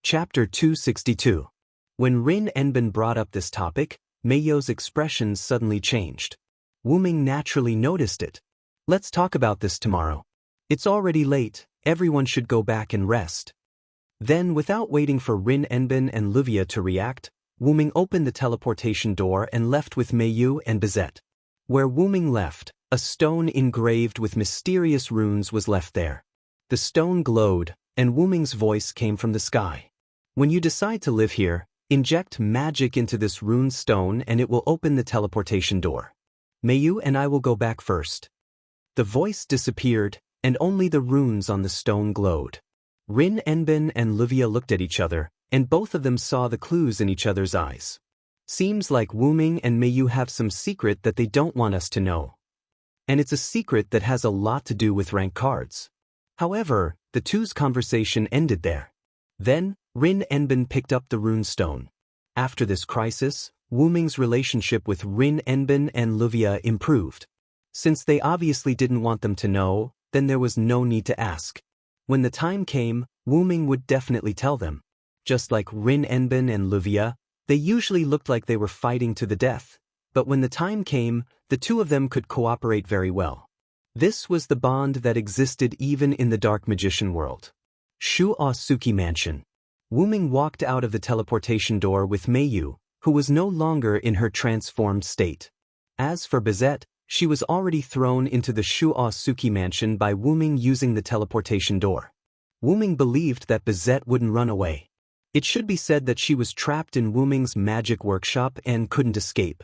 Chapter 262. When Rin Enbin brought up this topic, Meiyo's expression suddenly changed. Wuming naturally noticed it. Let's talk about this tomorrow. It's already late, everyone should go back and rest. Then, without waiting for Rin Enbin and Livia to react, Wuming opened the teleportation door and left with Meiyu and Bizet. Where Wuming left, a stone engraved with mysterious runes was left there. The stone glowed, and Wuming's voice came from the sky. When you decide to live here, inject magic into this rune stone and it will open the teleportation door. Meiyu and I will go back first. The voice disappeared, and only the runes on the stone glowed. Rin Enbin and Livia looked at each other, and both of them saw the clues in each other's eyes. Seems like Wuming and Meiyu have some secret that they don't want us to know. And it's a secret that has a lot to do with rank cards. However, the two's conversation ended there. Then, Rin Enbin picked up the rune stone. After this crisis, Wuming's relationship with Rin Enbin and Livia improved. Since they obviously didn't want them to know, then there was no need to ask. When the time came, Wuming would definitely tell them. Just like Rin Enbin and Livia, they usually looked like they were fighting to the death, but when the time came, the two of them could cooperate very well. This was the bond that existed even in the dark magician world. Shu Asuki Mansion. Wuming walked out of the teleportation door with Meiyu, who was no longer in her transformed state. As for Bizet, she was already thrown into the Shu Asuki Mansion by Wuming using the teleportation door. Wuming believed that Bizet wouldn't run away. It should be said that she was trapped in Wuming's magic workshop and couldn't escape.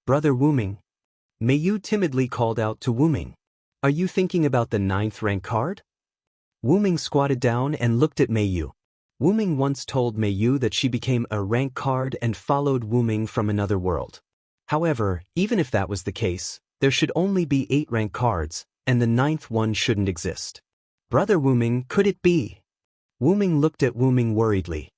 "Brother Wuming." Meiyu timidly called out to Wuming. "Are you thinking about the 9th rank card?" Wuming squatted down and looked at Meiyu. Wuming once told Meiyu that she became a rank card and followed Wuming from another world. However, even if that was the case, there should only be 8 rank cards, and the 9th one shouldn't exist. "Brother Wuming, could it be?" Wuming looked at Wuming worriedly.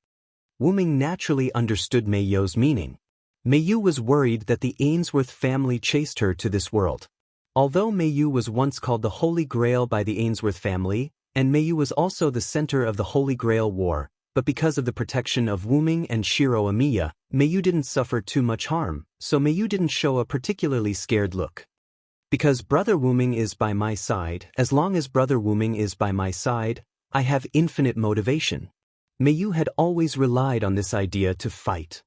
Wuming naturally understood Meiyu's meaning. Meiyu was worried that the Ainsworth family chased her to this world. Although Meiyu was once called the Holy Grail by the Ainsworth family, and Meiyu was also the center of the Holy Grail War, but because of the protection of Wuming and Shiro Amiya, Meiyu didn't suffer too much harm, so Meiyu didn't show a particularly scared look. Because Brother Wuming is by my side, as long as Brother Wuming is by my side, I have infinite motivation. Meiyu had always relied on this idea to fight.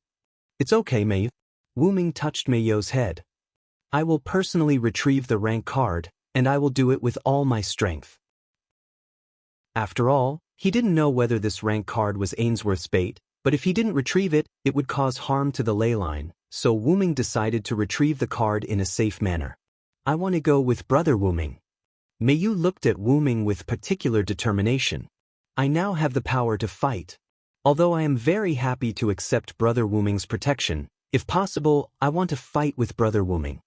"It's okay, Meiyu." Wuming touched Meiyu's head. "I will personally retrieve the rank card, and I will do it with all my strength." After all, he didn't know whether this rank card was Ainsworth's bait, but if he didn't retrieve it, it would cause harm to the ley line, so Wuming decided to retrieve the card in a safe manner. "I want to go with Brother Wuming." Meiyu looked at Wuming with particular determination. "I now have the power to fight. Although I am very happy to accept Brother Wuming's protection, if possible, I want to fight with Brother Wuming."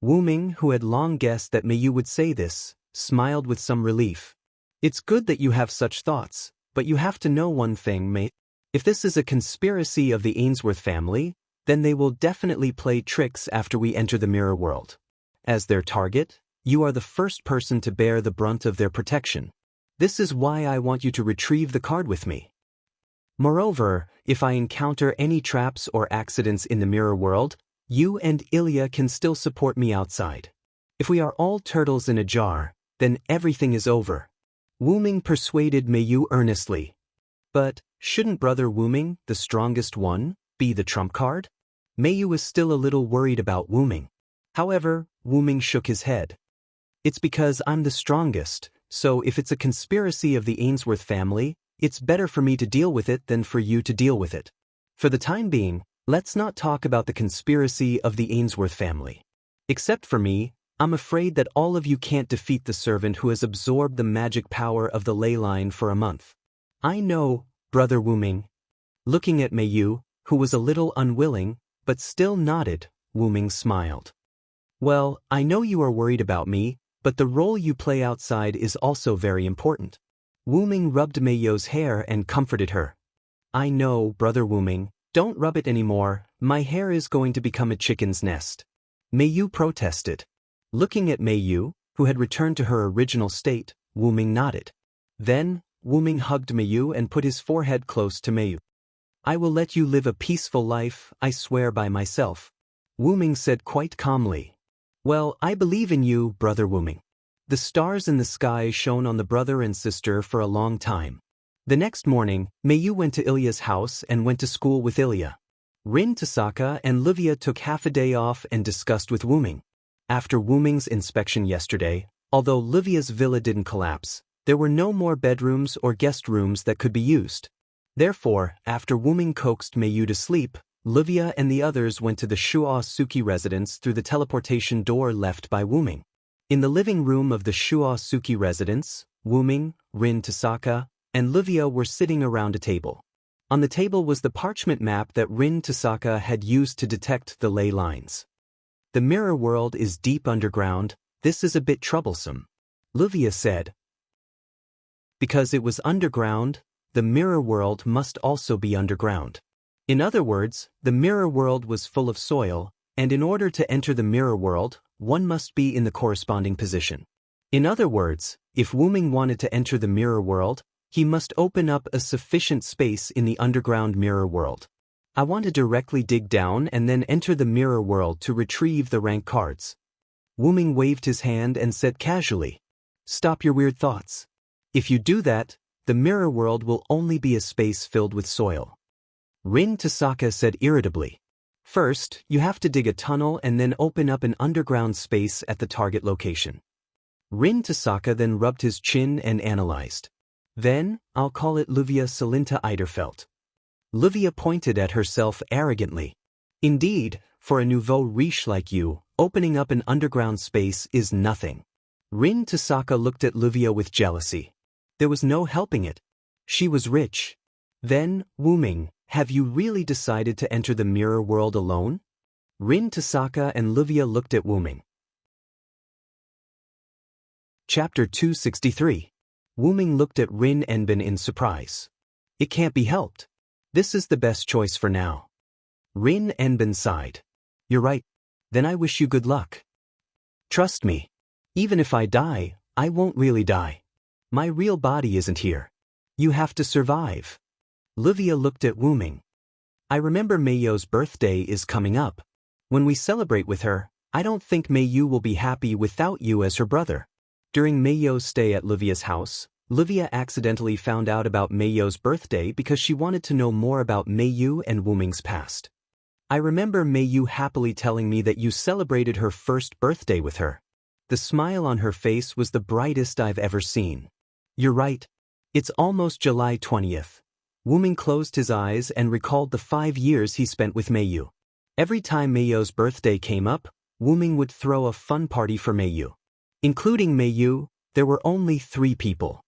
Wuming, who had long guessed that Meiyu would say this, smiled with some relief. "It's good that you have such thoughts, but you have to know one thing, mate. If this is a conspiracy of the Ainsworth family, then they will definitely play tricks after we enter the mirror world. As their target, you are the first person to bear the brunt of their protection. This is why I want you to retrieve the card with me. Moreover, if I encounter any traps or accidents in the mirror world, you and Ilya can still support me outside. If we are all turtles in a jar, then everything is over." Wuming persuaded Meiyu earnestly. "But, shouldn't Brother Wuming, the strongest one, be the trump card?" Meiyu was still a little worried about Wuming. However, Wuming shook his head. "It's because I'm the strongest, so if it's a conspiracy of the Ainsworth family, it's better for me to deal with it than for you to deal with it. For the time being, let's not talk about the conspiracy of the Ainsworth family. Except for me, I'm afraid that all of you can't defeat the servant who has absorbed the magic power of the ley line for a month." "I know, Brother Wuming." Looking at Meiyu, who was a little unwilling, but still nodded, Wuming smiled. "Well, I know you are worried about me, but the role you play outside is also very important." Wuming rubbed Meiyu's hair and comforted her. "I know, Brother Wuming, don't rub it anymore, my hair is going to become a chicken's nest." Meiyu protested. Looking at Meiyu, who had returned to her original state, Wuming nodded. Then, Wuming hugged Meiyu and put his forehead close to Meiyu. I will let you live a peaceful life, I swear by myself. Wuming said quite calmly. Well, I believe in you, brother Wuming. The stars in the sky shone on the brother and sister for a long time. The next morning, Meiyu went to Ilya's house and went to school with Ilya. Rin, Tasaka, and Livia took half a day off and discussed with Wuming. After Wuming's inspection yesterday, although Livia's villa didn't collapse, there were no more bedrooms or guest rooms that could be used. Therefore, after Wuming coaxed Meiyu to sleep, Livia and the others went to the Shuo-Suki residence through the teleportation door left by Wuming. In the living room of the Shuo-Suki residence, Wuming, Rin, Tasaka, and Livia were sitting around a table. On the table was the parchment map that Rin, Tasaka had used to detect the ley lines. The mirror world is deep underground. This is a bit troublesome, Livia said. Because it was underground, the mirror world must also be underground. In other words, the mirror world was full of soil, and in order to enter the mirror world, one must be in the corresponding position. In other words, if Wuming wanted to enter the mirror world, he must open up a sufficient space in the underground mirror world. I want to directly dig down and then enter the mirror world to retrieve the rank cards. Wuming waved his hand and said casually, Stop your weird thoughts. If you do that, the mirror world will only be a space filled with soil. Rin, Tasaka said irritably. First, you have to dig a tunnel and then open up an underground space at the target location. Rin, Tasaka then rubbed his chin and analyzed. Then, I'll call it Livia Salinta Eiderfelt. Livia pointed at herself arrogantly. Indeed, for a nouveau riche like you, opening up an underground space is nothing. Rin, Tasaka looked at Livia with jealousy. There was no helping it. She was rich. Then, Wuming, have you really decided to enter the mirror world alone? Rin, Tasaka, and Livia looked at Wuming. Chapter 263. Wuming looked at Rin Enbin in surprise. It can't be helped. This is the best choice for now. Rin Enbin sighed. You're right. Then I wish you good luck. Trust me. Even if I die, I won't really die. My real body isn't here. You have to survive. Livia looked at Wuming. I remember Meiyu's birthday is coming up. When we celebrate with her, I don't think Meiyu will be happy without you as her brother. During Meiyu's stay at Livia's house, Livia accidentally found out about Meiyu's birthday because she wanted to know more about Meiyu and Wuming's past. I remember Meiyu happily telling me that you celebrated her first birthday with her. The smile on her face was the brightest I've ever seen. You're right. It's almost July 20th. Wuming closed his eyes and recalled the 5 years he spent with Meiyu. Every time Meiyu's birthday came up, Wuming would throw a fun party for Meiyu. Including Meiyu, there were only 3 people.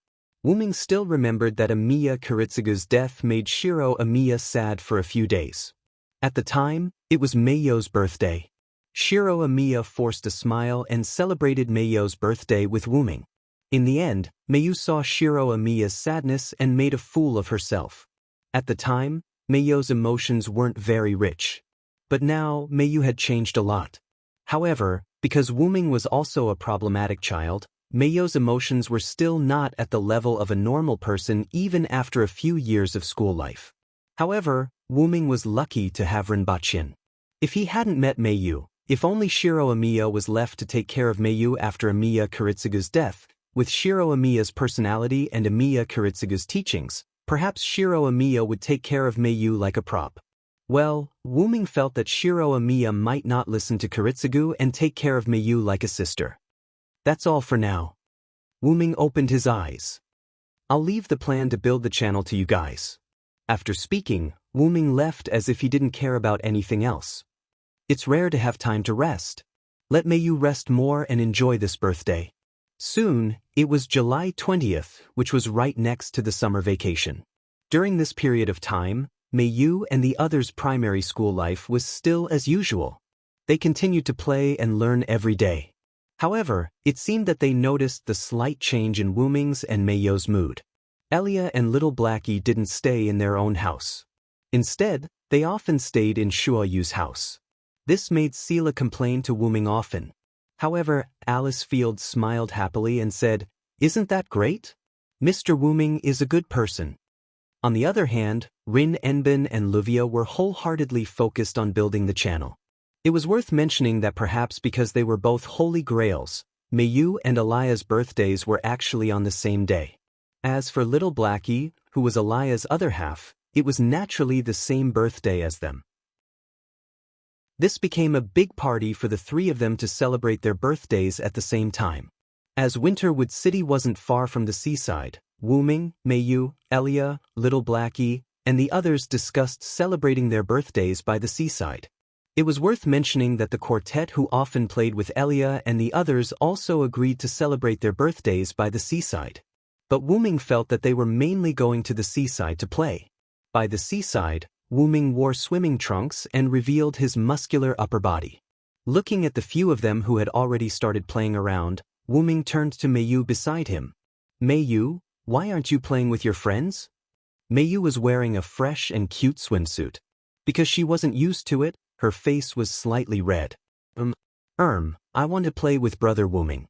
Wuming still remembered that Amiya Kiritsugu's death made Shiro Amiya sad for a few days. At the time, it was Meiyu's birthday. Shiro Amiya forced a smile and celebrated Meiyu's birthday with Wuming. In the end, Meiyu saw Shiro Amiya's sadness and made a fool of herself. At the time, Meiyu's emotions weren't very rich. But now, Meiyu had changed a lot. However, because Wuming was also a problematic child, Meiyu's emotions were still not at the level of a normal person even after a few years of school life. However, Wuming was lucky to have Rinbachin. If he hadn't met Meiyu, if only Shiro Amiya was left to take care of Meiyu after Amiya Kiritsugu's death, with Shiro Amiya's personality and Amiya Kiritsugu's teachings, perhaps Shiro Amiya would take care of Meiyu like a prop. Well, Wuming felt that Shiro Amiya might not listen to Kiritsugu and take care of Meiyu like a sister. That's all for now. Wuming opened his eyes. I'll leave the plan to build the channel to you guys. After speaking, Wuming left as if he didn't care about anything else. It's rare to have time to rest. Let Meiyu rest more and enjoy this birthday. Soon, it was July 20th, which was right next to the summer vacation. During this period of time, Meiyu and the others' primary school life was still as usual. They continued to play and learn every day. However, it seemed that they noticed the slight change in Wuming's and Meiyu's mood. Elia and little Blackie didn't stay in their own house. Instead, they often stayed in Shuoyu's house. This made Sela complain to Wuming often. However, Alice Field smiled happily and said, Isn't that great? Mr. Wuming is a good person. On the other hand, Rin Enbin and Luvia were wholeheartedly focused on building the channel. It was worth mentioning that perhaps because they were both holy grails, Meiyu and Elia's birthdays were actually on the same day. As for little Blackie, who was Elia's other half, it was naturally the same birthday as them. This became a big party for the three of them to celebrate their birthdays at the same time. As Winterwood City wasn't far from the seaside, Wuming, Meiyu, Elia, little Blackie, and the others discussed celebrating their birthdays by the seaside. It was worth mentioning that the quartet who often played with Elia and the others also agreed to celebrate their birthdays by the seaside. But Wuming felt that they were mainly going to the seaside to play. By the seaside, Wuming wore swimming trunks and revealed his muscular upper body. Looking at the few of them who had already started playing around, Wuming turned to Meiyu beside him. Meiyu, why aren't you playing with your friends? Meiyu was wearing a fresh and cute swimsuit. Because she wasn't used to it, her face was slightly red. I want to play with Brother Wuming.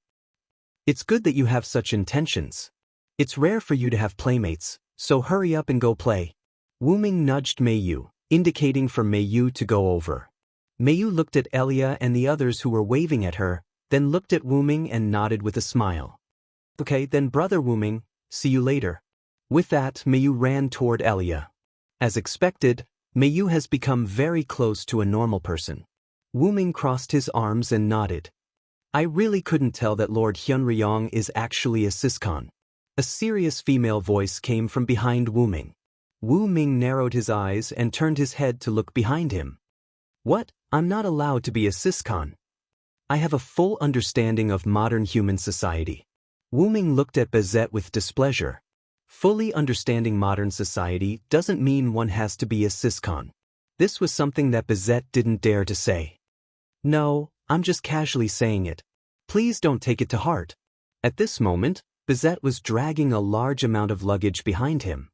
It's good that you have such intentions. It's rare for you to have playmates, so hurry up and go play. Wuming nudged Meiyu, indicating for Meiyu to go over. Meiyu looked at Elia and the others who were waving at her, then looked at Wuming and nodded with a smile. Okay, then Brother Wuming, see you later. With that, Meiyu ran toward Elia. As expected, Meiyu has become very close to a normal person. Wuming crossed his arms and nodded. I really couldn't tell that Lord Hyunryong is actually a siscon. A serious female voice came from behind Wuming. Wuming narrowed his eyes and turned his head to look behind him. What? I'm not allowed to be a siscon. I have a full understanding of modern human society. Wuming looked at Bazette with displeasure. Fully understanding modern society doesn't mean one has to be a siscon. This was something that Bazette didn't dare to say. No, I'm just casually saying it. Please don't take it to heart. At this moment, Bazette was dragging a large amount of luggage behind him.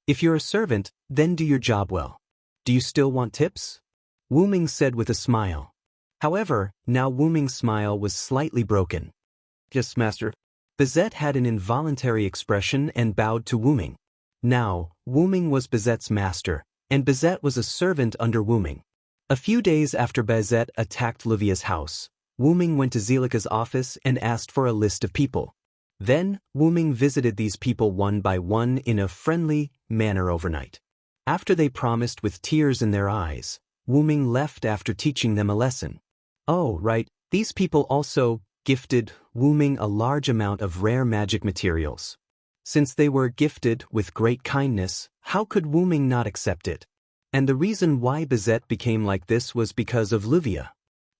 If you're a servant, then do your job well. Do you still want tips? Wuming said with a smile. However, now Wuming's smile was slightly broken. Yes, master. Bazette had an involuntary expression and bowed to Wuming. Now, Wuming was Bazette's master, and Bazette was a servant under Wuming. A few days after Bazette attacked Luvia's house, Wuming went to Zelika's office and asked for a list of people. Then, Wuming visited these people one by one in a friendly manner overnight. After they promised with tears in their eyes, Wuming left after teaching them a lesson. Oh, right, these people also gifted Wuming a large amount of rare magic materials. Since they were gifted with great kindness, how could Wuming not accept it? And the reason why Bazette became like this was because of Luvia.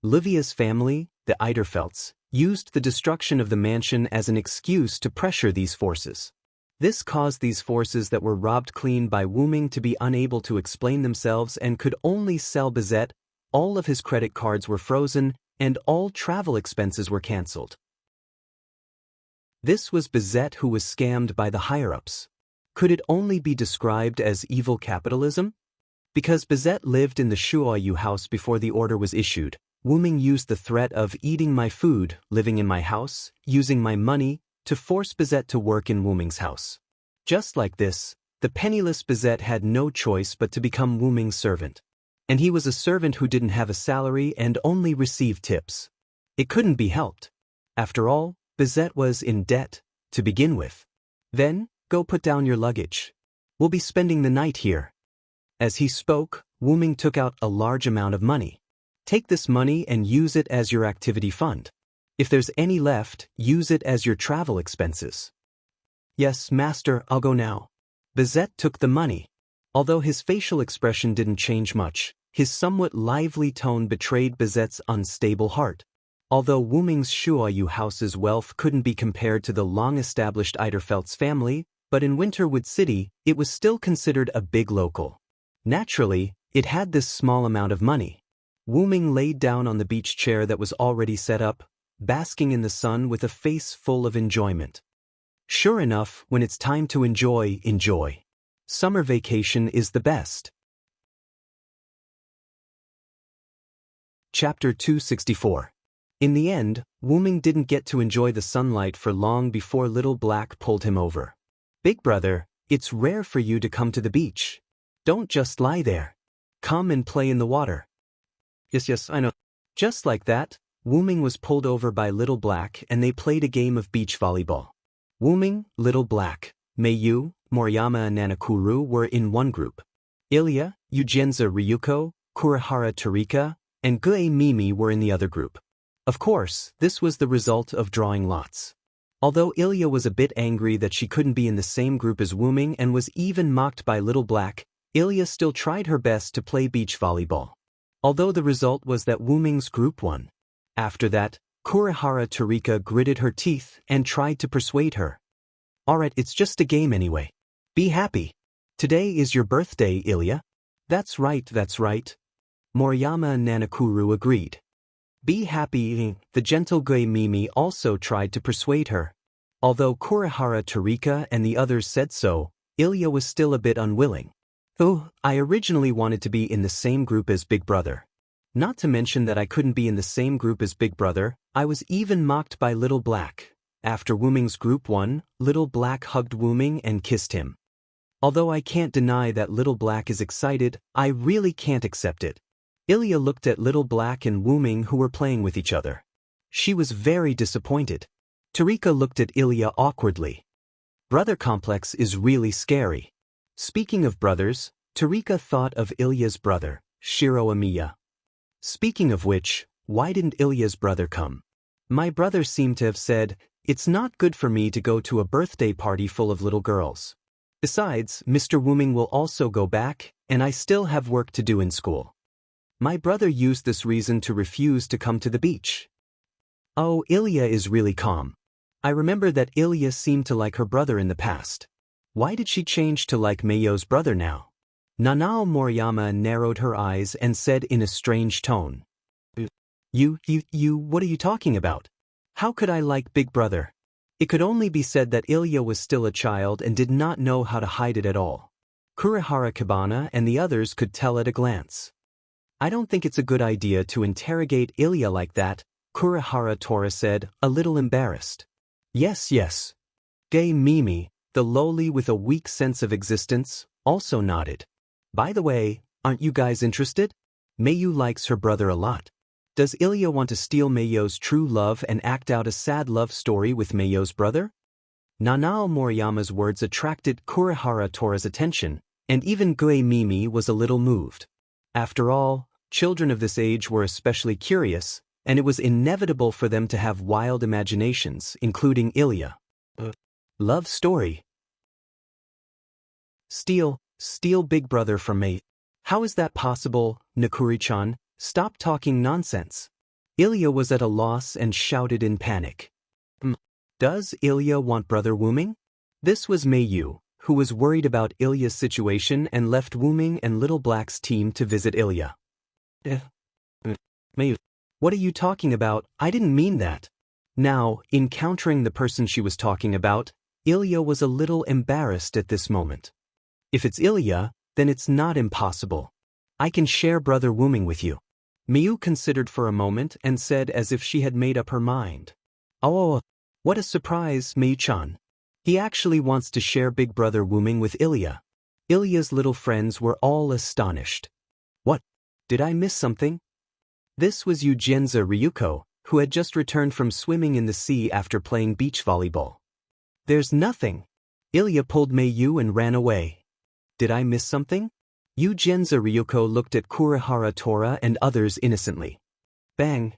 Luvia's family, the Eiderfelts, used the destruction of the mansion as an excuse to pressure these forces. This caused these forces that were robbed clean by Wuming to be unable to explain themselves and could only sell Bazette. All of his credit cards were frozen, and all travel expenses were cancelled. This was Bazette who was scammed by the higher-ups. Could it only be described as evil capitalism? Because Bazette lived in the Shuoyu house before the order was issued, Wuming used the threat of eating my food, living in my house, using my money, to force Bazette to work in Wuming's house. Just like this, the penniless Bazette had no choice but to become Wuming's servant. And he was a servant who didn't have a salary and only received tips. It couldn't be helped. After all, Bazette was in debt, to begin with. Then, go put down your luggage. We'll be spending the night here. As he spoke, Wuming took out a large amount of money. Take this money and use it as your activity fund. If there's any left, use it as your travel expenses. Yes, master, I'll go now. Bazette took the money. Although his facial expression didn't change much, his somewhat lively tone betrayed Bazette's unstable heart. Although Wuming's Shuoyu house's wealth couldn't be compared to the long-established Eiderfelt's family, but in Winterwood City, it was still considered a big local. Naturally, it had this small amount of money. Wuming laid down on the beach chair that was already set up, basking in the sun with a face full of enjoyment. Sure enough, when it's time to enjoy, enjoy. Summer vacation is the best. Chapter 264. In the end, Wuming didn't get to enjoy the sunlight for long before Little Black pulled him over. Big brother, it's rare for you to come to the beach. Don't just lie there. Come and play in the water. Yes, I know. Just like that, Wuming was pulled over by Little Black and they played a game of beach volleyball. Wuming, Little Black, Meiyu, Moriyama and Nanakuru were in one group. Ilya, Yugenza Ryuko, Kurihara Tarika, and Gue Mimi were in the other group. Of course, this was the result of drawing lots. Although Ilya was a bit angry that she couldn't be in the same group as Wuming and was even mocked by Little Black, Ilya still tried her best to play beach volleyball. Although the result was that Wuming's group won. After that, Kurihara Tarika gritted her teeth and tried to persuade her. Alright, it's just a game anyway. Be happy. Today is your birthday, Ilya. That's right. Moriyama and Nanakuru agreed. Be happy. The gentle Gue Mimi also tried to persuade her. Although Kurihara Tarika and the others said so, Ilya was still a bit unwilling. Oh, I originally wanted to be in the same group as Big Brother. Not to mention that I couldn't be in the same group as Big Brother, I was even mocked by Little Black. After Wuming's group won, Little Black hugged Wuming and kissed him. Although I can't deny that Little Black is excited, I really can't accept it. Ilya looked at Little Black and Wuming who were playing with each other. She was very disappointed. Tarika looked at Ilya awkwardly. Brother complex is really scary. Speaking of brothers, Tarika thought of Ilya's brother, Shiro Amiya. Speaking of which, why didn't Ilya's brother come? My brother seemed to have said, it's not good for me to go to a birthday party full of little girls. Besides, Mr. Wuming will also go back, and I still have work to do in school. My brother used this reason to refuse to come to the beach. Oh, Ilya is really calm. I remember that Ilya seemed to like her brother in the past. Why did she change to like Meiyu's brother now? Nanao Moriyama narrowed her eyes and said in a strange tone. You, what are you talking about? How could I like Big Brother? It could only be said that Ilya was still a child and did not know how to hide it at all. Kurihara Kabana and the others could tell at a glance. I don't think it's a good idea to interrogate Ilya like that, Kurihara Tora said, a little embarrassed. Yes. Gue Mimi, the lowly with a weak sense of existence, also nodded. By the way, aren't you guys interested? Meiyu likes her brother a lot. Does Ilya want to steal Meiyu's true love and act out a sad love story with Meiyu's brother? Nanao Moriyama's words attracted Kurihara Tora's attention, and even Gue Mimi was a little moved. After all, children of this age were especially curious, and it was inevitable for them to have wild imaginations, including Ilya. Love story. Steal Big Brother from me. How is that possible, Nakuri-chan? Stop talking nonsense. Ilya was at a loss and shouted in panic. Does Ilya want Brother Wuming? This was Meiyu, who was worried about Ilya's situation and left Wuming and Little Black's team to visit Ilya. Meiyu, what are you talking about? I didn't mean that. Now, encountering the person she was talking about, Ilya was a little embarrassed at this moment. If it's Ilya, then it's not impossible. I can share Brother Wuming with you. Meiyu considered for a moment and said as if she had made up her mind. Oh, what a surprise, Meiyu-chan. He actually wants to share Big Brother Wuming with Ilya. Ilya's little friends were all astonished. What? Did I miss something? This was Yugenza Ryuko, who had just returned from swimming in the sea after playing beach volleyball. There's nothing. Ilya pulled Meiyu and ran away. Did I miss something? Yugenza Ryuko looked at Kurihara Tora and others innocently. Bang!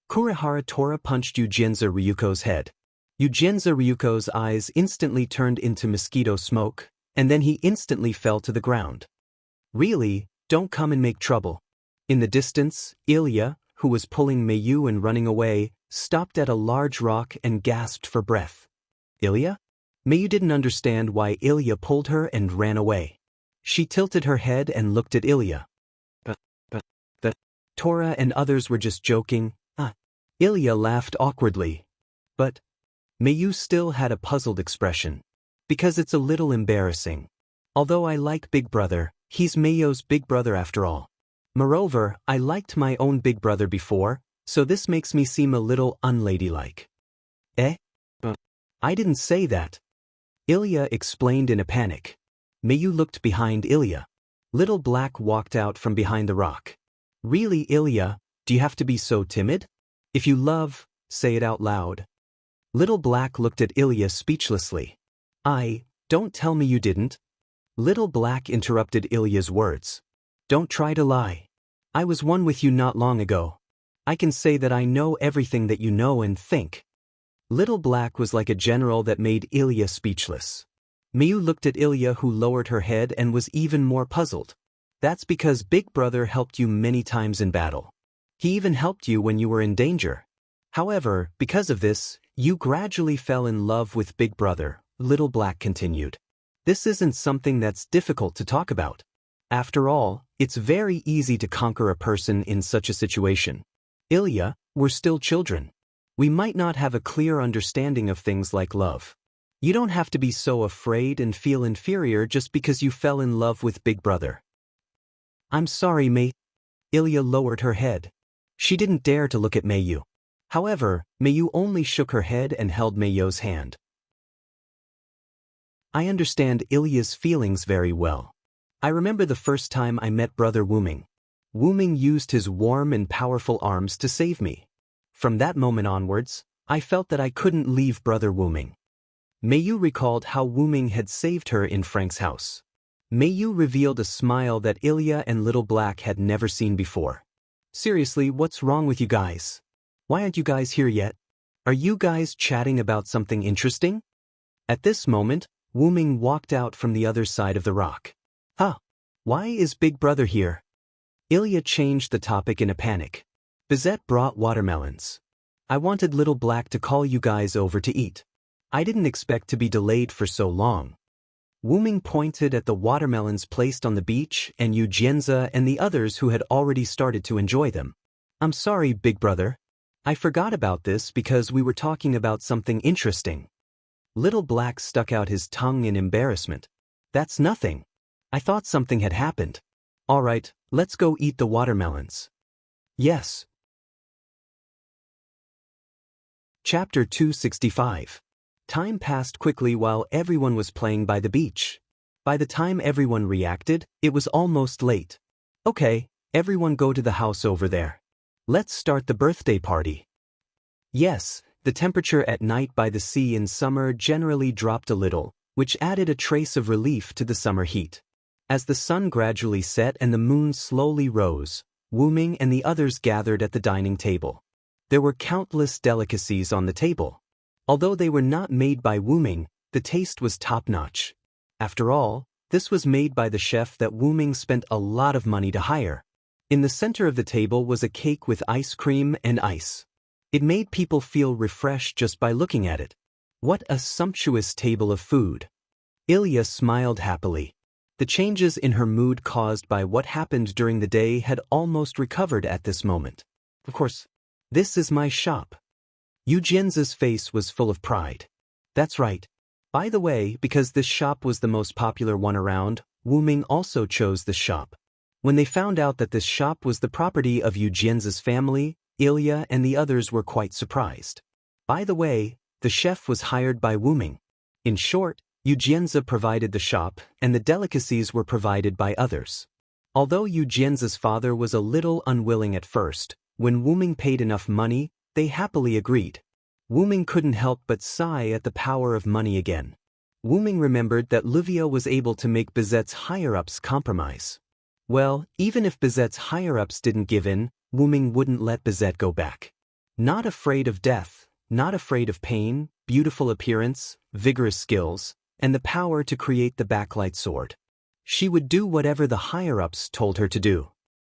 Kurihara Tora punched Yugenza Ryuko's head. Yugenza Ryuko's eyes instantly turned into mosquito smoke, and then he instantly fell to the ground. Really, don't come and make trouble. In the distance, Ilya, who was pulling Meiyu and running away, stopped at a large rock and gasped for breath. Ilya? Meiyu didn't understand why Ilya pulled her and ran away. She tilted her head and looked at Ilya. But Tora and others were just joking. Ilya laughed awkwardly. But Meiyu still had a puzzled expression. Because it's a little embarrassing. Although I like Big Brother, he's Meiyu's big brother after all. Moreover, I liked my own big brother before, So this makes me seem a little unladylike. Eh? I didn't say that. Ilya explained in a panic. Mayu looked behind Ilya. Little Black walked out from behind the rock. Really, Ilya, do you have to be so timid? If you love, say it out loud. Little Black looked at Ilya speechlessly. Don't tell me you didn't. Little Black interrupted Ilya's words. Don't try to lie. I was one with you not long ago. I can say that I know everything that you know and think. Little Black was like a general that made Ilya speechless. Mayu looked at Ilya, who lowered her head and was even more puzzled. That's because Big Brother helped you many times in battle. He even helped you when you were in danger. However, because of this, you gradually fell in love with Big Brother, Little Black continued. This isn't something that's difficult to talk about. After all, it's very easy to conquer a person in such a situation. Ilya, we're still children. We might not have a clear understanding of things like love. You don't have to be so afraid and feel inferior just because you fell in love with Big Brother. I'm sorry, May. Ilya lowered her head. She didn't dare to look at Mayu. However, Mayu only shook her head and held Mayu's hand. I understand Ilya's feelings very well. I remember the first time I met Brother Wuming. Wuming used his warm and powerful arms to save me. From that moment onwards, I felt that I couldn't leave Brother Wuming. Mayu recalled how Wuming had saved her in Frank's house. Mayu revealed a smile that Ilya and Little Black had never seen before. Seriously, what's wrong with you guys? Why aren't you guys here yet? Are you guys chatting about something interesting? At this moment, Wuming walked out from the other side of the rock. Huh? Why is Big Brother here? Ilya changed the topic in a panic. Bizette brought watermelons. I wanted Little Black to call you guys over to eat. I didn't expect to be delayed for so long. Wuming pointed at the watermelons placed on the beach and Eugenza and the others who had already started to enjoy them. I'm sorry, Big Brother. I forgot about this because we were talking about something interesting. Little Black stuck out his tongue in embarrassment. That's nothing. I thought something had happened. All right, let's go eat the watermelons. Yes. Chapter 265. Time passed quickly while everyone was playing by the beach. By the time everyone reacted, it was almost late. Okay, everyone go to the house over there. Let's start the birthday party. Yes, the temperature at night by the sea in summer generally dropped a little, which added a trace of relief to the summer heat. As the sun gradually set and the moon slowly rose, Wuming and the others gathered at the dining table. There were countless delicacies on the table. Although they were not made by Wuming, the taste was top-notch. After all, this was made by the chef that Wuming spent a lot of money to hire. In the center of the table was a cake with ice cream and ice. It made people feel refreshed just by looking at it. What a sumptuous table of food. Ilya smiled happily. The changes in her mood caused by what happened during the day had almost recovered at this moment. Of course, this is my shop. Eugenza's face was full of pride. That's right. By the way, because this shop was the most popular one around, Wuming also chose this shop. When they found out that this shop was the property of Eugenza's family, Ilya and the others were quite surprised. By the way, the chef was hired by Wuming. In short, Eugenza provided the shop, and the delicacies were provided by others. Although Eugenza's father was a little unwilling at first, when Wuming paid enough money, they happily agreed. Wuming couldn't help but sigh at the power of money again. Wuming remembered that Livia was able to make Bizette's higher-ups compromise. Well, even if Bizette's higher-ups didn't give in, Wuming wouldn't let Bizette go back. Not afraid of death, not afraid of pain, beautiful appearance, vigorous skills, and the power to create the backlight sword. She would do whatever the higher-ups told her to do.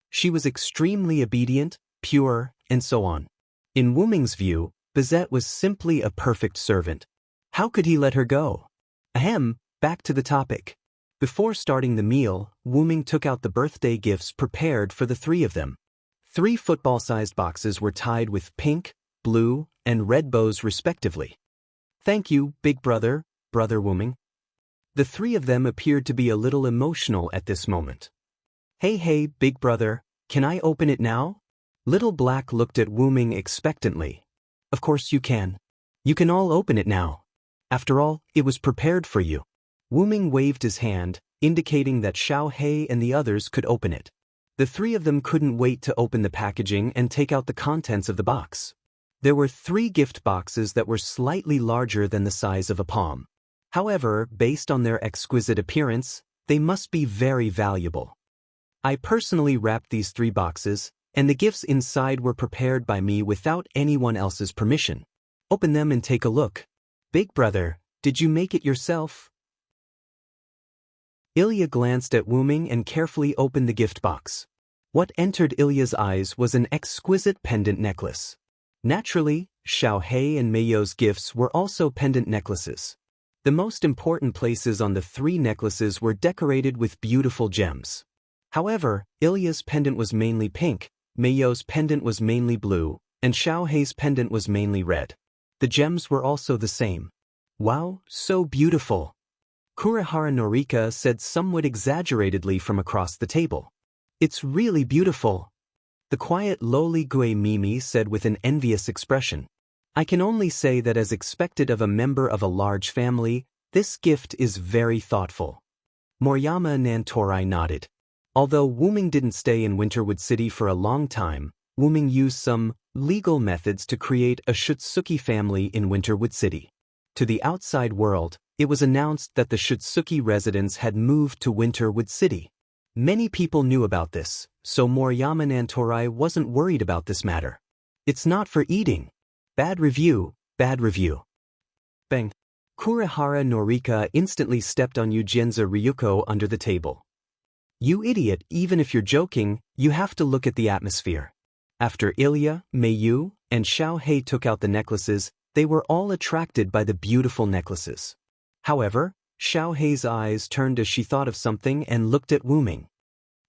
She was extremely obedient, pure, and so on. In Wuming's view, Bizette was simply a perfect servant. How could he let her go? Ahem, back to the topic. Before starting the meal, Wuming took out the birthday gifts prepared for the three of them. 3 football-sized boxes were tied with pink, blue, and red bows respectively. Thank you, Big Brother, Brother Wuming. The 3 of them appeared to be a little emotional at this moment. Hey, Big Brother, can I open it now? Little Black looked at Wu Ming expectantly. Of course you can. You can all open it now. After all, it was prepared for you. Wu Ming waved his hand, indicating that Xiao He and the others could open it. The three of them couldn't wait to open the packaging and take out the contents of the box. There were 3 gift boxes that were slightly larger than the size of a palm. However, based on their exquisite appearance, they must be very valuable. I personally wrapped these 3 boxes, and the gifts inside were prepared by me without anyone else's permission. Open them and take a look. Big brother, did you make it yourself? Ilya glanced at Wu Ming and carefully opened the gift box. What entered Ilya's eyes was an exquisite pendant necklace. Naturally, Xiao He and Meiyo's gifts were also pendant necklaces. The most important places on the 3 necklaces were decorated with beautiful gems. However, Ilya's pendant was mainly pink, Meiyo's pendant was mainly blue, and Xiao He's pendant was mainly red. The gems were also the same. Wow, so beautiful! Kurihara Norika said somewhat exaggeratedly from across the table. It's really beautiful. The quiet lowly Gue Mimi said with an envious expression. I can only say that as expected of a member of a large family, this gift is very thoughtful. Moriyama Nantorai nodded. Although Wu Ming didn't stay in Winterwood City for a long time, Wu Ming used some legal methods to create a Shutsuki family in Winterwood City. To the outside world, it was announced that the Shutsuki residents had moved to Winterwood City. Many people knew about this, so Moriyama Nantorai wasn't worried about this matter. It's not for eating. Bad review, bad review. Bang. Kurihara Norika instantly stepped on Yujienza Ryuko under the table. You idiot, even if you're joking, you have to look at the atmosphere. After Ilya, Meiyu, and Xiao He took out the necklaces, they were all attracted by the beautiful necklaces. However, Xiao He's eyes turned as she thought of something and looked at Wu Ming.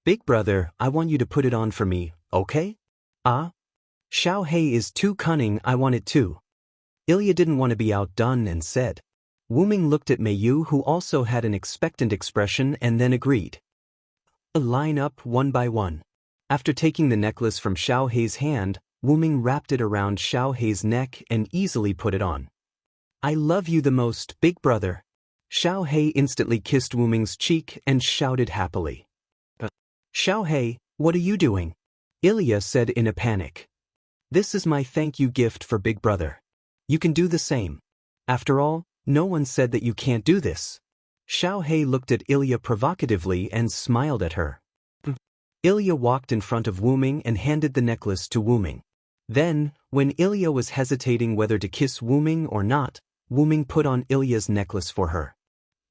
Big brother, I want you to put it on for me, okay? Ah? Xiao He is too cunning, I want it too. Ilya didn't want to be outdone and said. Wu Ming looked at Meiyu, who also had an expectant expression, and then agreed. Line up one by one. After taking the necklace from Xiao He's hand, Wu Ming wrapped it around Xiao He's neck and easily put it on. I love you the most, big brother. Xiao He instantly kissed Wu Ming's cheek and shouted happily. Xiao He, what are you doing? Ilya said in a panic. This is my thank you gift for big brother. You can do the same. After all, no one said that you can't do this. Xiao He looked at Ilya provocatively and smiled at her. Ilya walked in front of Wu Ming and handed the necklace to Wu Ming. Then, when Ilya was hesitating whether to kiss Wu Ming or not, Wu Ming put on Ilya's necklace for her.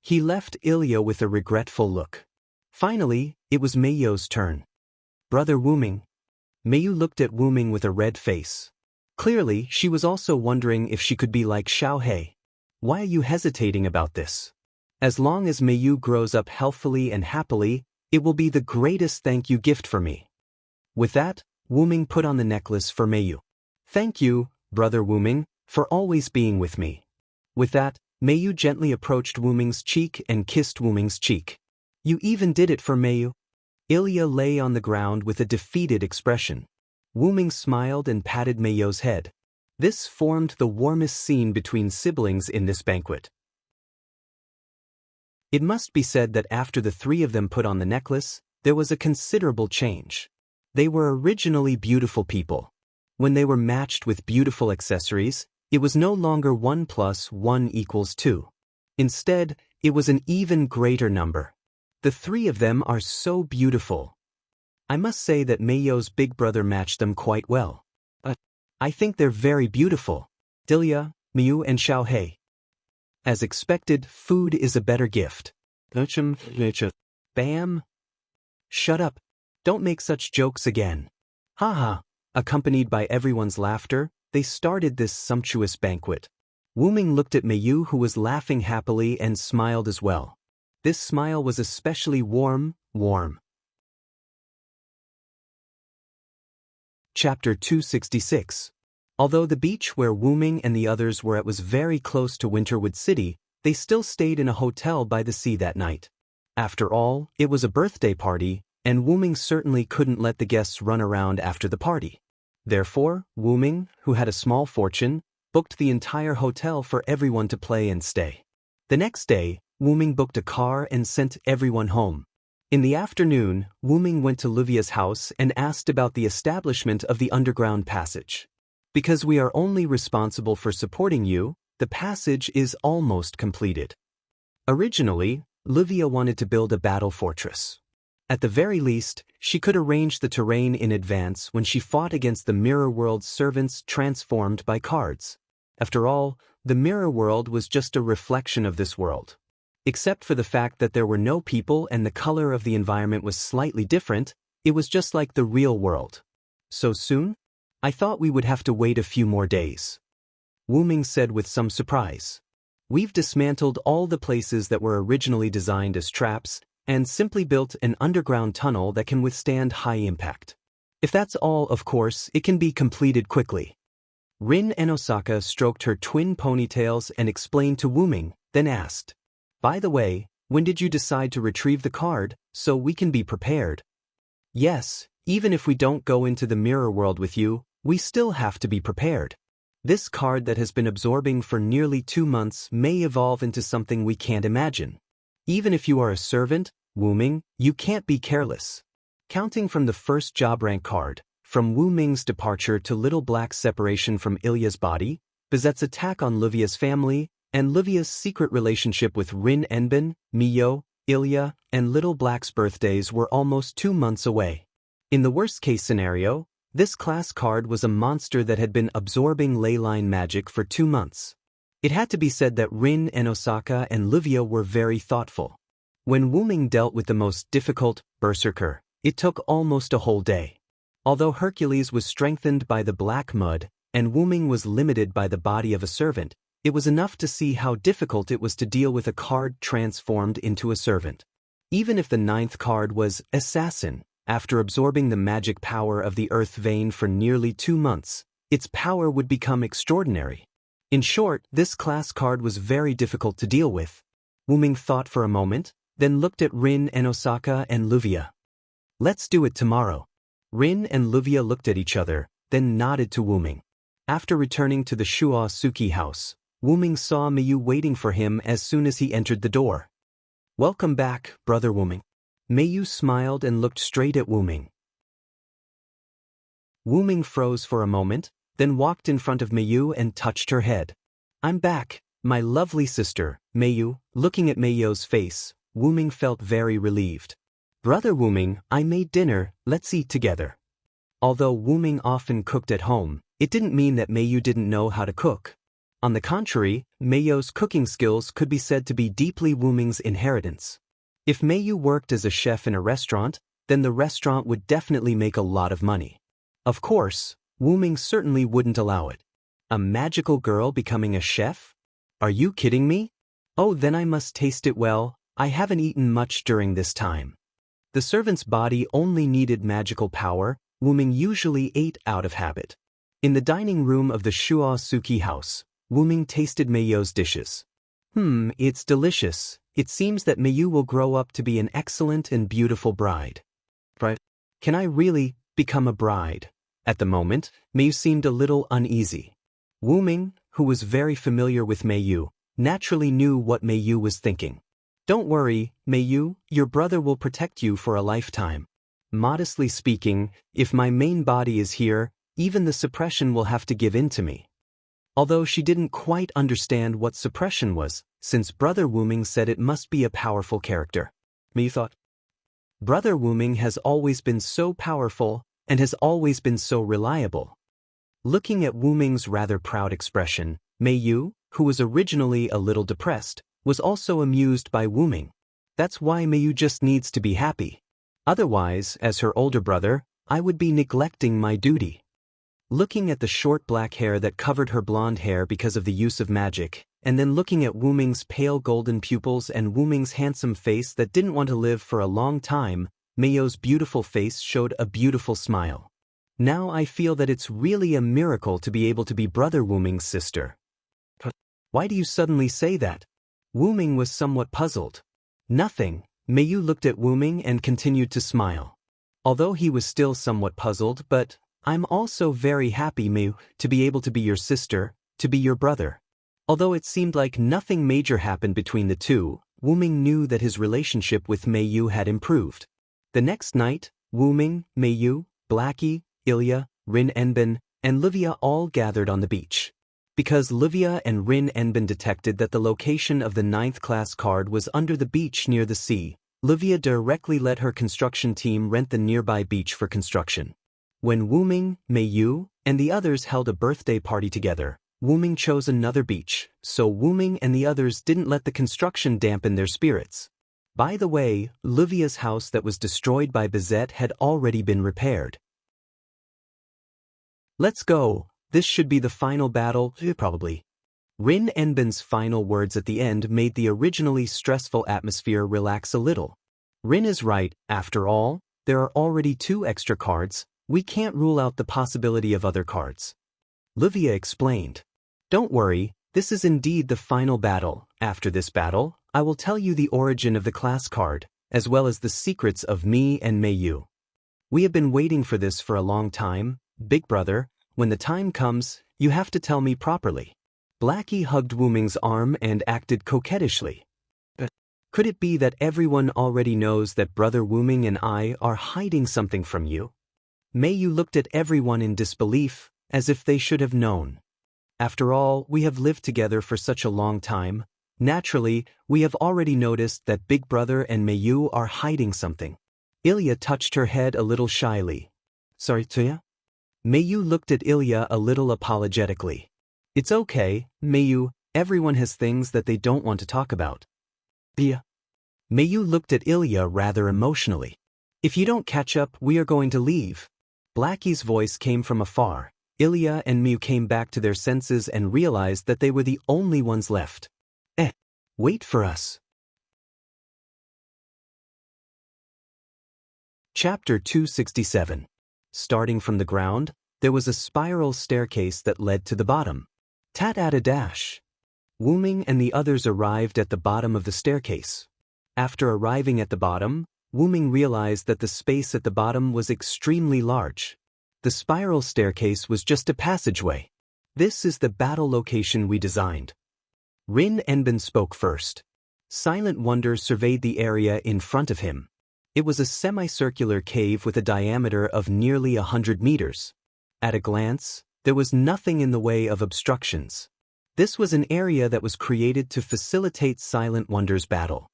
He left Ilya with a regretful look. Finally, it was Meiyo's turn. Brother Wu Ming. Meiyu looked at Wu Ming with a red face. Clearly, she was also wondering if she could be like Xiao He. Why are you hesitating about this? As long as Meiyu grows up healthily and happily, it will be the greatest thank you gift for me. With that, Wu Ming put on the necklace for Meiyu. Thank you, brother Wu Ming, for always being with me. With that, Meiyu gently approached Wu Ming's cheek and kissed Wu Ming's cheek. You even did it for Meiyu. Ilya lay on the ground with a defeated expression. Wu Ming smiled and patted Meiyu's head. This formed the warmest scene between siblings in this banquet. It must be said that after the 3 of them put on the necklace, there was a considerable change. They were originally beautiful people. When they were matched with beautiful accessories, it was no longer 1 + 1 = 2. Instead, it was an even greater number. The 3 of them are so beautiful. I must say that Meiyo's big brother matched them quite well. I think they're very beautiful. Ilya, Meiyu and Xiao He. As expected, food is a better gift. Bam! Shut up. Don't make such jokes again. Haha. Accompanied by everyone's laughter, they started this sumptuous banquet. Wu Ming looked at Meiyu, who was laughing happily, and smiled as well. This smile was especially warm. Chapter 266. Although the beach where Wu Ming and the others were at was very close to Winterwood City, they still stayed in a hotel by the sea that night. After all, it was a birthday party, and Wu Ming certainly couldn't let the guests run around after the party. Therefore, Wu Ming, who had a small fortune, booked the entire hotel for everyone to play and stay. The next day, Wu Ming booked a car and sent everyone home. In the afternoon, Wu Ming went to Livia's house and asked about the establishment of the underground passage. Because we are only responsible for supporting you, the passage is almost completed. Originally, Livia wanted to build a battle fortress. At the very least, she could arrange the terrain in advance when she fought against the mirror world's servants transformed by cards. After all, the mirror world was just a reflection of this world. Except for the fact that there were no people and the color of the environment was slightly different, it was just like the real world. So soon? I thought we would have to wait a few more days. Wu Ming said with some surprise. We've dismantled all the places that were originally designed as traps and simply built an underground tunnel that can withstand high impact. If that's all, of course, it can be completed quickly. Rin and Osaka stroked her twin ponytails and explained to Wu Ming, then asked, "By the way, when did you decide to retrieve the card, so we can be prepared?" "Yes, even if we don't go into the mirror world with you, we still have to be prepared. This card that has been absorbing for nearly 2 months may evolve into something we can't imagine. Even if you are a servant, Wu Ming, you can't be careless." Counting from the first job rank card, from Wu Ming's departure to Little Black's separation from Ilya's body, Bizet's attack on Livia's family, and Livia's secret relationship with Rin Enbin, Miyo, Ilya, and Little Black's birthdays were almost 2 months away. In the worst-case scenario, this class card was a monster that had been absorbing leyline magic for 2 months. It had to be said that Rin and Osaka and Livia were very thoughtful. When Wu Ming dealt with the most difficult berserker, it took almost a whole day. Although Hercules was strengthened by the black mud and Wu Ming was limited by the body of a servant, it was enough to see how difficult it was to deal with a card transformed into a servant. Even if the 9th card was Assassin, after absorbing the magic power of the earth vein for nearly 2 months, its power would become extraordinary. In short, this class card was very difficult to deal with. Wu Ming thought for a moment, then looked at Rin and Osaka and Livia. "Let's do it tomorrow." Rin and Livia looked at each other, then nodded to Wu Ming. After returning to the Shuo Suki house, Wu Ming saw Miyu waiting for him as soon as he entered the door. "Welcome back, brother Wu Ming." Miyu smiled and looked straight at Wu Ming. Wu Ming froze for a moment, then walked in front of Miyu and touched her head. "I'm back, my lovely sister, Miyu." Looking at Miyu's face, Wu Ming felt very relieved. "Brother Wu Ming, I made dinner, let's eat together." Although Wu Ming often cooked at home, it didn't mean that Miyu didn't know how to cook. On the contrary, Miyu's cooking skills could be said to be deeply Wu Ming's inheritance. If Miyu worked as a chef in a restaurant, then the restaurant would definitely make a lot of money. Of course, Wu Ming certainly wouldn't allow it. A magical girl becoming a chef? Are you kidding me? Oh, then I must taste it well. I haven't eaten much during this time. The servant's body only needed magical power. Wu Ming usually ate out of habit. In the dining room of the Shuo Suki house, Wu Ming tasted Miyu's dishes. It's delicious. It seems that Miyu will grow up to be an excellent and beautiful bride. Right? Can I really become a bride? At the moment, Miyu seemed a little uneasy. Wu Ming, who was very familiar with Miyu, naturally knew what Miyu was thinking. "Don't worry, Miyu, your brother will protect you for a lifetime. Modestly speaking, if my main body is here, even the suppression will have to give in to me." Although she didn't quite understand what suppression was, since Brother Wu Ming said it must be a powerful character. Miyu thought, Brother Wu Ming has always been so powerful and has always been so reliable. Looking at Wu Ming's rather proud expression, Miyu, who was originally a little depressed, was also amused by Wu Ming. That's why Miyu just needs to be happy. Otherwise, as her older brother, I would be neglecting my duty. Looking at the short black hair that covered her blonde hair because of the use of magic, and then looking at Wu Ming's pale golden pupils and Wu Ming's handsome face that didn't want to live for a long time, Miyu's beautiful face showed a beautiful smile. Now I feel that it's really a miracle to be able to be Brother Wu Ming's sister. Why do you suddenly say that? Wu Ming was somewhat puzzled. Nothing. Miyu looked at Wu Ming and continued to smile. Although he was still somewhat puzzled, but I'm also very happy, Mayu, to be able to be your sister, to be your brother. Although it seemed like nothing major happened between the two, Wuming knew that his relationship with Mayu had improved. The next night, Wuming, Mayu, Blackie, Ilya, Rin Enbin, and Livia all gathered on the beach. Because Livia and Rin Enbin detected that the location of the 9th class card was under the beach near the sea, Livia directly let her construction team rent the nearby beach for construction. When Wuming, Mayu, and the others held a birthday party together, Wuming chose another beach, so Wuming and the others didn't let the construction dampen their spirits. By the way, Livia's house that was destroyed by Bizet had already been repaired. Let's go, this should be the final battle, probably. Rin Enbin's final words at the end made the originally stressful atmosphere relax a little. Rin is right, after all, there are already 2 extra cards, we can't rule out the possibility of other cards. Livia explained. Don't worry, this is indeed the final battle. After this battle, I will tell you the origin of the class card, as well as the secrets of me and Mayu. We have been waiting for this for a long time, big brother. When the time comes, you have to tell me properly. Blackie hugged Wuming's arm and acted coquettishly. Could it be that everyone already knows that brother Wuming and I are hiding something from you? Mayu looked at everyone in disbelief, as if they should have known. After all, we have lived together for such a long time. Naturally, we have already noticed that big brother and Mayu are hiding something. Ilya touched her head a little shyly. Sorry, Tuya? Mayu looked at Ilya a little apologetically. It's okay, Mayu, everyone has things that they don't want to talk about. Yeah. Mayu looked at Ilya rather emotionally. If you don't catch up, we are going to leave. Blackie's voice came from afar. Ilya and Mayu came back to their senses and realized that they were the only ones left. Wait for us. Chapter 267. Starting from the ground, there was a spiral staircase that led to the bottom. Tat-at-a-dash. Wuming and the others arrived at the bottom of the staircase. After arriving at the bottom, Wuming realized that the space at the bottom was extremely large. The spiral staircase was just a passageway. This is the battle location we designed. Rin Enbin spoke first. Silent wonder surveyed the area in front of him. It was a semicircular cave with a diameter of nearly 100 meters. At a glance, there was nothing in the way of obstructions. This was an area that was created to facilitate Silent Wonder's battle.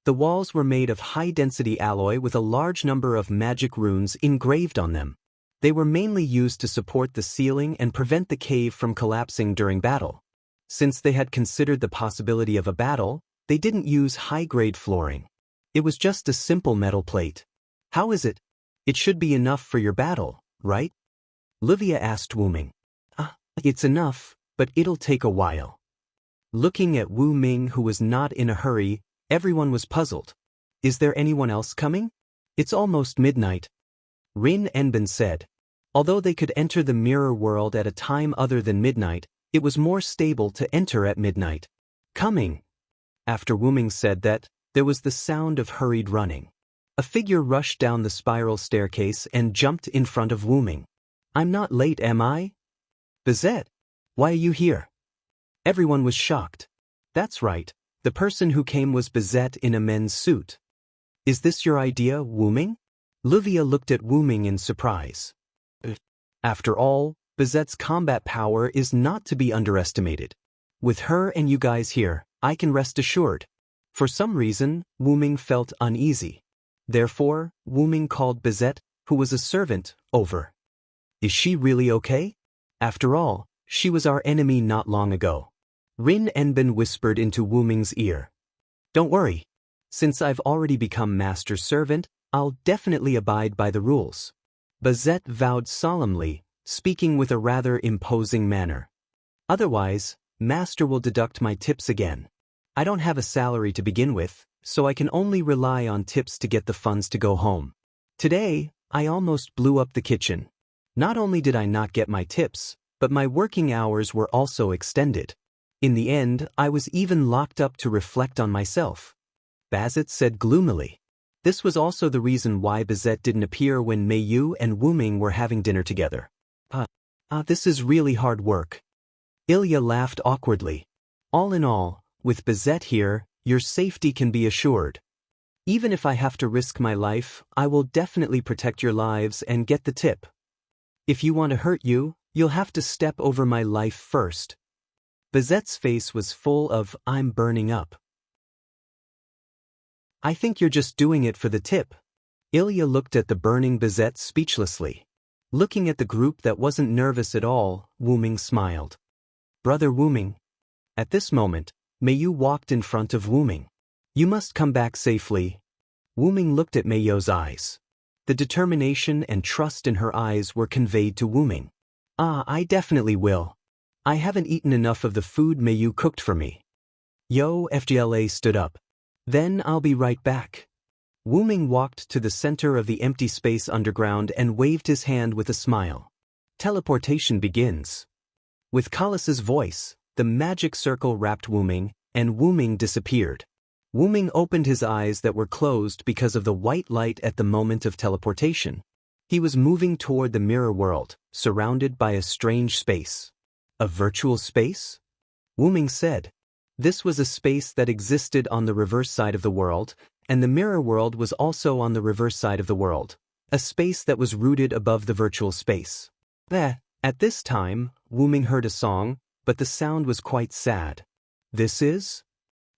The walls were made of high-density alloy with a large number of magic runes engraved on them. They were mainly used to support the ceiling and prevent the cave from collapsing during battle. Since they had considered the possibility of a battle, they didn't use high-grade flooring. It was just a simple metal plate. How is it? It should be enough for your battle, right? Livia asked Wuming. It's enough, but it'll take a while. Looking at Wuming, who was not in a hurry, everyone was puzzled. Is there anyone else coming? It's almost midnight. Rin Enbin said. Although they could enter the mirror world at a time other than midnight, it was more stable to enter at midnight. Coming. After Wuming said that, there was the sound of hurried running. A figure rushed down the spiral staircase and jumped in front of Wuming. I'm not late, am I? Bizet, why are you here? Everyone was shocked. That's right, the person who came was Bizet in a men's suit. Is this your idea, Wuming? Livia looked at Wuming in surprise. After all, Bizet's combat power is not to be underestimated. With her and you guys here, I can rest assured. For some reason, Wuming felt uneasy. Therefore, Wuming called Bizet, who was a servant, over. Is she really okay? After all, she was our enemy not long ago. Rin Enbin whispered into Wuming's ear. Don't worry. Since I've already become master's servant, I'll definitely abide by the rules. Bizet vowed solemnly, speaking with a rather imposing manner. Otherwise, master will deduct my tips again. I don't have a salary to begin with, so I can only rely on tips to get the funds to go home. Today, I almost blew up the kitchen. Not only did I not get my tips, but my working hours were also extended. In the end, I was even locked up to reflect on myself. Bazet said gloomily. This was also the reason why Bizet didn't appear when Mayu and Wuming were having dinner together. This is really hard work. Ilya laughed awkwardly. All in all, with Bizet here, your safety can be assured. Even if I have to risk my life, I will definitely protect your lives and get the tip. If you want to hurt you, you'll have to step over my life first. Bizet's face was full of, I'm burning up. I think you're just doing it for the tip. Ilya looked at the burning Bizet speechlessly. Looking at the group that wasn't nervous at all, Wuming smiled. Brother Wuming. At this moment, Mayu walked in front of Wuming. You must come back safely. Wuming looked at Mayu's eyes. The determination and trust in her eyes were conveyed to Wuming. I definitely will. I haven't eaten enough of the food Mayu cooked for me. FGLA stood up. Then I'll be right back. Wuming walked to the center of the empty space underground and waved his hand with a smile. Teleportation begins. With Kalas's voice, the magic circle wrapped Wuming, and Wuming disappeared. Wuming opened his eyes that were closed because of the white light at the moment of teleportation. He was moving toward the mirror world, surrounded by a strange space. A virtual space? Wuming said. This was a space that existed on the reverse side of the world, and the mirror world was also on the reverse side of the world, a space that was rooted above the virtual space. At this time, Wuming heard a song, but the sound was quite sad. This is?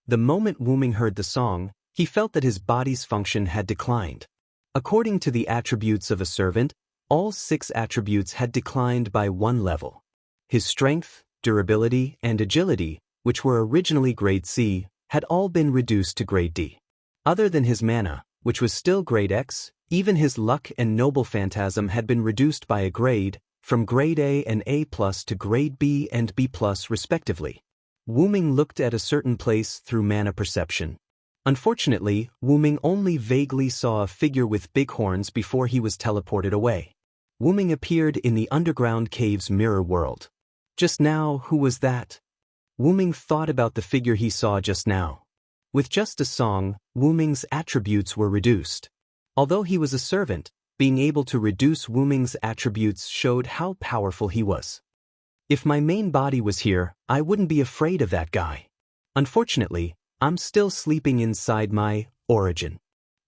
The moment Wuming heard the song, he felt that his body's function had declined. According to the attributes of a servant, all 6 attributes had declined by 1 level. His strength, durability, and agility, which were originally grade C, had all been reduced to grade D. Other than his mana, which was still grade X, even his luck and noble phantasm had been reduced by a grade, from grade A and A+ to grade B and B+, respectively. Wuming looked at a certain place through mana perception. Unfortunately, Wuming only vaguely saw a figure with big horns before he was teleported away. Wuming appeared in the underground cave's mirror world. Just now, who was that? Wuming thought about the figure he saw just now. With just a song, Wuming's attributes were reduced. Although he was a servant, being able to reduce Wuming's attributes showed how powerful he was. If my main body was here, I wouldn't be afraid of that guy. Unfortunately, I'm still sleeping inside my origin.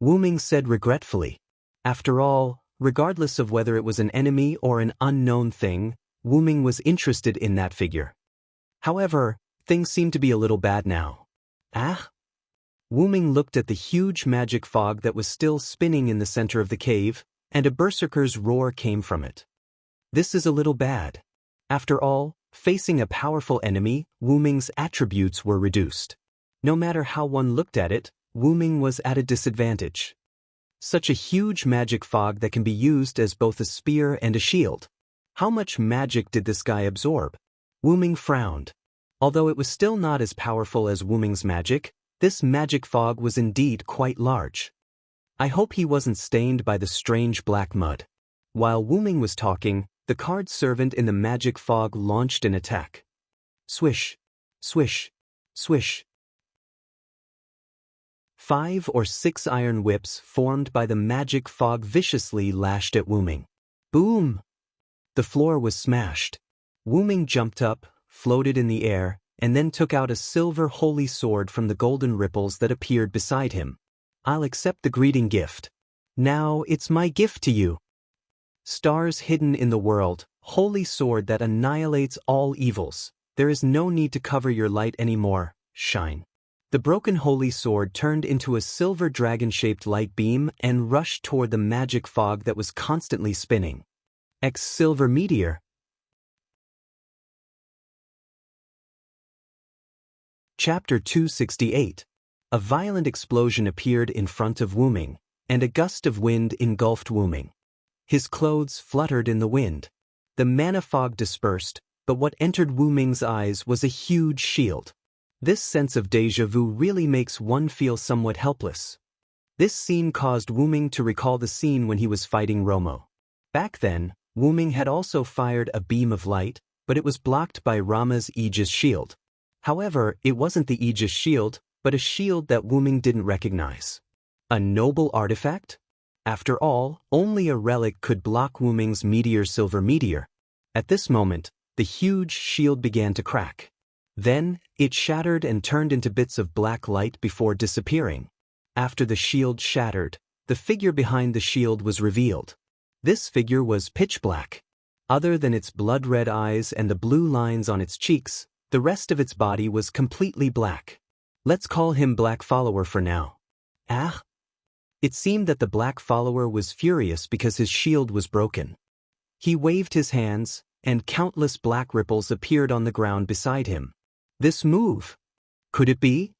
Wuming said regretfully. After all, regardless of whether it was an enemy or an unknown thing, Wuming was interested in that figure. However, things seem to be a little bad now. Wuming looked at the huge magic fog that was still spinning in the center of the cave, and a berserker's roar came from it. This is a little bad. After all, facing a powerful enemy, Wuming's attributes were reduced. No matter how one looked at it, Wuming was at a disadvantage. Such a huge magic fog that can be used as both a spear and a shield. How much magic did this guy absorb? Wuming frowned. Although it was still not as powerful as Wuming's magic, this magic fog was indeed quite large. I hope he wasn't stained by the strange black mud. While Wuming was talking, the card servant in the magic fog launched an attack. Swish, swish, swish. 5 or 6 iron whips formed by the magic fog viciously lashed at Wuming. Boom! The floor was smashed. Wuming jumped up, floated in the air, and then took out a silver holy sword from the golden ripples that appeared beside him. I'll accept the greeting gift. Now it's my gift to you. Stars hidden in the world, holy sword that annihilates all evils. There is no need to cover your light anymore, shine. The broken holy sword turned into a silver dragon-shaped light beam and rushed toward the magic fog that was constantly spinning. Silver meteor. Chapter 268. A violent explosion appeared in front of Wuming, and a gust of wind engulfed Wuming. His clothes fluttered in the wind. The mana fog dispersed, but what entered Wuming's eyes was a huge shield. This sense of déjà vu really makes one feel somewhat helpless. This scene caused Wuming to recall the scene when he was fighting Romo. Back then, Wuming had also fired a beam of light, but it was blocked by Rama's Aegis shield. However, it wasn't the Aegis shield, but a shield that Wuming didn't recognize. A noble artifact? After all, only a relic could block Wuming's silver meteor. At this moment, the huge shield began to crack. Then, it shattered and turned into bits of black light before disappearing. After the shield shattered, the figure behind the shield was revealed. This figure was pitch black. Other than its blood-red eyes and the blue lines on its cheeks, the rest of its body was completely black. Let's call him Black Follower for now. Ah! It seemed that the Black Follower was furious because his shield was broken. He waved his hands, and countless black ripples appeared on the ground beside him. This move! Could it be?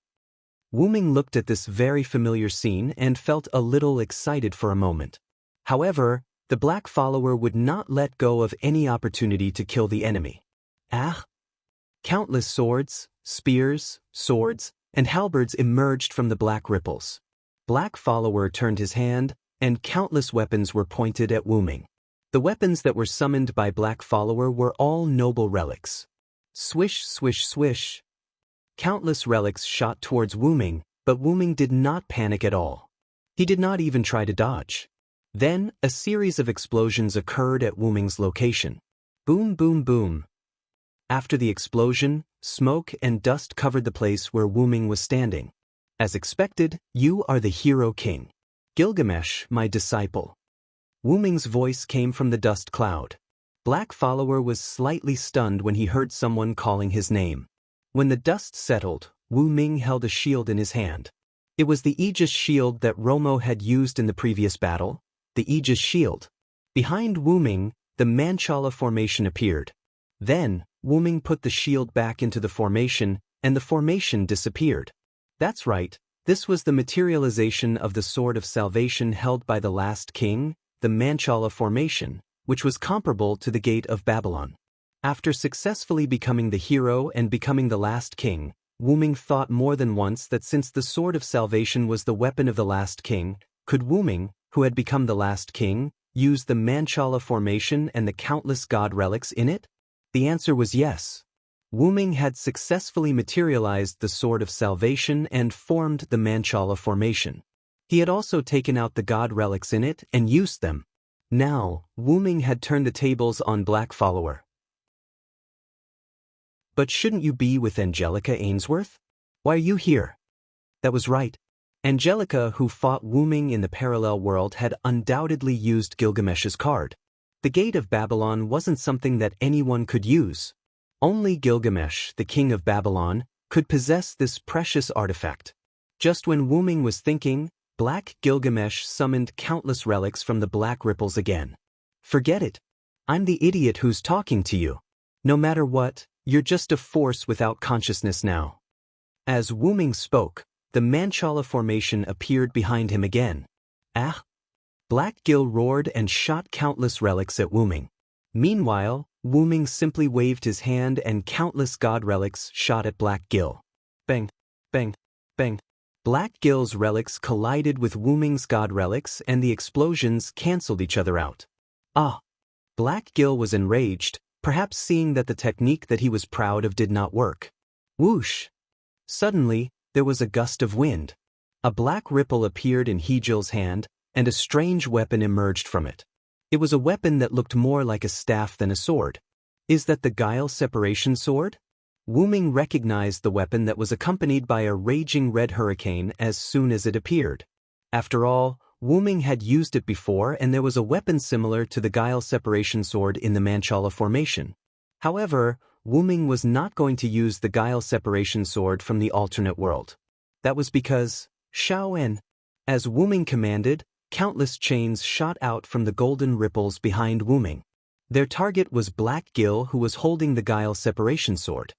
Wu Ming looked at this very familiar scene and felt a little excited for a moment. However, the Black Follower would not let go of any opportunity to kill the enemy. Ah! Countless swords, spears, swords, and halberds emerged from the black ripples. Black Follower turned his hand, and countless weapons were pointed at Wu Ming. The weapons that were summoned by Black Follower were all noble relics. Swish, swish, swish. Countless relics shot towards Wu Ming, but Wu Ming did not panic at all. He did not even try to dodge. Then, a series of explosions occurred at Wu Ming's location. Boom, boom, boom. After the explosion, smoke and dust covered the place where Wu Ming was standing. As expected, you are the hero king. Gilgamesh, my disciple. Wu Ming's voice came from the dust cloud. Black Follower was slightly stunned when he heard someone calling his name. When the dust settled, Wu Ming held a shield in his hand. It was the Aegis shield that Romo had used in the previous battle, the Aegis shield. Behind Wu Ming, the Manchala formation appeared. Then, Wu Ming put the shield back into the formation, and the formation disappeared. That's right, this was the materialization of the Sword of Salvation held by the last king, the Manchala formation, which was comparable to the Gate of Babylon. After successfully becoming the hero and becoming the last king, Wu Ming thought more than once that since the Sword of Salvation was the weapon of the last king, could Wu Ming, who had become the last king, use the Manchala formation and the countless god relics in it? The answer was yes. Wu Ming had successfully materialized the Sword of Salvation and formed the Manchala formation. He had also taken out the god relics in it and used them. Now, Wu Ming had turned the tables on Black Follower. But shouldn't you be with Angelica Ainsworth? Why are you here? That was right. Angelica, who fought Wu Ming in the parallel world, had undoubtedly used Gilgamesh's card. The Gate of Babylon wasn't something that anyone could use. Only Gilgamesh, the king of Babylon, could possess this precious artifact. Just when Wu Ming was thinking, Black Gilgamesh summoned countless relics from the black ripples again. Forget it. I'm the idiot who's talking to you. No matter what, you're just a force without consciousness now. As Wu Ming spoke, the Manchala formation appeared behind him again. Ah! Black Gil roared and shot countless relics at Wu Ming. Meanwhile, Wu Ming simply waved his hand and countless god relics shot at Black Gil. Bang! Bang! Bang! Black Gil's relics collided with Wu Ming's god relics and the explosions cancelled each other out. Ah! Black Gil was enraged, perhaps seeing that the technique that he was proud of did not work. Whoosh! Suddenly, there was a gust of wind. A black ripple appeared in Hegil's hand, and a strange weapon emerged from it. It was a weapon that looked more like a staff than a sword. Is that the Guile Separation Sword? Wu Ming recognized the weapon that was accompanied by a raging red hurricane as soon as it appeared. After all, Wu Ming had used it before and there was a weapon similar to the Guile Separation Sword in the Manchala formation. However, Wu Ming was not going to use the Guile Separation Sword from the alternate world. That was because, Shaoen. As Wu Ming commanded, countless chains shot out from the golden ripples behind Wu Ming. Their target was Black Gil, who was holding the Guile Separation Sword.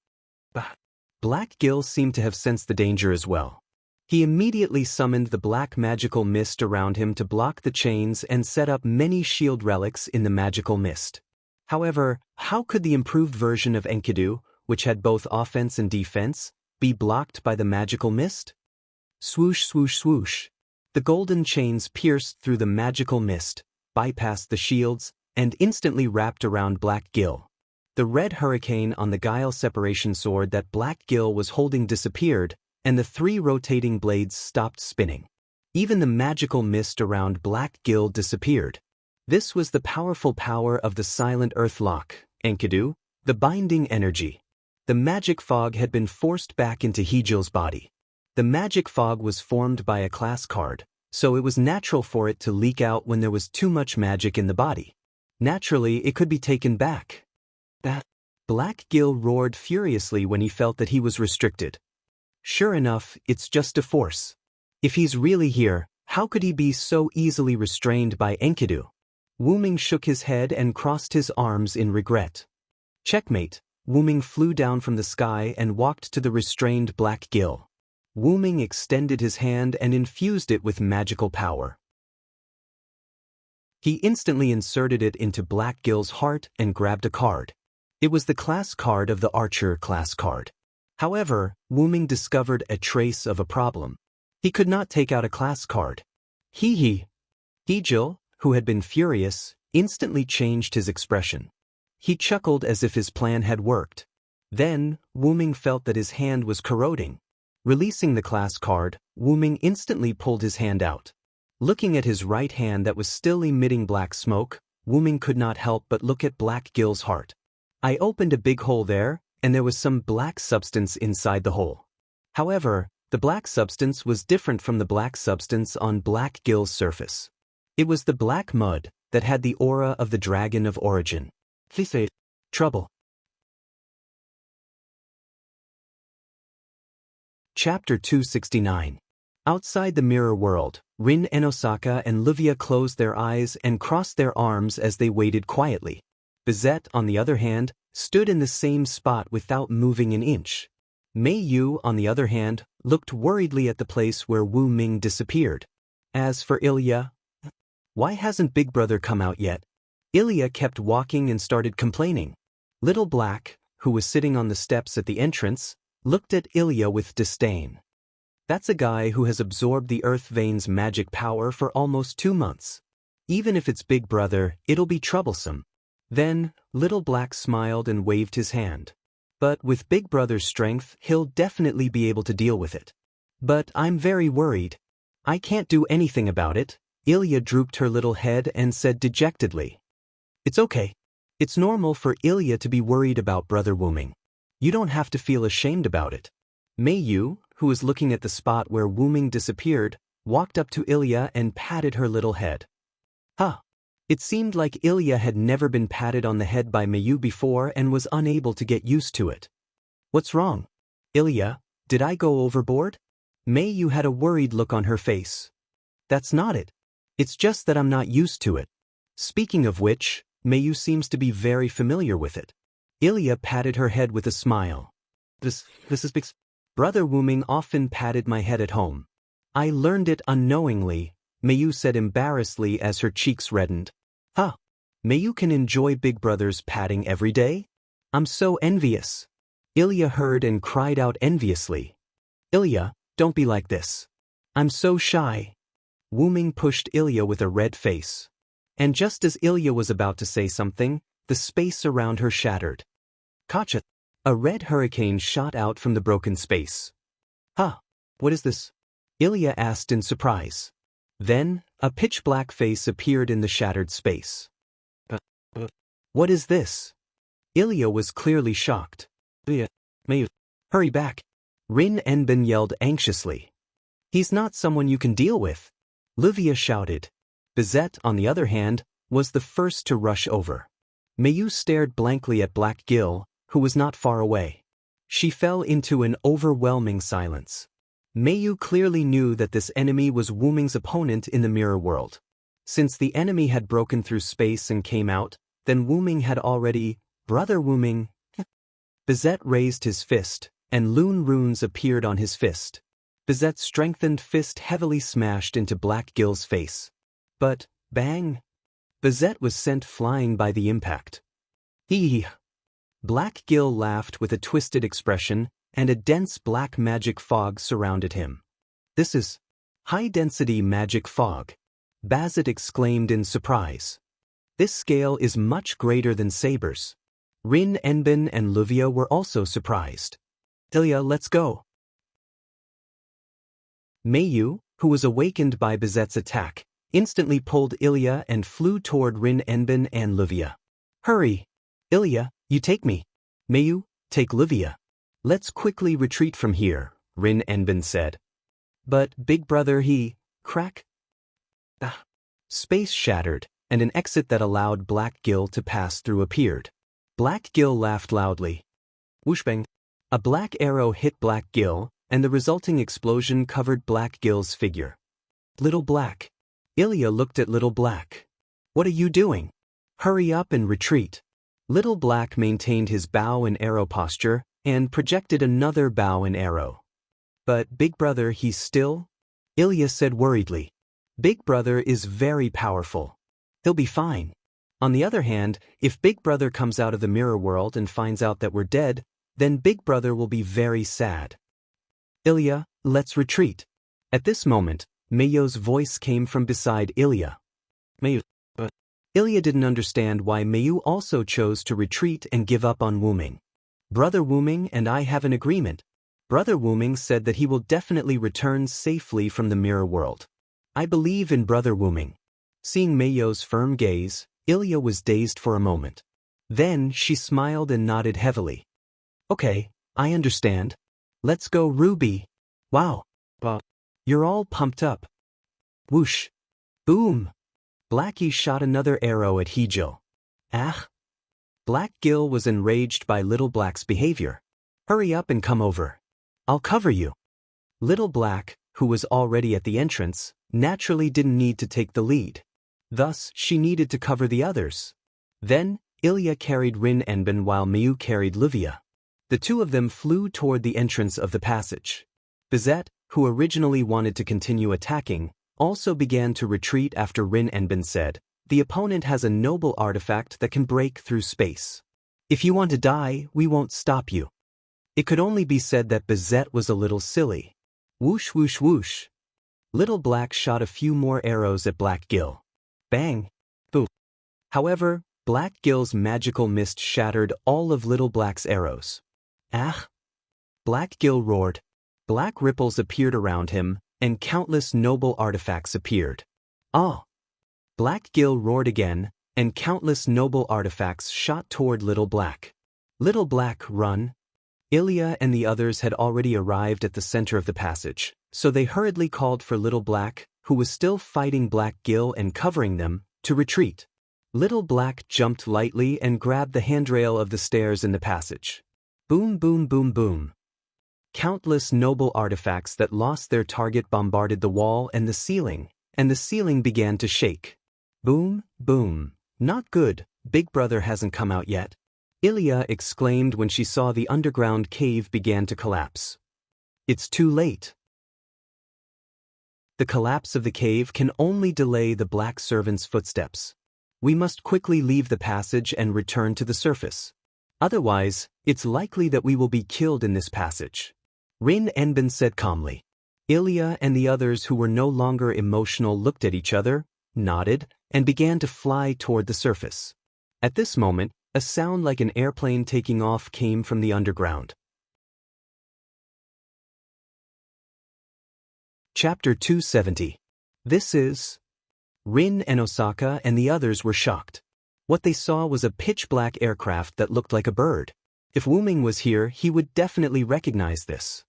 Black Gil seemed to have sensed the danger as well. He immediately summoned the black magical mist around him to block the chains and set up many shield relics in the magical mist. However, how could the improved version of Enkidu, which had both offense and defense, be blocked by the magical mist? Swoosh, swoosh, swoosh. The golden chains pierced through the magical mist, bypassed the shields, and instantly wrapped around Black Gil. The red hurricane on the Guile Separation Sword that Black Gil was holding disappeared, and the three rotating blades stopped spinning. Even the magical mist around Black Gil disappeared. This was the powerful power of the Silent Earth Lock, Enkidu, the binding energy. The magic fog had been forced back into Hejil's body. The magic fog was formed by a class card, so it was natural for it to leak out when there was too much magic in the body. Naturally, it could be taken back. That Black Gil roared furiously when he felt that he was restricted. Sure enough, it's just a force. If he's really here, how could he be so easily restrained by Enkidu? Wu Ming shook his head and crossed his arms in regret. Checkmate. Wu Ming flew down from the sky and walked to the restrained Black Gil. Wu Ming extended his hand and infused it with magical power. He instantly inserted it into Black Gil's heart and grabbed a card. It was the class card of the Archer class card. However, Wu Ming discovered a trace of a problem. He could not take out a class card. Hejil, who had been furious, instantly changed his expression. He chuckled as if his plan had worked. Then, Wu Ming felt that his hand was corroding. Releasing the class card, Wu Ming instantly pulled his hand out. Looking at his right hand that was still emitting black smoke, Wu Ming could not help but look at Black Gil's heart. I opened a big hole there, and there was some black substance inside the hole. However, the black substance was different from the black substance on Black Gil's surface. It was the black mud that had the aura of the dragon of origin. Trouble. Chapter 269. Outside the mirror world, Rin and Osaka and Livia closed their eyes and crossed their arms as they waited quietly. Bizet, on the other hand, stood in the same spot without moving an inch. Mei Yu, on the other hand, looked worriedly at the place where Wu Ming disappeared. As for Ilya, why hasn't Big Brother come out yet? Ilya kept walking and started complaining. Little Black, who was sitting on the steps at the entrance, looked at Ilya with disdain. That's a guy who has absorbed the Earth Vein's magic power for almost 2 months. Even if it's Big Brother, it'll be troublesome. Then, Little Black smiled and waved his hand. But with Big Brother's strength, he'll definitely be able to deal with it. But I'm very worried. I can't do anything about it. Ilya drooped her little head and said dejectedly. It's okay. It's normal for Ilya to be worried about Brother Wu Ming. You don't have to feel ashamed about it. Mei Yu, who was looking at the spot where Wu Ming disappeared, walked up to Ilya and patted her little head. Huh. It seemed like Ilya had never been patted on the head by Mei Yu before and was unable to get used to it. What's wrong? Ilya, did I go overboard? Mei Yu had a worried look on her face. That's not it. It's just that I'm not used to it. Speaking of which, Mei Yu seems to be very familiar with it. Ilya patted her head with a smile. This is big. Brother Wu Ming often patted my head at home. I learned it unknowingly, Mei Yu said embarrassedly as her cheeks reddened. Huh. Mei Yu can enjoy Big Brother's patting every day? I'm so envious. Ilya heard and cried out enviously. Ilya, don't be like this. I'm so shy. Wu Ming pushed Ilya with a red face. And just as Ilya was about to say something, the space around her shattered. Kacha! A red hurricane shot out from the broken space. Huh, what is this? Ilya asked in surprise. Then, a pitch-black face appeared in the shattered space. What is this? Ilya was clearly shocked. Ilya, hurry back. Rin Enbin yelled anxiously. He's not someone you can deal with. Livia shouted. Bizet, on the other hand, was the first to rush over. Mei Yu stared blankly at Black Gil, who was not far away. She fell into an overwhelming silence. Mei Yu clearly knew that this enemy was Wu Ming's opponent in the mirror world. Since the enemy had broken through space and came out, then Wu Ming had already... Brother Wu Ming... Bizet raised his fist, and Lune runes appeared on his fist. Bizet's strengthened fist heavily smashed into Black Gil's face. But, bang! Bizet was sent flying by the impact. Hee! Black Gil laughed with a twisted expression, and a dense black magic fog surrounded him. This is high-density magic fog, Bazet exclaimed in surprise. This scale is much greater than Saber's. Rin Enbin and Livia were also surprised. Ilya, let's go. Mei Yu, who was awakened by Bizet's attack, instantly pulled Ilya and flew toward Rin Enbin and Livia. Hurry! Ilya, you take me. Mayu, take Livia. Let's quickly retreat from here, Rin Enbin said. But big brother crack. Ah. Space shattered, and an exit that allowed Black Gil to pass through appeared. Black Gil laughed loudly. Whoosh bang. A black arrow hit Black Gil, and the resulting explosion covered Black Gil's figure. Little Black. Ilya looked at Little Black. What are you doing? Hurry up and retreat. Little Black maintained his bow and arrow posture, and projected another bow and arrow. But Big Brother, he's still? Ilya said worriedly. Big Brother is very powerful. He'll be fine. On the other hand, if Big Brother comes out of the mirror world and finds out that we're dead, then Big Brother will be very sad. Ilya, let's retreat. At this moment, Mayo's voice came from beside Ilya. Mayu. Ilya didn't understand why Mayu also chose to retreat and give up on Wuming. Brother Wuming and I have an agreement. Brother Wuming said that he will definitely return safely from the mirror world. I believe in Brother Wuming. Seeing Mayo's firm gaze, Ilya was dazed for a moment. Then she smiled and nodded heavily. Okay, I understand. Let's go, Ruby. Wow. You're all pumped up. Whoosh. Boom. Blackie shot another arrow at Hejil. Ah. Black Gil was enraged by Little Black's behavior. Hurry up and come over. I'll cover you. Little Black, who was already at the entrance, naturally didn't need to take the lead. Thus, she needed to cover the others. Then, Ilya carried Rin Enbin while Mayu carried Livia. The two of them flew toward the entrance of the passage. Bizet, who originally wanted to continue attacking, also began to retreat after Rin Enbin said, "The opponent has a noble artifact that can break through space. If you want to die, we won't stop you." It could only be said that Bizet was a little silly. Whoosh whoosh whoosh. Little Black shot a few more arrows at Black Gil. Bang. Boom. However, Black Gil's magical mist shattered all of Little Black's arrows. Ah! Black Gil roared. Black ripples appeared around him, and countless noble artifacts appeared. Ah! Black Gil roared again, and countless noble artifacts shot toward Little Black. Little Black, run! Ilya and the others had already arrived at the center of the passage, so they hurriedly called for Little Black, who was still fighting Black Gil and covering them, to retreat. Little Black jumped lightly and grabbed the handrail of the stairs in the passage. Boom boom boom boom. Countless noble artifacts that lost their target bombarded the wall and the ceiling began to shake. Boom, boom. Not good, Big Brother hasn't come out yet. Ilya exclaimed when she saw the underground cave began to collapse. It's too late. The collapse of the cave can only delay the black servant's footsteps. We must quickly leave the passage and return to the surface. Otherwise, it's likely that we will be killed in this passage. Rin Enbin said calmly. Ilya and the others who were no longer emotional looked at each other, nodded, and began to fly toward the surface. At this moment, a sound like an airplane taking off came from the underground. Chapter 270. This is... Rin and Osaka and the others were shocked. What they saw was a pitch-black aircraft that looked like a bird. If Wuming was here, he would definitely recognize this.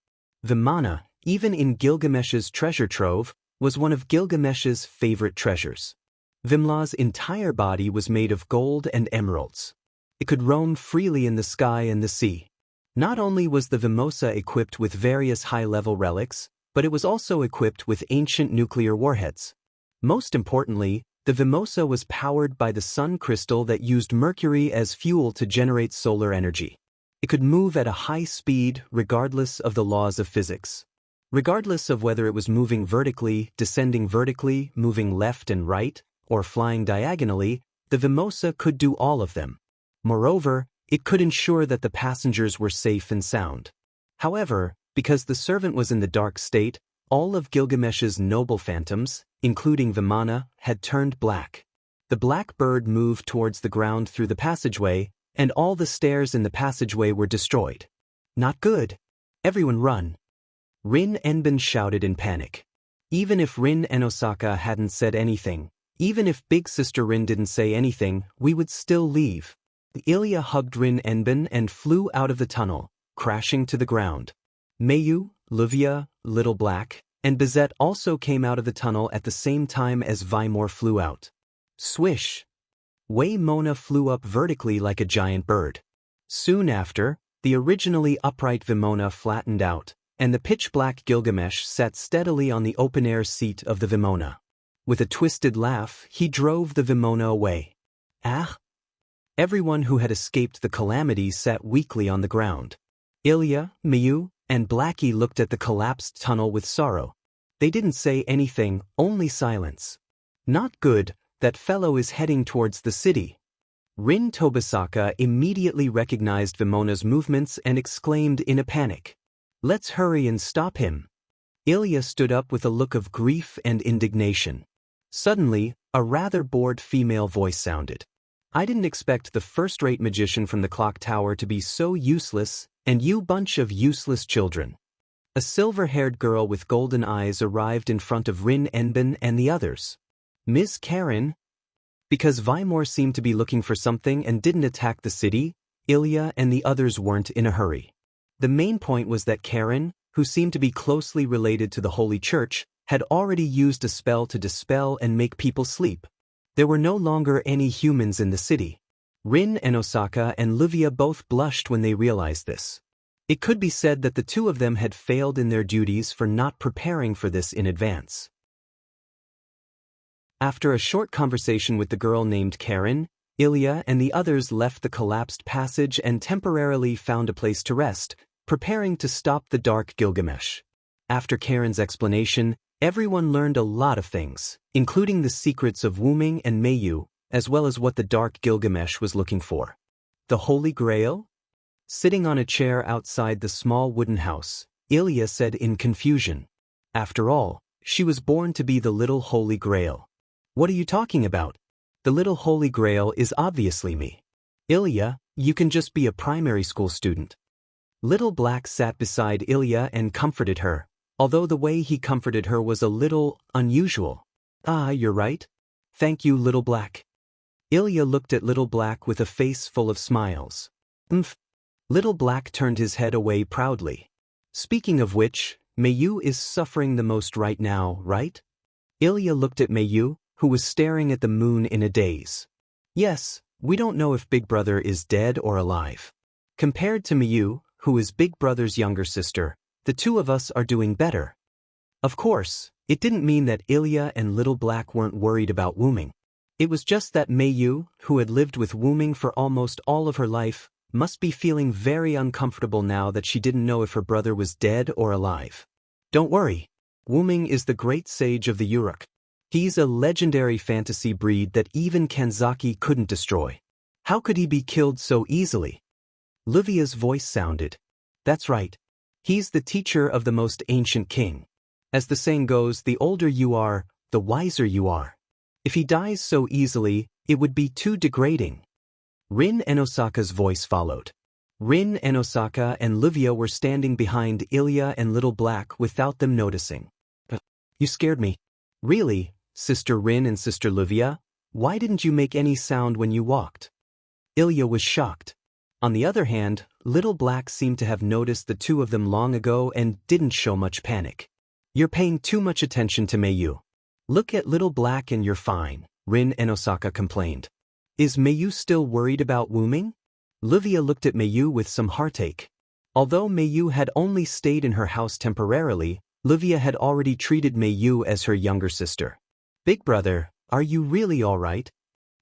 Vimana, even in Gilgamesh's treasure trove, was one of Gilgamesh's favorite treasures. Vimla's entire body was made of gold and emeralds. It could roam freely in the sky and the sea. Not only was the Vimosa equipped with various high-level relics, but it was also equipped with ancient nuclear warheads. Most importantly, the Vimosa was powered by the sun crystal that used mercury as fuel to generate solar energy. It could move at a high speed regardless of the laws of physics. Regardless of whether it was moving vertically, descending vertically, moving left and right, or flying diagonally, the Vimosa could do all of them. Moreover, it could ensure that the passengers were safe and sound. However, because the servant was in the dark state, all of Gilgamesh's noble phantoms, including Vimana, had turned black. The black bird moved towards the ground through the passageway, and all the stairs in the passageway were destroyed. Not good. Everyone run. Rin Enbin shouted in panic. Even if Rin and Osaka hadn't said anything, even if Big Sister Rin didn't say anything, we would still leave. Ilya hugged Rin Enbin and flew out of the tunnel, crashing to the ground. Mayu, Livia, Little Black, and Bizette also came out of the tunnel at the same time as Vimor flew out. Swish! Mona flew up vertically like a giant bird. Soon after, the originally upright Vimona flattened out, and the pitch-black Gilgamesh sat steadily on the open-air seat of the Vimona. With a twisted laugh, he drove the Vimona away. Ah! Everyone who had escaped the calamity sat weakly on the ground. Ilya, Mayu, and Blackie looked at the collapsed tunnel with sorrow. They didn't say anything, only silence. Not good, that fellow is heading towards the city. Rin Tobisaka immediately recognized Vimona's movements and exclaimed in a panic. Let's hurry and stop him. Ilya stood up with a look of grief and indignation. Suddenly, a rather bored female voice sounded. I didn't expect the first-rate magician from the clock tower to be so useless, and you bunch of useless children. A silver-haired girl with golden eyes arrived in front of Rin Enbin and the others. Ms. Karen? Because Vimor seemed to be looking for something and didn't attack the city, Ilya and the others weren't in a hurry. The main point was that Karen, who seemed to be closely related to the Holy Church, had already used a spell to dispel and make people sleep. There were no longer any humans in the city. Rin and Osaka and Livia both blushed when they realized this. It could be said that the two of them had failed in their duties for not preparing for this in advance. After a short conversation with the girl named Karen, Ilya and the others left the collapsed passage and temporarily found a place to rest, preparing to stop the dark Gilgamesh. After Karen's explanation, everyone learned a lot of things, including the secrets of Wuming and Mayu, as well as what the dark Gilgamesh was looking for. The Holy Grail? Sitting on a chair outside the small wooden house, Ilya said in confusion. After all, she was born to be the little Holy Grail. What are you talking about? The little Holy Grail is obviously me. Ilya, you can just be a primary school student. Little Black sat beside Ilya and comforted her, although the way he comforted her was a little unusual. Ah, you're right. Thank you, Little Black. Ilya looked at Little Black with a face full of smiles. Little Black turned his head away proudly. Speaking of which, Mayu is suffering the most right now, right? Ilya looked at Mayu, who was staring at the moon in a daze. Yes, we don't know if Big Brother is dead or alive. Compared to Mayu, who is Big Brother's younger sister, the two of us are doing better. Of course, it didn't mean that Ilya and Little Black weren't worried about Wuming. It was just that Mayu, who had lived with Wuming for almost all of her life, must be feeling very uncomfortable now that she didn't know if her brother was dead or alive. Don't worry. Wuming is the great sage of the Uruk. He's a legendary fantasy breed that even Kanzaki couldn't destroy. How could he be killed so easily? Livia's voice sounded. That's right. He's the teacher of the most ancient king. As the saying goes, the older you are, the wiser you are. If he dies so easily, it would be too degrading. Rin and Osaka's voice followed. Rin and Osaka and Livia were standing behind Ilya and Little Black without them noticing. You scared me. Really, Sister Rin and Sister Livia? Why didn't you make any sound when you walked? Ilya was shocked. On the other hand, Little Black seemed to have noticed the two of them long ago and didn't show much panic. You're paying too much attention to Mayu. Look at Little Black and you're fine, Rin and Osaka complained. Is Mayu still worried about Wuming? Livia looked at Mayu with some heartache. Although Mayu had only stayed in her house temporarily, Livia had already treated Mayu as her younger sister. Big Brother, are you really all right?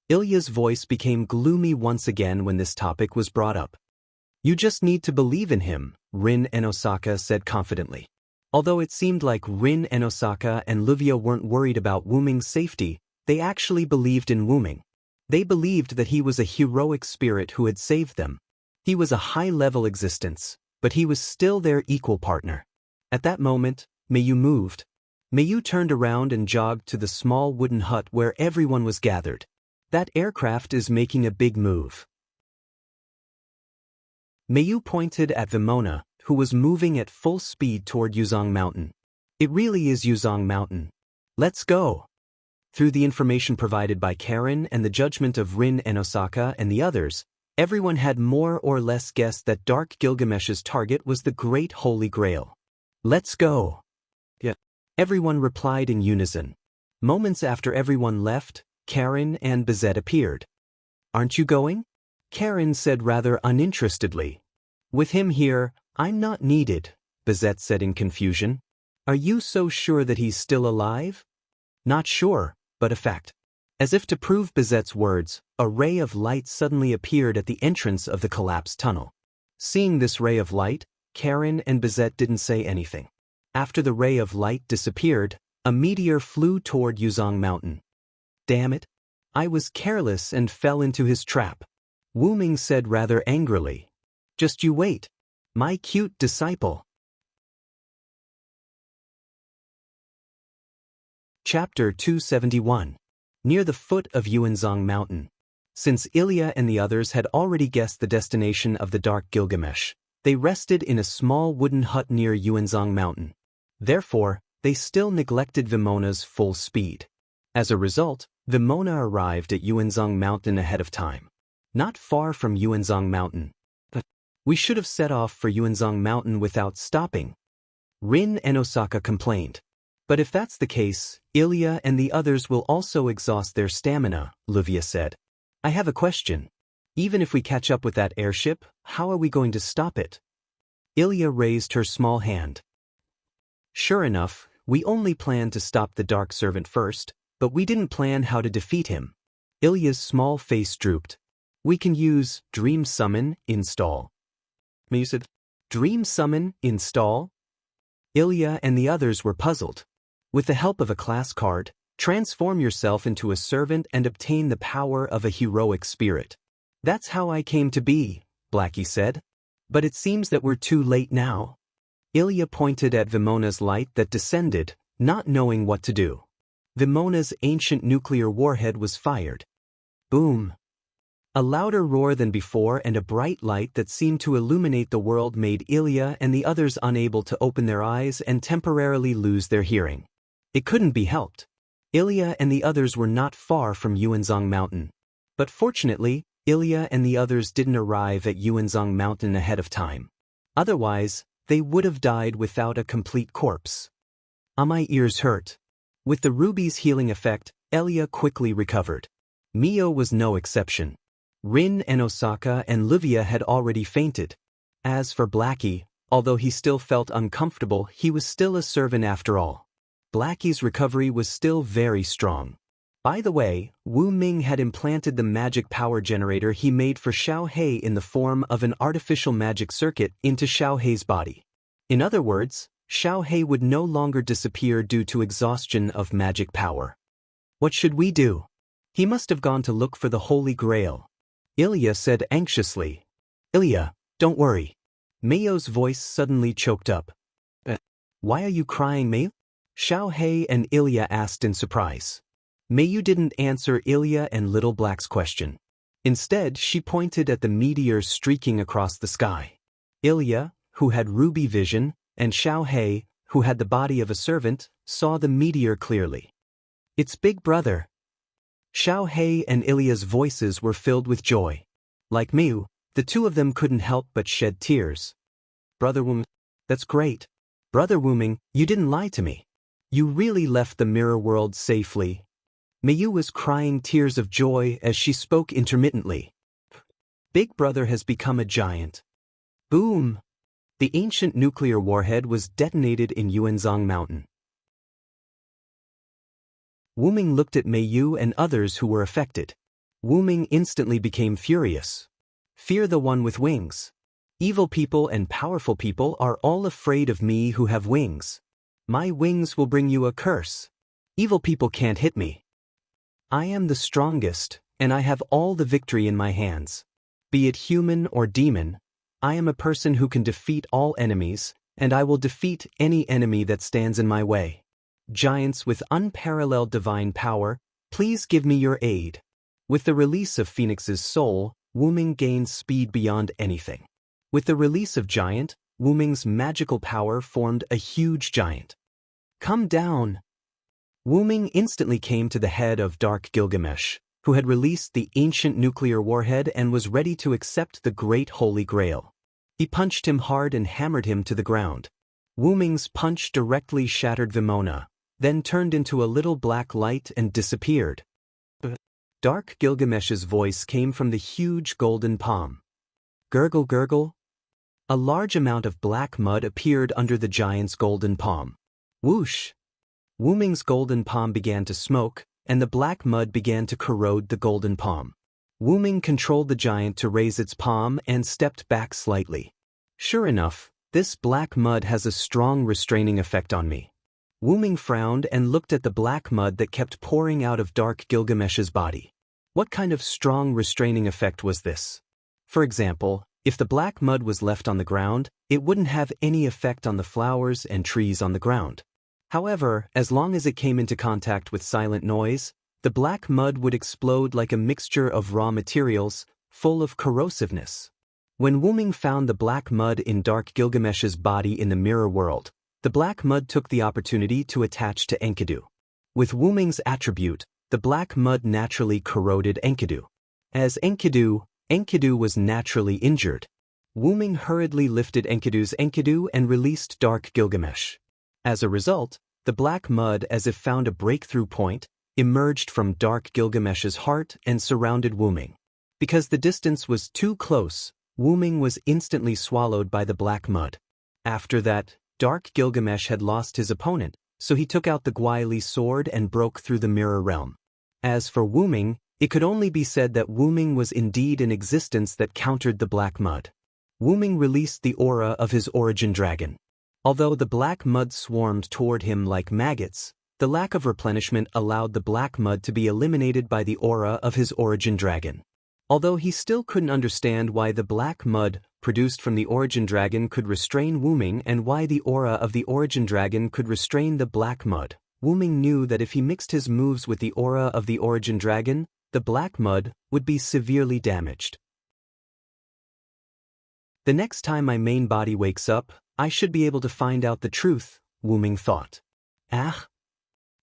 Ilya's voice became gloomy once again when this topic was brought up. You just need to believe in him, Rin and Osaka said confidently. Although it seemed like Rin and Osaka and Livia weren't worried about Wuming's safety, they actually believed in Wuming. They believed that he was a heroic spirit who had saved them. He was a high-level existence, but he was still their equal partner. At that moment, Mayu moved. Mayu turned around and jogged to the small wooden hut where everyone was gathered. That aircraft is making a big move. Mayu pointed at Vimona, who was moving at full speed toward Yuzong Mountain. It really is Yuzong Mountain. Let's go. Through the information provided by Karen and the judgment of Rin and Osaka and the others, Everyone had more or less guessed that Dark Gilgamesh's target was the Great Holy Grail. Let's go. Yeah. Everyone replied in unison. Moments after everyone left, Karen and Bizet appeared. Aren't you going? Karen said rather uninterestedly. With him here, I'm not needed, Bizet said in confusion. Are you so sure that he's still alive? Not sure, but a fact. As if to prove Bizet's words, a ray of light suddenly appeared at the entrance of the collapsed tunnel. Seeing this ray of light, Karen and Bizet didn't say anything. After the ray of light disappeared, a meteor flew toward Yuzong Mountain. Damn it! I was careless and fell into his trap, Wu Ming said rather angrily. Just you wait. My cute disciple. Chapter 271. Near the foot of Yuanzong Mountain. Since Ilya and the others had already guessed the destination of the Dark Gilgamesh, they rested in a small wooden hut near Yuanzong Mountain. Therefore, they still neglected Vimona's full speed. As a result, Vimona arrived at Yuanzong Mountain ahead of time. Not far from Yuanzong Mountain. But we should have set off for Yuanzong Mountain without stopping. Rin and Osaka complained. But if that's the case, Ilya and the others will also exhaust their stamina, Livia said. I have a question. Even if we catch up with that airship, how are we going to stop it? Ilya raised her small hand. Sure enough, we only planned to stop the Dark Servant first, but we didn't plan how to defeat him. Ilya's small face drooped. We can use Dream Summon, install. You said, Dream Summon, install? Ilya and the others were puzzled. With the help of a class card, transform yourself into a servant and obtain the power of a heroic spirit. That's how I came to be, Blackie said. But it seems that we're too late now. Ilya pointed at Vimona's light that descended, not knowing what to do. Vimona's ancient nuclear warhead was fired. Boom! A louder roar than before and a bright light that seemed to illuminate the world made Ilya and the others unable to open their eyes and temporarily lose their hearing. It couldn't be helped. Ilya and the others were not far from Yuanzong Mountain. But fortunately, Ilya and the others didn't arrive at Yuanzong Mountain ahead of time. Otherwise, they would have died without a complete corpse. My ears hurt. With the ruby's healing effect, Ilya quickly recovered. Mio was no exception. Rin and Osaka and Livia had already fainted. As for Blackie, although he still felt uncomfortable, he was still a servant after all. Blackie's recovery was still very strong. By the way, Wu Ming had implanted the magic power generator he made for Xiao He in the form of an artificial magic circuit into Xiao He's body. In other words, Xiao He would no longer disappear due to exhaustion of magic power. What should we do? He must have gone to look for the Holy Grail. Ilya said anxiously. Ilya, don't worry. Mayo's voice suddenly choked up. Why are you crying, Mayo? Xiao He and Ilya asked in surprise. Mayu didn't answer Ilya and Little Black's question. Instead, she pointed at the meteor streaking across the sky. Ilya, who had ruby vision, and Xiao He, who had the body of a servant, saw the meteor clearly. It's Big Brother. Xiao He and Ilya's voices were filled with joy. Like Mayu, the two of them couldn't help but shed tears. Brother Wu Ming, that's great. Brother Wu Ming, you didn't lie to me. You really left the mirror world safely. Mayu was crying tears of joy as she spoke intermittently. Big Brother has become a giant. Boom! The ancient nuclear warhead was detonated in Yuanzong Mountain. Wu Ming looked at Mayu and others who were affected. Wu Ming instantly became furious. Fear the one with wings. Evil people and powerful people are all afraid of me who have wings. My wings will bring you a curse. Evil people can't hit me. I am the strongest, and I have all the victory in my hands. Be it human or demon, I am a person who can defeat all enemies, and I will defeat any enemy that stands in my way. Giants with unparalleled divine power, please give me your aid. With the release of Phoenix's soul, Wu Ming gained speed beyond anything. With the release of Giant, Wu Ming's magical power formed a huge giant. Come down! Wu Ming instantly came to the head of Dark Gilgamesh, who had released the ancient nuclear warhead and was ready to accept the Great Holy Grail. He punched him hard and hammered him to the ground. Wu Ming's punch directly shattered Vimona, then turned into a little black light and disappeared. Dark Gilgamesh's voice came from the huge golden palm. Gurgle gurgle. A large amount of black mud appeared under the giant's golden palm. Whoosh! Wu Ming's golden palm began to smoke, and the black mud began to corrode the golden palm. Wu Ming controlled the giant to raise its palm and stepped back slightly. Sure enough, this black mud has a strong restraining effect on me. Wu Ming frowned and looked at the black mud that kept pouring out of Dark Gilgamesh's body. What kind of strong restraining effect was this? For example, if the black mud was left on the ground, it wouldn't have any effect on the flowers and trees on the ground. However, as long as it came into contact with silent noise, the black mud would explode like a mixture of raw materials, full of corrosiveness. When Wu Ming found the black mud in Dark Gilgamesh's body in the mirror world, the black mud took the opportunity to attach to Enkidu. With Wu Ming's attribute, the black mud naturally corroded Enkidu. As Enkidu was naturally injured. Wu Ming hurriedly lifted Enkidu's Enkidu and released Dark Gilgamesh. As a result, the black mud, as if found a breakthrough point, emerged from Dark Gilgamesh's heart and surrounded Wu Ming. Because the distance was too close, Wu Ming was instantly swallowed by the black mud. After that, Dark Gilgamesh had lost his opponent, so he took out the Guili sword and broke through the mirror realm. As for Wu Ming, it could only be said that Wu Ming was indeed an existence that countered the black mud. Wu Ming released the aura of his origin dragon. Although the black mud swarmed toward him like maggots, the lack of replenishment allowed the black mud to be eliminated by the aura of his origin dragon. Although he still couldn't understand why the black mud produced from the origin dragon could restrain Wu Ming and why the aura of the origin dragon could restrain the black mud, Wu Ming knew that if he mixed his moves with the aura of the origin dragon, the black mud would be severely damaged. The next time my main body wakes up, I should be able to find out the truth, Wu Ming thought. Ah!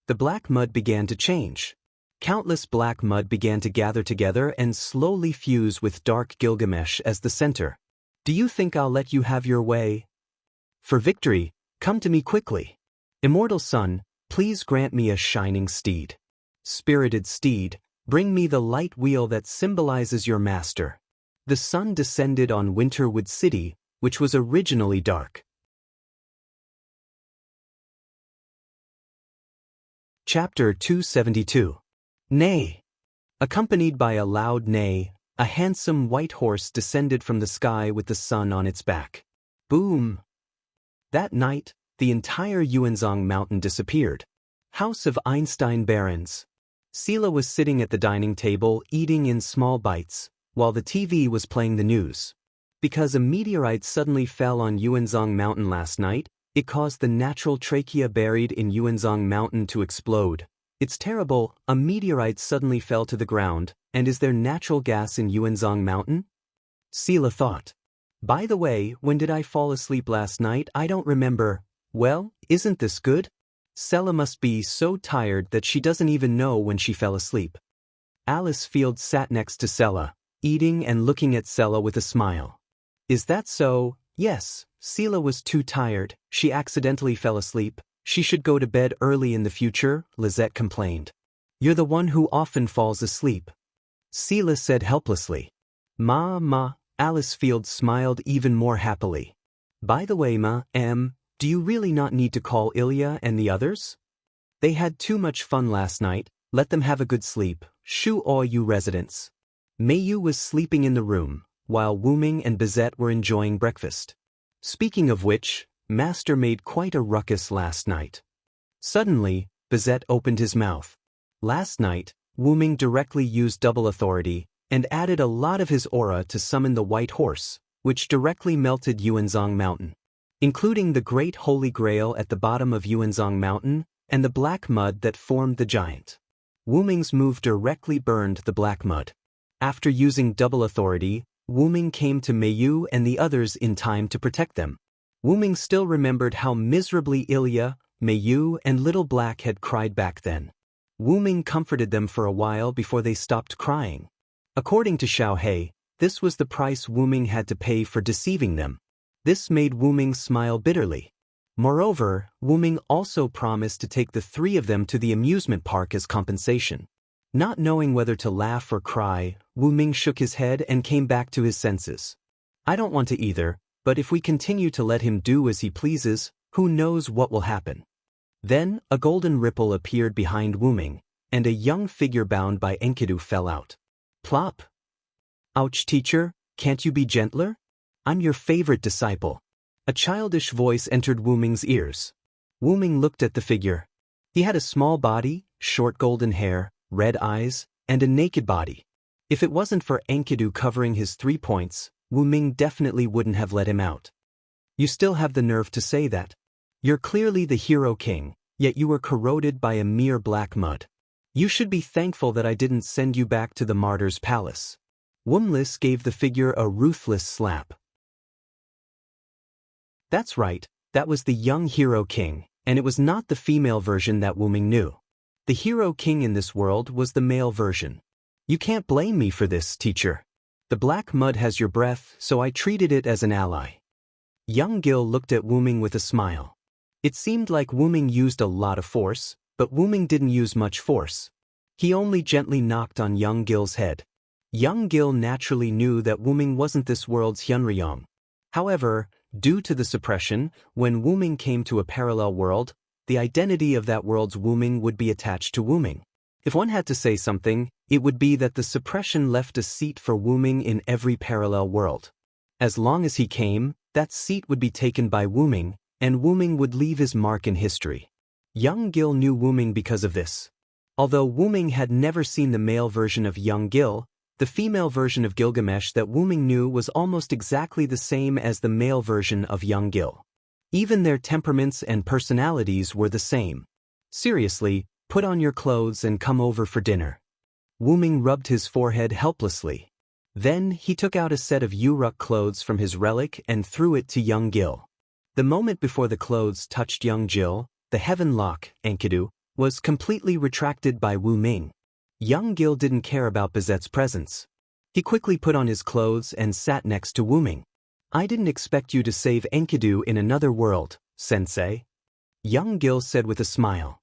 The black mud began to change. Countless black mud began to gather together and slowly fuse with Dark Gilgamesh as the center. Do you think I'll let you have your way? For victory, come to me quickly. Immortal Sun, please grant me a shining steed. Spirited steed, bring me the light wheel that symbolizes your master. The sun descended on Winterwood City, which was originally dark. Chapter 272. Neigh. Accompanied by a loud neigh, a handsome white horse descended from the sky with the sun on its back. Boom! That night, the entire Yuanzhong mountain disappeared. House of Einstein Barons. Sela was sitting at the dining table eating in small bites, while the TV was playing the news. Because a meteorite suddenly fell on Yuanzhong Mountain last night, it caused the natural trachea buried in Yuanzhong Mountain to explode. It's terrible, a meteorite suddenly fell to the ground, and is there natural gas in Yuanzhong Mountain? Sela thought. By the way, when did I fall asleep last night? I don't remember. Well, isn't this good? Sela must be so tired that she doesn't even know when she fell asleep. Alice Field sat next to Sela, eating and looking at Sela with a smile. Is that so? Yes, Sela was too tired, she accidentally fell asleep. She should go to bed early in the future, Lizette complained. You're the one who often falls asleep. Sela said helplessly. Ma, Alice Field smiled even more happily. By the way, do you really not need to call Ilya and the others? They had too much fun last night, let them have a good sleep, shoo all you residents. Meiyu was sleeping in the room, while Wu Ming and Bizette were enjoying breakfast. Speaking of which, Master made quite a ruckus last night. Suddenly, Bizette opened his mouth. Last night, Wu Ming directly used double authority, and added a lot of his aura to summon the white horse, which directly melted Yuanzhong Mountain. Including the Great Holy Grail at the bottom of Yuanzhong Mountain, and the black mud that formed the giant. Wu Ming's move directly burned the black mud. After using double authority, Wu Ming came to Meiyu and the others in time to protect them. Wu Ming still remembered how miserably Ilya, Meiyu, and Little Black had cried back then. Wu Ming comforted them for a while before they stopped crying. According to Xiao He, this was the price Wu Ming had to pay for deceiving them. This made Wu Ming smile bitterly. Moreover, Wu Ming also promised to take the three of them to the amusement park as compensation. Not knowing whether to laugh or cry, Wu Ming shook his head and came back to his senses. I don't want to either, but if we continue to let him do as he pleases, who knows what will happen. Then, a golden ripple appeared behind Wu Ming, and a young figure bound by Enkidu fell out. Plop! Ouch, teacher, can't you be gentler? I'm your favorite disciple. A childish voice entered Wu Ming's ears. Wu Ming looked at the figure. He had a small body, short golden hair, red eyes, and a naked body. If it wasn't for Enkidu covering his 3 points, Wu Ming definitely wouldn't have let him out. You still have the nerve to say that? You're clearly the hero king, yet you were corroded by a mere black mud. You should be thankful that I didn't send you back to the martyr's palace. Wumlis gave the figure a ruthless slap. That's right, that was the young hero king, and it was not the female version that Wu Ming knew. The hero king in this world was the male version. You can't blame me for this, teacher. The black mud has your breath, so I treated it as an ally. Young Gil looked at Wu Ming with a smile. It seemed like Wu Ming used a lot of force, but Wu Ming didn't use much force. He only gently knocked on young Gil's head. Young Gil naturally knew that Wu Ming wasn't this world's Hyunryong. However, due to the suppression, when Wu Ming came to a parallel world, the identity of that world's Wu Ming would be attached to Wu Ming. If one had to say something, it would be that the suppression left a seat for Wu Ming in every parallel world. As long as he came, that seat would be taken by Wu Ming, and Wu Ming would leave his mark in history. Young Gil knew Wu Ming because of this. Although Wu Ming had never seen the male version of Young Gil, the female version of Gilgamesh that Wu Ming knew was almost exactly the same as the male version of Young Gil. Even their temperaments and personalities were the same. Seriously, put on your clothes and come over for dinner. Wu Ming rubbed his forehead helplessly. Then he took out a set of Uruk clothes from his relic and threw it to Young Gil. The moment before the clothes touched Young Gil, the heaven lock, Enkidu, was completely retracted by Wu Ming. Young Gil didn't care about Bazette's presence. He quickly put on his clothes and sat next to Wu Ming. I didn't expect you to save Enkidu in another world, sensei. Young Gil said with a smile.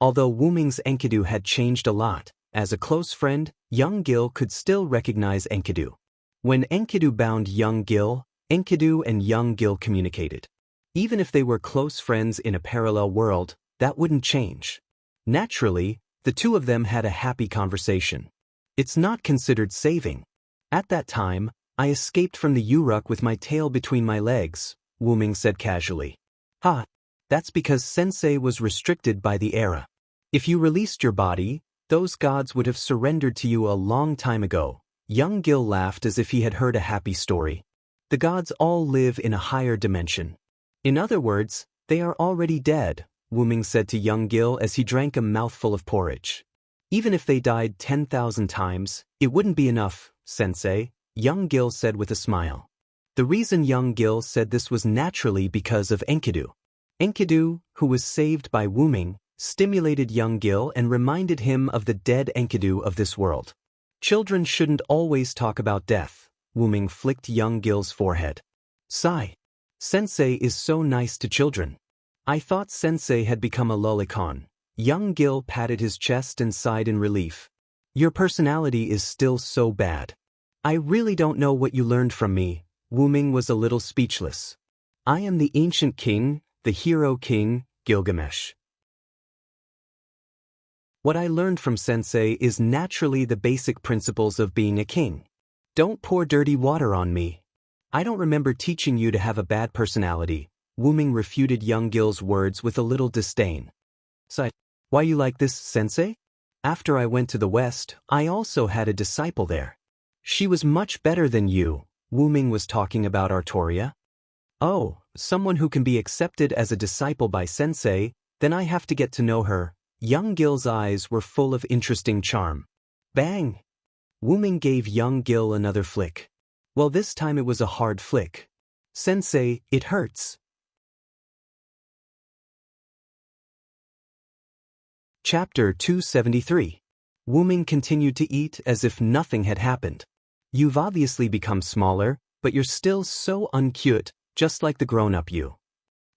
Although Wu Ming's Enkidu had changed a lot, as a close friend, Young Gil could still recognize Enkidu. When Enkidu bound Young Gil, Enkidu and Young Gil communicated. Even if they were close friends in a parallel world, that wouldn't change. Naturally, the two of them had a happy conversation. It's not considered saving. At that time, I escaped from the Uruk with my tail between my legs, Wu Ming said casually. Ha! That's because sensei was restricted by the era. If you released your body, those gods would have surrendered to you a long time ago. Young Gil laughed as if he had heard a happy story. The gods all live in a higher dimension. In other words, they are already dead, Wu Ming said to Young Gil as he drank a mouthful of porridge. Even if they died 10,000 times, it wouldn't be enough, sensei, Young Gil said with a smile. The reason Young Gil said this was naturally because of Enkidu. Enkidu, who was saved by Wu Ming, stimulated Young Gil and reminded him of the dead Enkidu of this world. Children shouldn't always talk about death, Wu Ming flicked Young Gil's forehead. Sigh. Sensei is so nice to children. I thought sensei had become a lolicon. Young Gil patted his chest and sighed in relief. Your personality is still so bad. I really don't know what you learned from me. Wu Ming was a little speechless. I am the ancient king, the hero king, Gilgamesh. What I learned from sensei is naturally the basic principles of being a king. Don't pour dirty water on me. I don't remember teaching you to have a bad personality. Wu Ming refuted Young Gil's words with a little disdain. Sighed. Why you like this, sensei? After I went to the West, I also had a disciple there. She was much better than you. Wu Ming was talking about Artoria. Oh, someone who can be accepted as a disciple by sensei, then I have to get to know her. Young Gil's eyes were full of interesting charm. Bang! Wu Ming gave Young Gil another flick. Well, this time it was a hard flick. Sensei, it hurts. Chapter 273. Wu-ming continued to eat as if nothing had happened. You've obviously become smaller, but you're still so uncute, just like the grown-up you.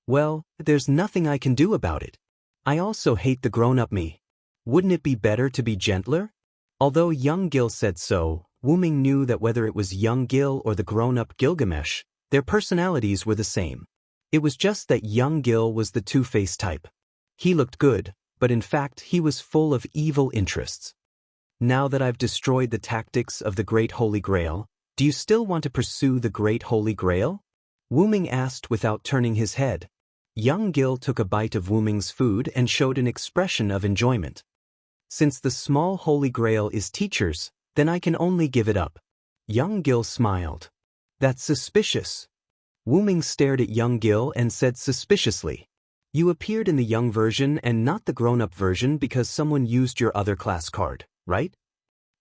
Well, there's nothing I can do about it. I also hate the grown-up me. Wouldn't it be better to be gentler? Although young Gil said so, Wu-ming knew that whether it was young Gil or the grown-up Gilgamesh, their personalities were the same. It was just that young Gil was the two-faced type. He looked good, but in fact he was full of evil interests. Now that I've destroyed the tactics of the Great Holy Grail, do you still want to pursue the Great Holy Grail? Wu-ming asked without turning his head. Young Gil took a bite of Wu-ming's food and showed an expression of enjoyment. Since the small Holy Grail is teachers, then I can only give it up. Young Gil smiled. That's suspicious. Wu-ming stared at young Gil and said suspiciously, you appeared in the young version and not the grown-up version because someone used your other class card, right?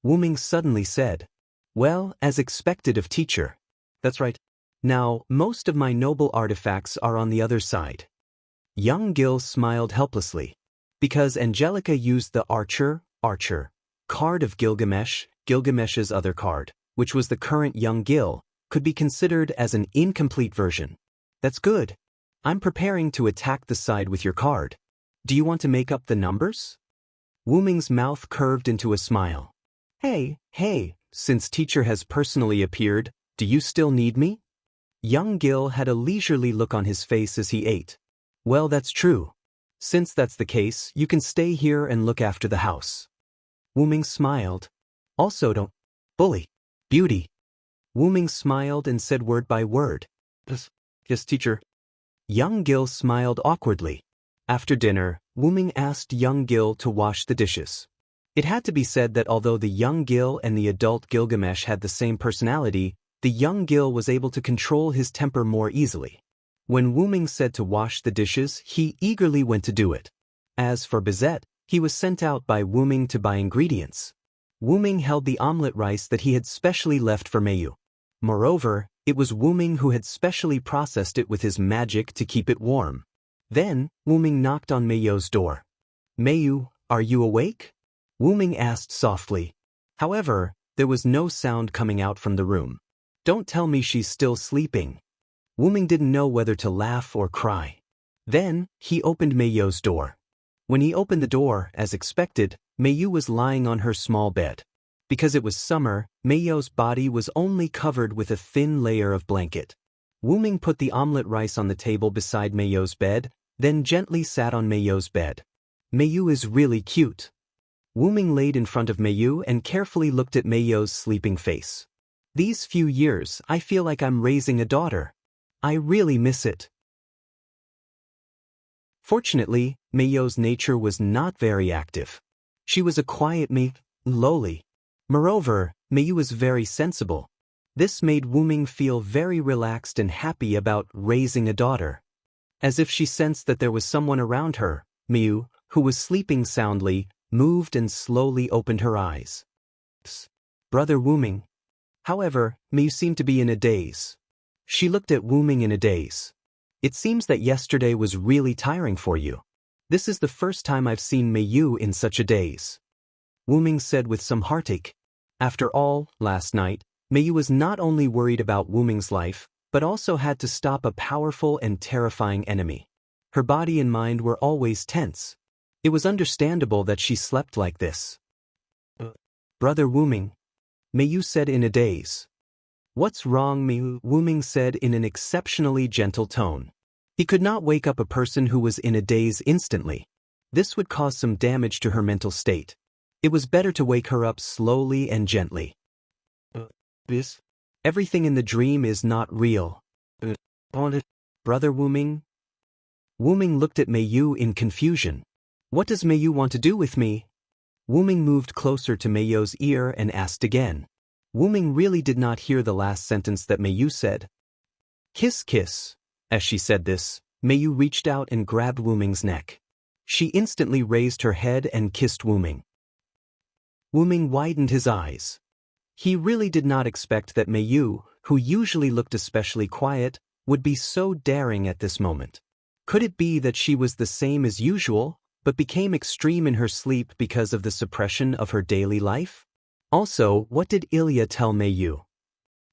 Wu-ming suddenly said, well, as expected of teacher. That's right. Now, most of my noble artifacts are on the other side. Young Gil smiled helplessly. Because Angelica used the Archer card of Gilgamesh, Gilgamesh's other card, which was the current young Gil, could be considered as an incomplete version. That's good. I'm preparing to attack the side with your card. Do you want to make up the numbers? Wu-ming's mouth curved into a smile. Hey, since teacher has personally appeared, do you still need me? Young Gil had a leisurely look on his face as he ate. Well, that's true. Since that's the case, you can stay here and look after the house. Wu-ming smiled. Also don't bully beauty. Wu-ming smiled and said word by word. Yes, teacher. Young Gil smiled awkwardly. After dinner, Wu-ming asked young Gil to wash the dishes. It had to be said that although the young Gil and the adult Gilgamesh had the same personality, the young Gil was able to control his temper more easily. When Wu-ming said to wash the dishes, he eagerly went to do it. As for Bizet, he was sent out by Wu-ming to buy ingredients. Wu-ming held the omelette rice that he had specially left for Mayu. Moreover, it was Wu-ming who had specially processed it with his magic to keep it warm. Then, Wu-ming knocked on Mayu's door. Mayu, are you awake? Wu-ming asked softly. However, there was no sound coming out from the room. Don't tell me she's still sleeping. Wu-ming didn't know whether to laugh or cry. Then, he opened Mayu's door. When he opened the door, as expected, Mayu was lying on her small bed. Because it was summer, Mayu's body was only covered with a thin layer of blanket. Wu-ming put the omelette rice on the table beside Mayu's bed, then gently sat on Mayu's bed. Mayu is really cute. Wu-ming laid in front of Mayu and carefully looked at Mayu's sleeping face. These few years, I feel like I'm raising a daughter. I really miss it. Fortunately, Mayu's nature was not very active. She was a quiet lowly. Moreover, Mayu was very sensible. This made Wu-ming feel very relaxed and happy about raising a daughter. As if she sensed that there was someone around her, Mayu, who was sleeping soundly, moved and slowly opened her eyes. Psst, brother Wu-ming. However, Mayu seemed to be in a daze. She looked at Wu-ming in a daze. It seems that yesterday was really tiring for you. This is the first time I've seen Mayu in such a daze. Wu-ming said with some heartache. After all, last night, Mayu was not only worried about Wu-ming's life, but also had to stop a powerful and terrifying enemy. Her body and mind were always tense. It was understandable that she slept like this. Brother Wu-ming, Mayu said in a daze. What's wrong, Mayu? Wu-ming said in an exceptionally gentle tone. He could not wake up a person who was in a daze instantly. This would cause some damage to her mental state. It was better to wake her up slowly and gently. Everything in the dream is not real. Brother Wu-ming? Wu-ming looked at Mayu in confusion. What does Mayu want to do with me? Wu-ming moved closer to Mayu's ear and asked again. Wu-ming really did not hear the last sentence that Mayu said. Kiss kiss. As she said this, Mayu reached out and grabbed Wu-ming's neck. She instantly raised her head and kissed Wu-ming. Wu-ming widened his eyes. He really did not expect that Mayu, who usually looked especially quiet, would be so daring at this moment. Could it be that she was the same as usual, but became extreme in her sleep because of the suppression of her daily life? Also, what did Ilya tell Meiyu?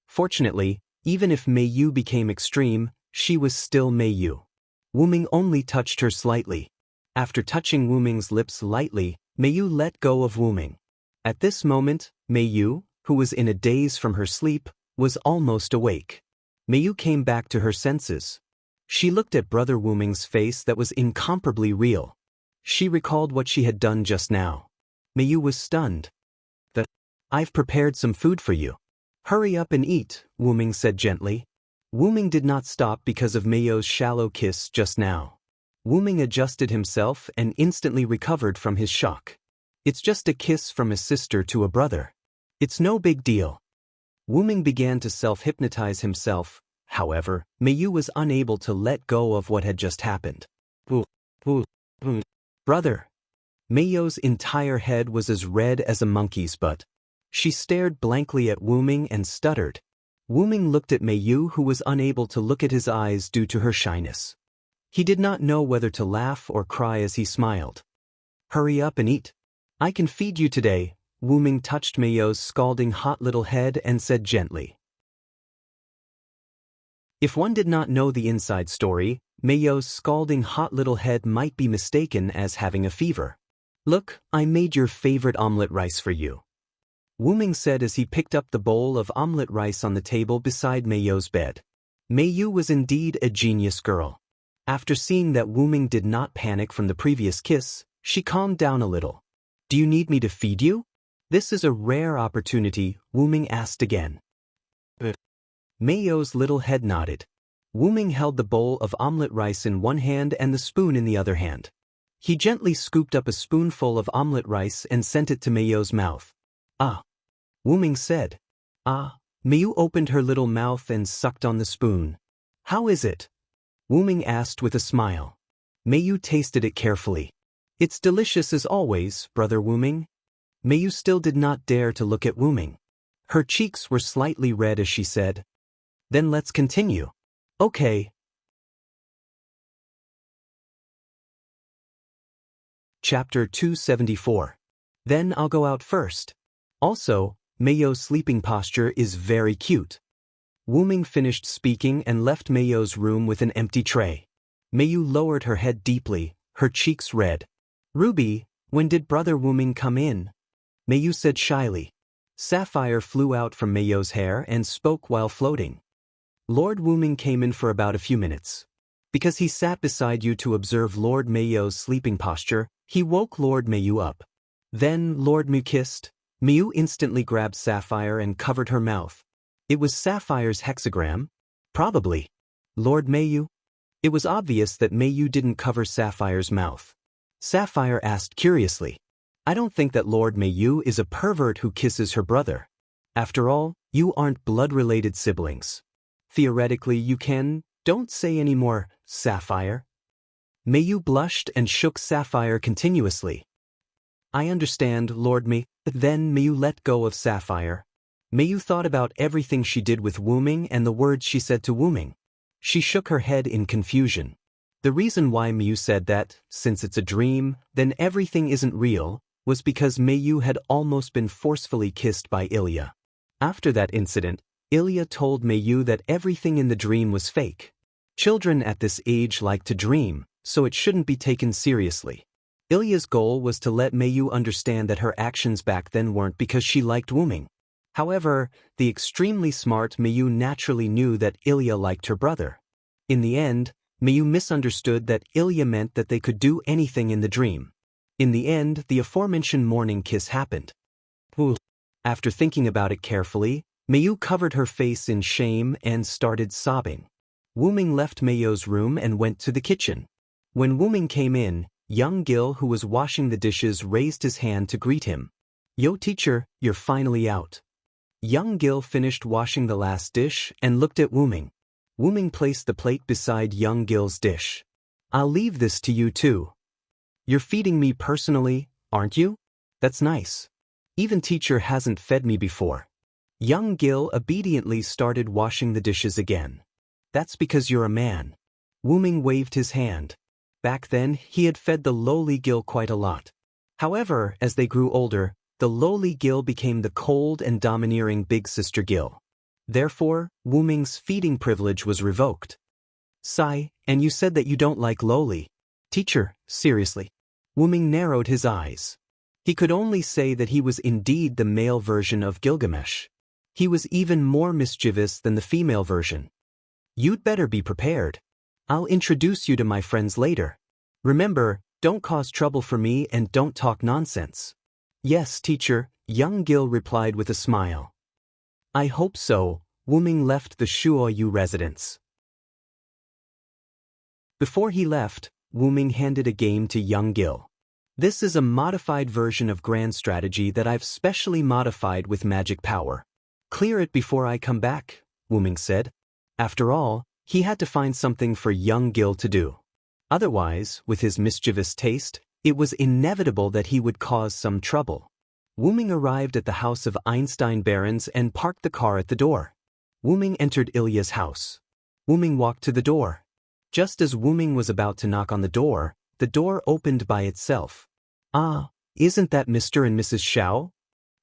Fortunately, even if Meiyu became extreme, she was still Meiyu. Wuming only touched her slightly. After touching Wuming's lips lightly, Meiyu let go of Wuming. At this moment, Meiyu, who was in a daze from her sleep, was almost awake. Meiyu came back to her senses. She looked at Brother Wuming's face that was incomparably real. She recalled what she had done just now. Meiyu was stunned. I've prepared some food for you. Hurry up and eat, Wuming said gently. Wuming did not stop because of Meiyu's shallow kiss just now. Wuming adjusted himself and instantly recovered from his shock. It's just a kiss from a sister to a brother. It's no big deal. Wuming began to self-hypnotize himself. However, Meiyu was unable to let go of what had just happened. Brother. Meiyu's entire head was as red as a monkey's butt. She stared blankly at Wuming and stuttered. Wuming looked at Meiyu, who was unable to look at his eyes due to her shyness. He did not know whether to laugh or cry as he smiled. Hurry up and eat. I can feed you today. Wuming touched Meiyu's scalding hot little head and said gently. If one did not know the inside story, Meiyu's scalding hot little head might be mistaken as having a fever. Look, I made your favorite omelette rice for you. Wuming said as he picked up the bowl of omelette rice on the table beside Meiyu's bed. Meiyu was indeed a genius girl. After seeing that Wuming did not panic from the previous kiss, she calmed down a little. Do you need me to feed you? This is a rare opportunity, Wuming asked again. Meiyu's little head nodded. Wuming held the bowl of omelette rice in one hand and the spoon in the other hand. He gently scooped up a spoonful of omelette rice and sent it to Meiyu's mouth. Ah. Wuming said. Ah. Meiyu opened her little mouth and sucked on the spoon. How is it? Wuming asked with a smile. Meiyu tasted it carefully. It's delicious as always, Brother Wuming. Meiyu still did not dare to look at Wuming. Her cheeks were slightly red as she said. Then let's continue. Okay. Chapter 274. Then I'll go out first. Also, Meiyu's sleeping posture is very cute. Wuming finished speaking and left Meiyu's room with an empty tray. Meiyu lowered her head deeply, her cheeks red. Ruby, when did Brother Wuming come in? Meiyu said shyly. Sapphire flew out from Meiyu's hair and spoke while floating. Lord Wuming came in for about a few minutes. Because he sat beside you to observe Lord Meiyu's sleeping posture, he woke Lord Meiyu up. Then Lord Mu kissed. Meiyu instantly grabbed Sapphire and covered her mouth. It was Sapphire's hexagram? Probably. Lord Meiyu? It was obvious that Meiyu didn't cover Sapphire's mouth. Sapphire asked curiously. I don't think that Lord Meiyu is a pervert who kisses her brother. After all, you aren't blood-related siblings. Theoretically you can. Don't say any more, Sapphire. Meiyu blushed and shook Sapphire continuously. I understand, Lord Mei. Then Meiyu let go of Sapphire. Meiyu thought about everything she did with Wuming and the words she said to Wuming. She shook her head in confusion. The reason why Meiyu said that, since it's a dream, then everything isn't real, was because Meiyu had almost been forcefully kissed by Ilya. After that incident, Ilya told Meiyu that everything in the dream was fake. Children at this age like to dream, so it shouldn't be taken seriously. Ilya's goal was to let Meiyu understand that her actions back then weren't because she liked Wuming. However, the extremely smart Meiyu naturally knew that Ilya liked her brother. In the end, Meiyu misunderstood that Ilya meant that they could do anything in the dream. In the end, the aforementioned morning kiss happened. After thinking about it carefully, Meiyu covered her face in shame and started sobbing. Wuming left Meiyu's room and went to the kitchen. When Wuming came in, young Gil, who was washing the dishes, raised his hand to greet him. Yo teacher, you're finally out. Young Gil finished washing the last dish and looked at Wuming. Wuming placed the plate beside young Gil's dish. I'll leave this to you too. You're feeding me personally, aren't you? That's nice. Even teacher hasn't fed me before. Young Gil obediently started washing the dishes again. That's because you're a man. Wuming waved his hand. Back then, he had fed the lowly gill quite a lot. However, as they grew older, the lowly gill became the cold and domineering big sister gill. Therefore, Wu Ming's feeding privilege was revoked. Sigh, and you said that you don't like lowly. Teacher, seriously. Wu Ming narrowed his eyes. He could only say that he was indeed the male version of Gilgamesh. He was even more mischievous than the female version. You'd better be prepared. I'll introduce you to my friends later. Remember, don't cause trouble for me and don't talk nonsense. Yes, teacher, young Gil replied with a smile. I hope so. Wu Ming left the Shuoyu residence. Before he left, Wu Ming handed a game to young Gil. This is a modified version of Grand Strategy that I've specially modified with magic power. Clear it before I come back, Wu Ming said. After all, he had to find something for young Gil to do. Otherwise, with his mischievous taste, it was inevitable that he would cause some trouble. Wu Ming arrived at the house of Einstein Barons and parked the car at the door. Wu Ming entered Ilya's house. Wu Ming walked to the door. Just as Wu Ming was about to knock on the door opened by itself. Ah, isn't that Mr. and Mrs. Xiao?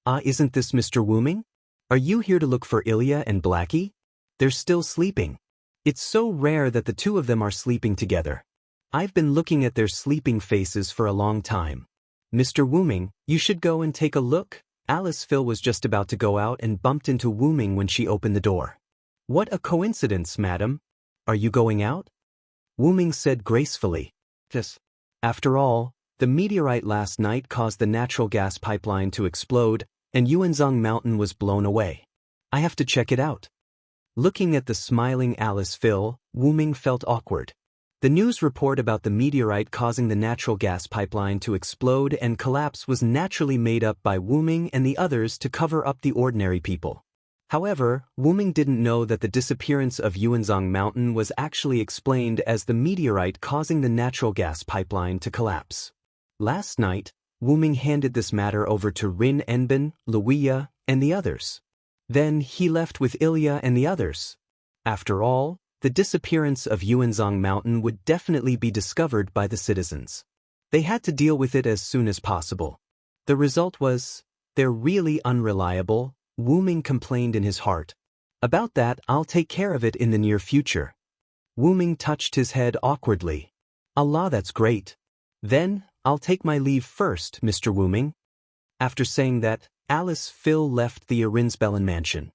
Ah, isn't this Mr. Wu Ming? Are you here to look for Ilya and Blackie? They're still sleeping. It's so rare that the two of them are sleeping together. I've been looking at their sleeping faces for a long time. Mr. Wu Ming, you should go and take a look. Alice Phil was just about to go out and bumped into Wu Ming when she opened the door. What a coincidence, madam. Are you going out? Wu Ming said gracefully. Yes. After all, the meteorite last night caused the natural gas pipeline to explode, and Yuanzhong Mountain was blown away. I have to check it out. Looking at the smiling Alice Phil, Wu Ming felt awkward. The news report about the meteorite causing the natural gas pipeline to explode and collapse was naturally made up by Wu Ming and the others to cover up the ordinary people. However, Wu Ming didn't know that the disappearance of Yuanzhong Mountain was actually explained as the meteorite causing the natural gas pipeline to collapse. Last night, Wu Ming handed this matter over to Rin Enbin, Luiya, and the others. Then he left with Ilya and the others. After all, the disappearance of Yuanzhong Mountain would definitely be discovered by the citizens. They had to deal with it as soon as possible. The result was, they're really unreliable, Wu Ming complained in his heart. About that, I'll take care of it in the near future. Wu Ming touched his head awkwardly. Allah, that's great. Then, I'll take my leave first, Mr. Wu Ming. After saying that, Alice Phil left the Arinsbellen mansion.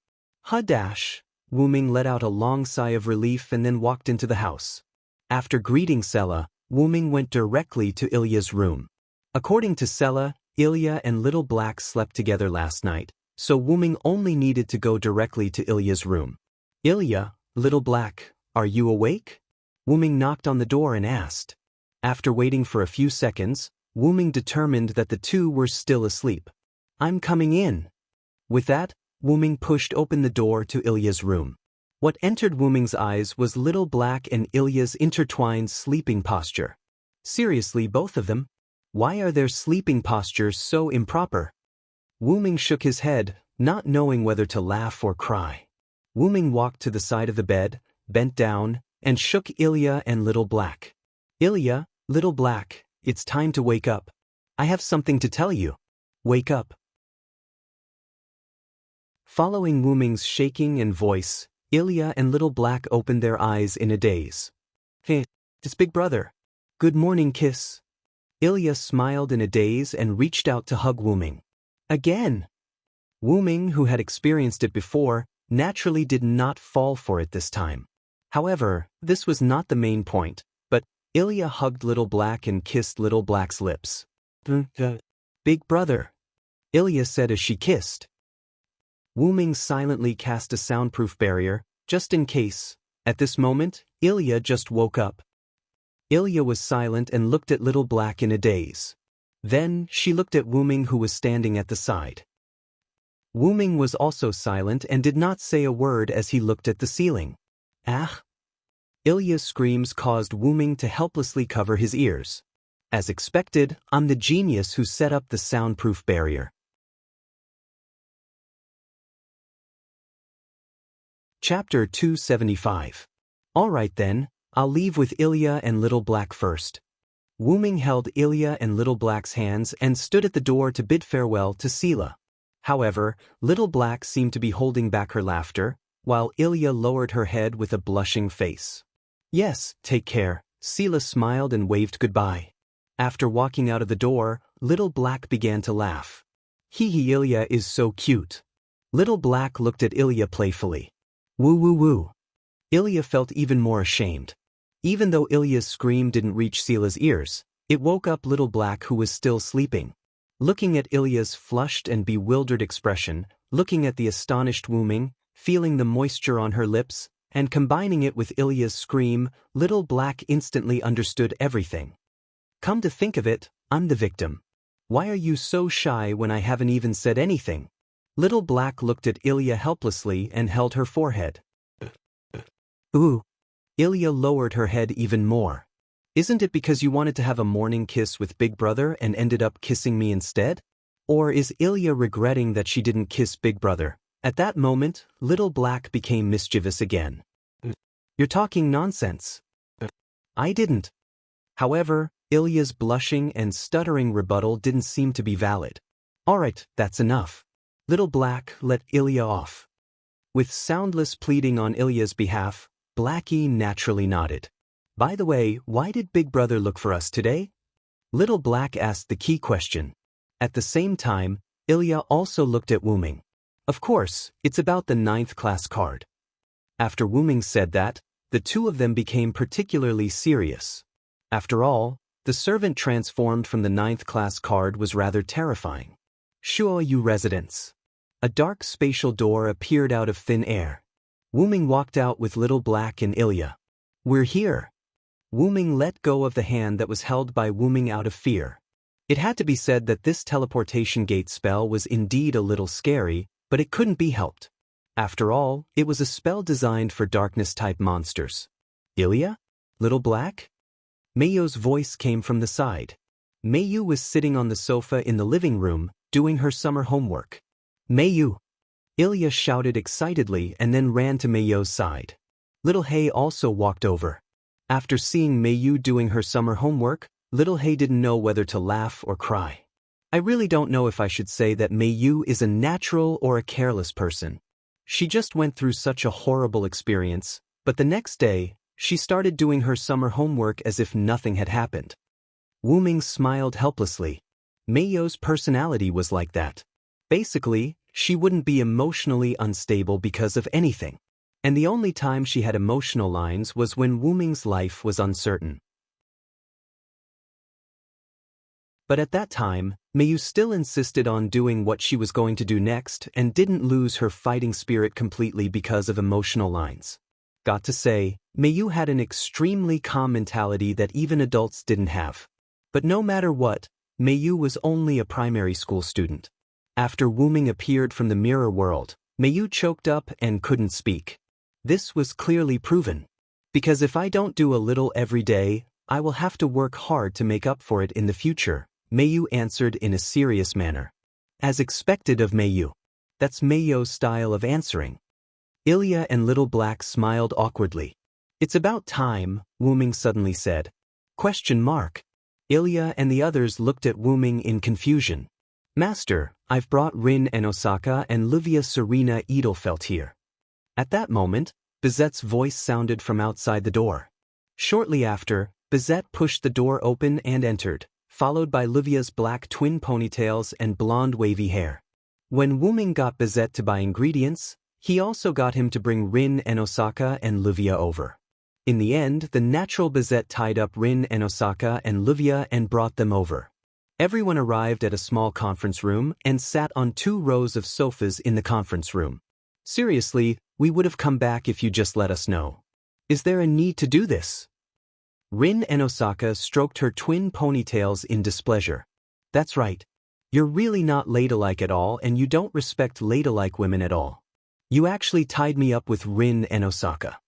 Dash. Wu Ming let out a long sigh of relief and then walked into the house. After greeting Sela, Wu Ming went directly to Ilya's room. According to Sela, Ilya and Little Black slept together last night, so Wu Ming only needed to go directly to Ilya's room. Ilya, Little Black, are you awake? Wu Ming knocked on the door and asked. After waiting for a few seconds, Wu Ming determined that the two were still asleep. I'm coming in. With that, Wu Ming pushed open the door to Ilya's room. What entered Wu Ming's eyes was Little Black and Ilya's intertwined sleeping posture. Seriously, both of them? Why are their sleeping postures so improper? Wu Ming shook his head, not knowing whether to laugh or cry. Wu Ming walked to the side of the bed, bent down, and shook Ilya and Little Black. Ilya, Little Black, it's time to wake up. I have something to tell you. Wake up. Following Wu Ming's shaking and voice, Ilya and Little Black opened their eyes in a daze. Hey, it's Big Brother. Good morning, kiss. Ilya smiled in a daze and reached out to hug Wu Ming. Again. Wu Ming, who had experienced it before, naturally did not fall for it this time. However, this was not the main point, but Ilya hugged Little Black and kissed Little Black's lips. Big Brother, Ilya said as she kissed. Wu Ming silently cast a soundproof barrier, just in case. At this moment, Ilya just woke up. Ilya was silent and looked at Little Black in a daze. Then, she looked at Wu Ming, who was standing at the side. Wu Ming was also silent and did not say a word as he looked at the ceiling. Ah! Ilya's screams caused Wu Ming to helplessly cover his ears. As expected, I'm the genius who set up the soundproof barrier. Chapter 275. Alright then, I'll leave with Ilya and Little Black first. Wu Ming held Ilya and Little Black's hands and stood at the door to bid farewell to Sela. However, Little Black seemed to be holding back her laughter, while Ilya lowered her head with a blushing face. Yes, take care, Sela smiled and waved goodbye. After walking out of the door, Little Black began to laugh. Hee, Ilya is so cute. Little Black looked at Ilya playfully. Woo woo woo. Ilya felt even more ashamed. Even though Ilya's scream didn't reach Sela's ears, it woke up Little Black, who was still sleeping. Looking at Ilya's flushed and bewildered expression, looking at the astonished Wu Ming, feeling the moisture on her lips, and combining it with Ilya's scream, Little Black instantly understood everything. Come to think of it, I'm the victim. Why are you so shy when I haven't even said anything? Little Black looked at Ilya helplessly and held her forehead. Ooh. Ilya lowered her head even more. Isn't it because you wanted to have a morning kiss with Big Brother and ended up kissing me instead? Or is Ilya regretting that she didn't kiss Big Brother? At that moment, Little Black became mischievous again. You're talking nonsense. I didn't. However, Ilya's blushing and stuttering rebuttal didn't seem to be valid. Alright, that's enough. Little Black let Ilya off. With soundless pleading on Ilya's behalf, Blackie naturally nodded. By the way, why did Big Brother look for us today? Little Black asked the key question. At the same time, Ilya also looked at Wu Ming. Of course, it's about the 9th class card. After Wu Ming said that, the two of them became particularly serious. After all, the servant transformed from the 9th class card was rather terrifying. Shuo Yu residence. A dark spatial door appeared out of thin air. Wu Ming walked out with Little Black and Ilya. We're here. Wu Ming let go of the hand that was held by Wu Ming out of fear. It had to be said that this teleportation gate spell was indeed a little scary, but it couldn't be helped. After all, it was a spell designed for darkness-type monsters. Ilya? Little Black? Meiyu's voice came from the side. Meiyu was sitting on the sofa in the living room, doing her summer homework. Meiyu! Ilya shouted excitedly and then ran to Meiyu's side. Little Hei also walked over. After seeing Meiyu doing her summer homework, Little Hei didn't know whether to laugh or cry. I really don't know if I should say that Meiyu is a natural or a careless person. She just went through such a horrible experience, but the next day, she started doing her summer homework as if nothing had happened. Wu Ming smiled helplessly. Meiyu's personality was like that. Basically, she wouldn't be emotionally unstable because of anything. And the only time she had emotional lines was when Wu Ming's life was uncertain. But at that time, Meiyu still insisted on doing what she was going to do next and didn't lose her fighting spirit completely because of emotional lines. Got to say, Meiyu had an extremely calm mentality that even adults didn't have. But no matter what, Meiyu was only a primary school student. After Wu Ming appeared from the mirror world, Meiyu choked up and couldn't speak. This was clearly proven. Because if I don't do a little every day, I will have to work hard to make up for it in the future, Meiyu answered in a serious manner. As expected of Meiyu. That's Meiyu's style of answering. Ilya and Little Black smiled awkwardly. It's about time, Wu Ming suddenly said. ? Ilya and the others looked at Wu Ming in confusion. Master, I've brought Rin and Osaka and Livia Serena Edelfelt here. At that moment, Bizette's voice sounded from outside the door. Shortly after, Bizette pushed the door open and entered, followed by Livia's black twin ponytails and blonde wavy hair. When Wu Ming got Bizette to buy ingredients, he also got him to bring Rin and Osaka and Livia over. In the end, the natural Bizette tied up Rin and Osaka and Livia and brought them over. Everyone arrived at a small conference room and sat on 2 rows of sofas in the conference room. Seriously, we would have come back if you just let us know. Is there a need to do this? Rin and Osaka stroked her twin ponytails in displeasure. That's right. You're really not ladylike at all and you don't respect ladylike women at all. You actually tied me up with Rin and Osaka.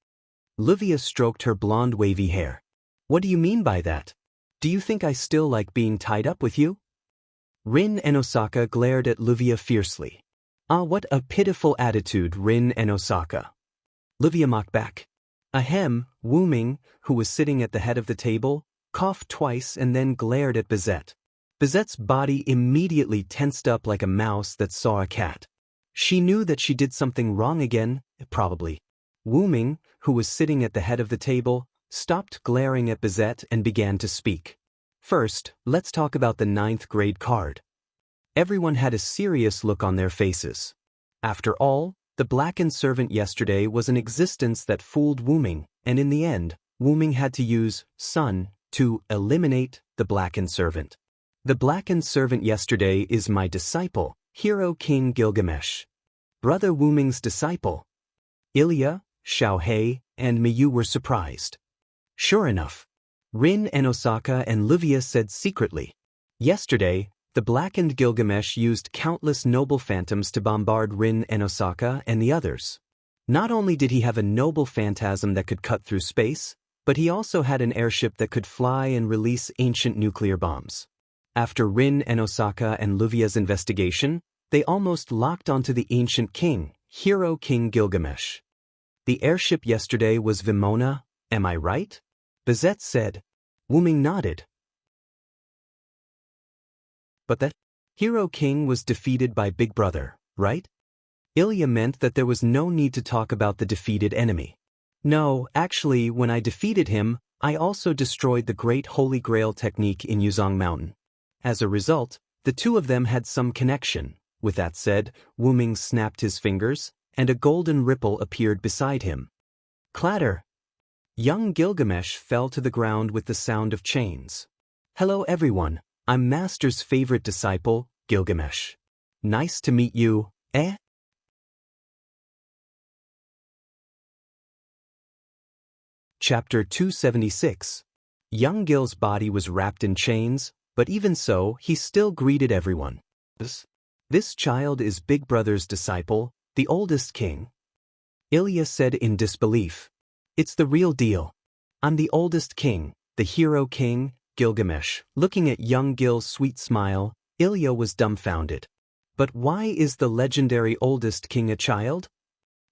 Livia stroked her blonde wavy hair. What do you mean by that? Do you think I still like being tied up with you? Rin and Osaka glared at Livia fiercely. Ah, what a pitiful attitude, Rin and Osaka. Livia mocked back. Ahem, Wu Ming, who was sitting at the head of the table, coughed twice and then glared at Bizette. Bizette's body immediately tensed up like a mouse that saw a cat. She knew that she did something wrong again, probably. Wu Ming, who was sitting at the head of the table, stopped glaring at Bizette and began to speak. First, let's talk about the 9th grade card. Everyone had a serious look on their faces. After all, the blackened servant yesterday was an existence that fooled Wu Ming, and in the end, Wu Ming had to use sun to eliminate the blackened servant. The blackened servant yesterday is my disciple, Hero King Gilgamesh. Brother Wu Ming's disciple. Ilya, Xiaohei, and Miyu were surprised. Sure enough, Rin and Osaka and Livia said secretly. Yesterday, the blackened Gilgamesh used countless noble phantoms to bombard Rin and Osaka and the others. Not only did he have a noble phantasm that could cut through space, but he also had an airship that could fly and release ancient nuclear bombs. After Rin and Osaka and Livia's investigation, they almost locked onto the ancient king, Hero King Gilgamesh. The airship yesterday was Vimona, am I right? Bizette said. Wu Ming nodded. But that Hero King was defeated by Big Brother, right? Ilya meant that there was no need to talk about the defeated enemy. No, actually, when I defeated him, I also destroyed the Great Holy Grail technique in Yuzong Mountain. As a result, the two of them had some connection. With that said, Wu Ming snapped his fingers, and a golden ripple appeared beside him. Clatter! Young Gilgamesh fell to the ground with the sound of chains. Hello everyone, I'm Master's favorite disciple, Gilgamesh. Nice to meet you, eh? Chapter 276. Young Gil's body was wrapped in chains, but even so, he still greeted everyone. This child is Big Brother's disciple, the oldest king. Ilya said in disbelief. It's the real deal. I'm the oldest king, the hero king, Gilgamesh. Looking at young Gil's sweet smile, Ilya was dumbfounded. But why is the legendary oldest king a child?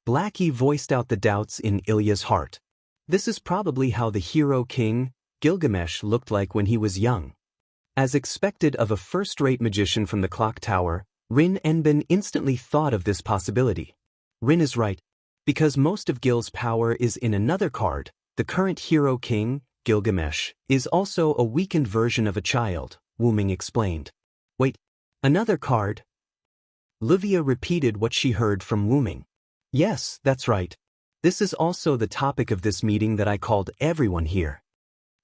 Blackie voiced out the doubts in Ilya's heart. This is probably how the hero king, Gilgamesh, looked like when he was young. As expected of a first-rate magician from the clock tower, Rin Enbin instantly thought of this possibility. Rin is right. Because most of Gil's power is in another card, the current hero king, Gilgamesh, is also a weakened version of a child, Wu Ming explained. Wait, another card? Livia repeated what she heard from Wu Ming. Yes, that's right. This is also the topic of this meeting that I called everyone here.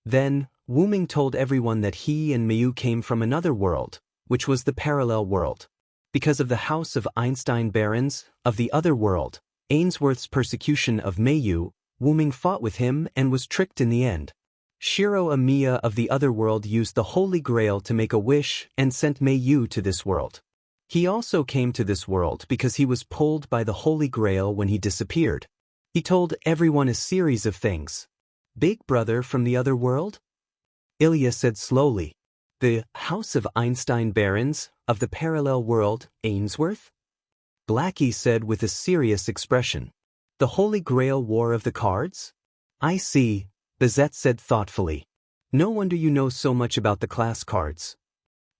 Then, Wu Ming told everyone that he and Miyu came from another world, which was the parallel world. Because of the House of Einstein Barons, of the other world, Ainsworth's persecution of Miyu, Wu Ming fought with him and was tricked in the end. Shiro Amiya of the other world used the Holy Grail to make a wish and sent Miyu to this world. He also came to this world because he was pulled by the Holy Grail when he disappeared. He told everyone a series of things. Big Brother from the other world? Ilya said slowly. The House of Einstein Barons, of the parallel world, Ainsworth? Blackie said with a serious expression. The Holy Grail War of the Cards? I see, Bizette said thoughtfully. No wonder you know so much about the class cards.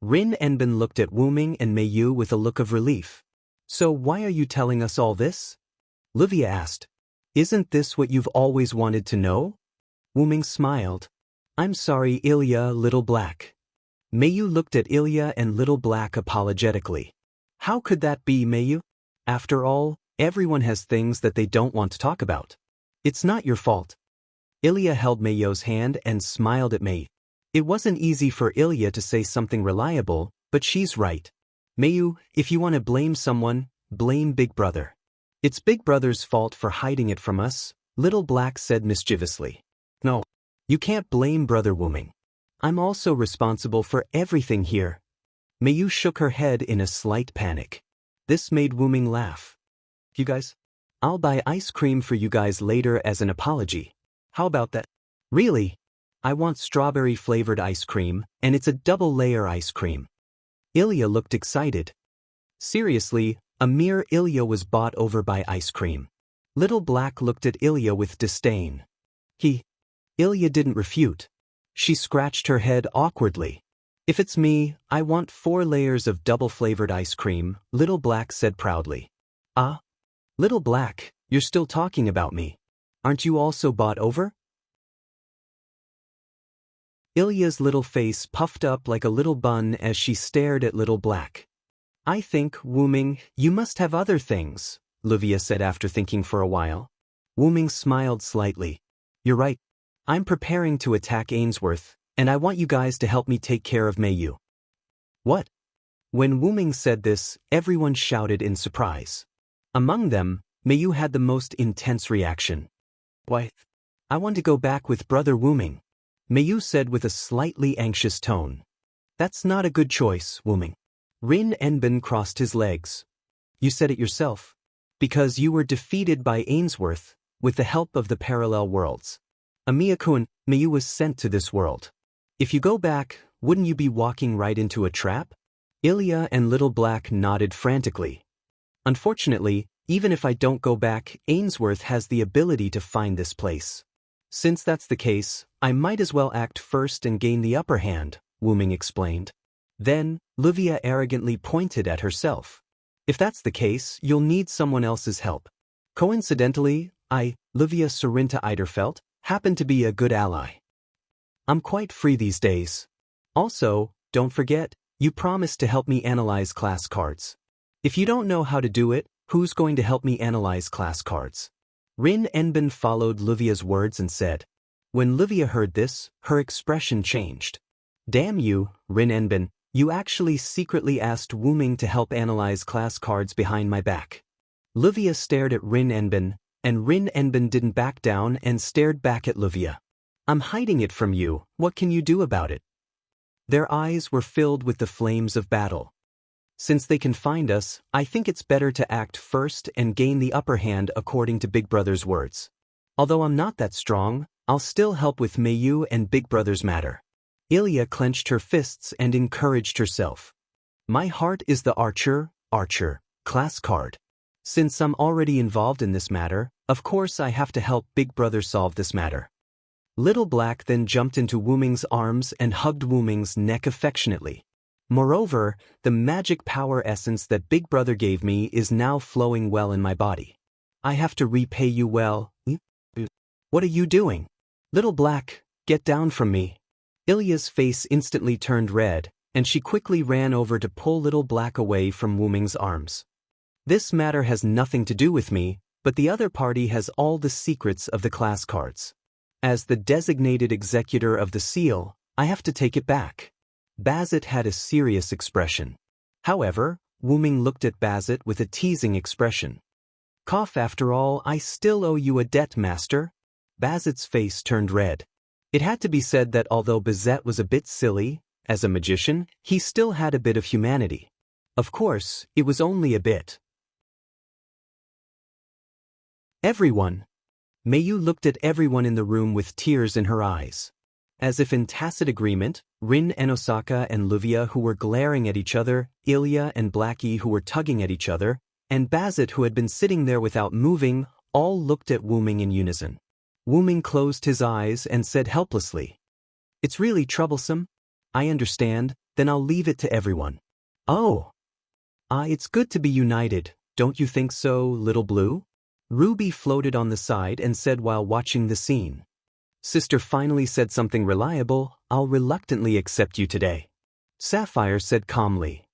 Rin Enbin looked at Wu Ming and Meiyu with a look of relief. So why are you telling us all this? Livia asked. Isn't this what you've always wanted to know? Wu Ming smiled. I'm sorry, Ilya, Little Black. Meiyu looked at Ilya and Little Black apologetically. How could that be, Meiyu? After all, everyone has things that they don't want to talk about. It's not your fault. Ilya held Meiyu's hand and smiled at Mei. It wasn't easy for Ilya to say something reliable, but she's right. Meiyu, if you want to blame someone, blame Big Brother. It's Big Brother's fault for hiding it from us, Little Black said mischievously. No, you can't blame Brother Wu Ming. I'm also responsible for everything here. Meiyu shook her head in a slight panic. This made Wu Ming laugh. You guys? I'll buy ice cream for you guys later as an apology. How about that? Really? I want strawberry-flavored ice cream, and it's a double-layer ice cream. Ilya looked excited. Seriously, a mere Ilya was bought over by ice cream. Little Black looked at Ilya with disdain. Ilya didn't refute. She scratched her head awkwardly. If it's me, I want 4 layers of double-flavored ice cream, Little Black said proudly. Ah? Little Black, you're still talking about me. Aren't you also bought over? Ilya's little face puffed up like a little bun as she stared at Little Black. I think, Wu-Ming, you must have other things, Livia said after thinking for a while. Wu-Ming smiled slightly. You're right. I'm preparing to attack Ainsworth, and I want you guys to help me take care of Meiyu. What? When Wu-Ming said this, everyone shouted in surprise. Among them, Meiyu had the most intense reaction. Why? I want to go back with Brother Wu-Ming, Meiyu said with a slightly anxious tone. That's not a good choice, Wu-Ming. Rin Enbin crossed his legs. You said it yourself. Because you were defeated by Ainsworth, with the help of the parallel worlds. Amiya-kun, Meiyu was sent to this world. If you go back, wouldn't you be walking right into a trap? Ilya and Little Black nodded frantically. Unfortunately, even if I don't go back, Ainsworth has the ability to find this place. Since that's the case, I might as well act first and gain the upper hand, Wu-Ming explained. Then, Livia arrogantly pointed at herself. If that's the case, you'll need someone else's help. Coincidentally, I, Livia Sarinta Eiderfelt, happen to be a good ally. I'm quite free these days. Also, don't forget, you promised to help me analyze class cards. If you don't know how to do it, who's going to help me analyze class cards? Rin Enbin followed Livia's words and said. When Livia heard this, her expression changed. Damn you, Rin Enbin, you actually secretly asked Wu-Ming to help analyze class cards behind my back. Livia stared at Rin Enbin, and Rin Enbin didn't back down and stared back at Livia. I'm hiding it from you, what can you do about it? Their eyes were filled with the flames of battle. Since they can find us, I think it's better to act first and gain the upper hand according to Big Brother's words. Although I'm not that strong, I'll still help with Meiyu and Big Brother's matter. Ilya clenched her fists and encouraged herself. My heart is the archer, class card. Since I'm already involved in this matter, of course I have to help Big Brother solve this matter. Little Black then jumped into Wu-Ming's arms and hugged Wu-Ming's neck affectionately. Moreover, the magic power essence that Big Brother gave me is now flowing well in my body. I have to repay you well. What are you doing? Little Black, get down from me. Ilya's face instantly turned red, and she quickly ran over to pull Little Black away from Wu-Ming's arms. This matter has nothing to do with me, but the other party has all the secrets of the class cards. As the designated executor of the seal, I have to take it back. Bazit had a serious expression. However, Wu-Ming looked at Bazit with a teasing expression. Cough, after all, I still owe you a debt, master. Bazit's face turned red. It had to be said that although Bazet was a bit silly, as a magician, he still had a bit of humanity. Of course, it was only a bit. Everyone. Meiyu looked at everyone in the room with tears in her eyes. As if in tacit agreement, Rin Enosaka and Livia, who were glaring at each other, Ilya and Blackie, who were tugging at each other, and Bazit, who had been sitting there without moving, all looked at Wu-Ming in unison. Wu-Ming closed his eyes and said helplessly, It's really troublesome? I understand, then I'll leave it to everyone. Oh. It's good to be united, don't you think so, Little Blue? Ruby floated on the side and said while watching the scene. Sister finally said something reliable, I'll reluctantly accept you today. Sapphire said calmly.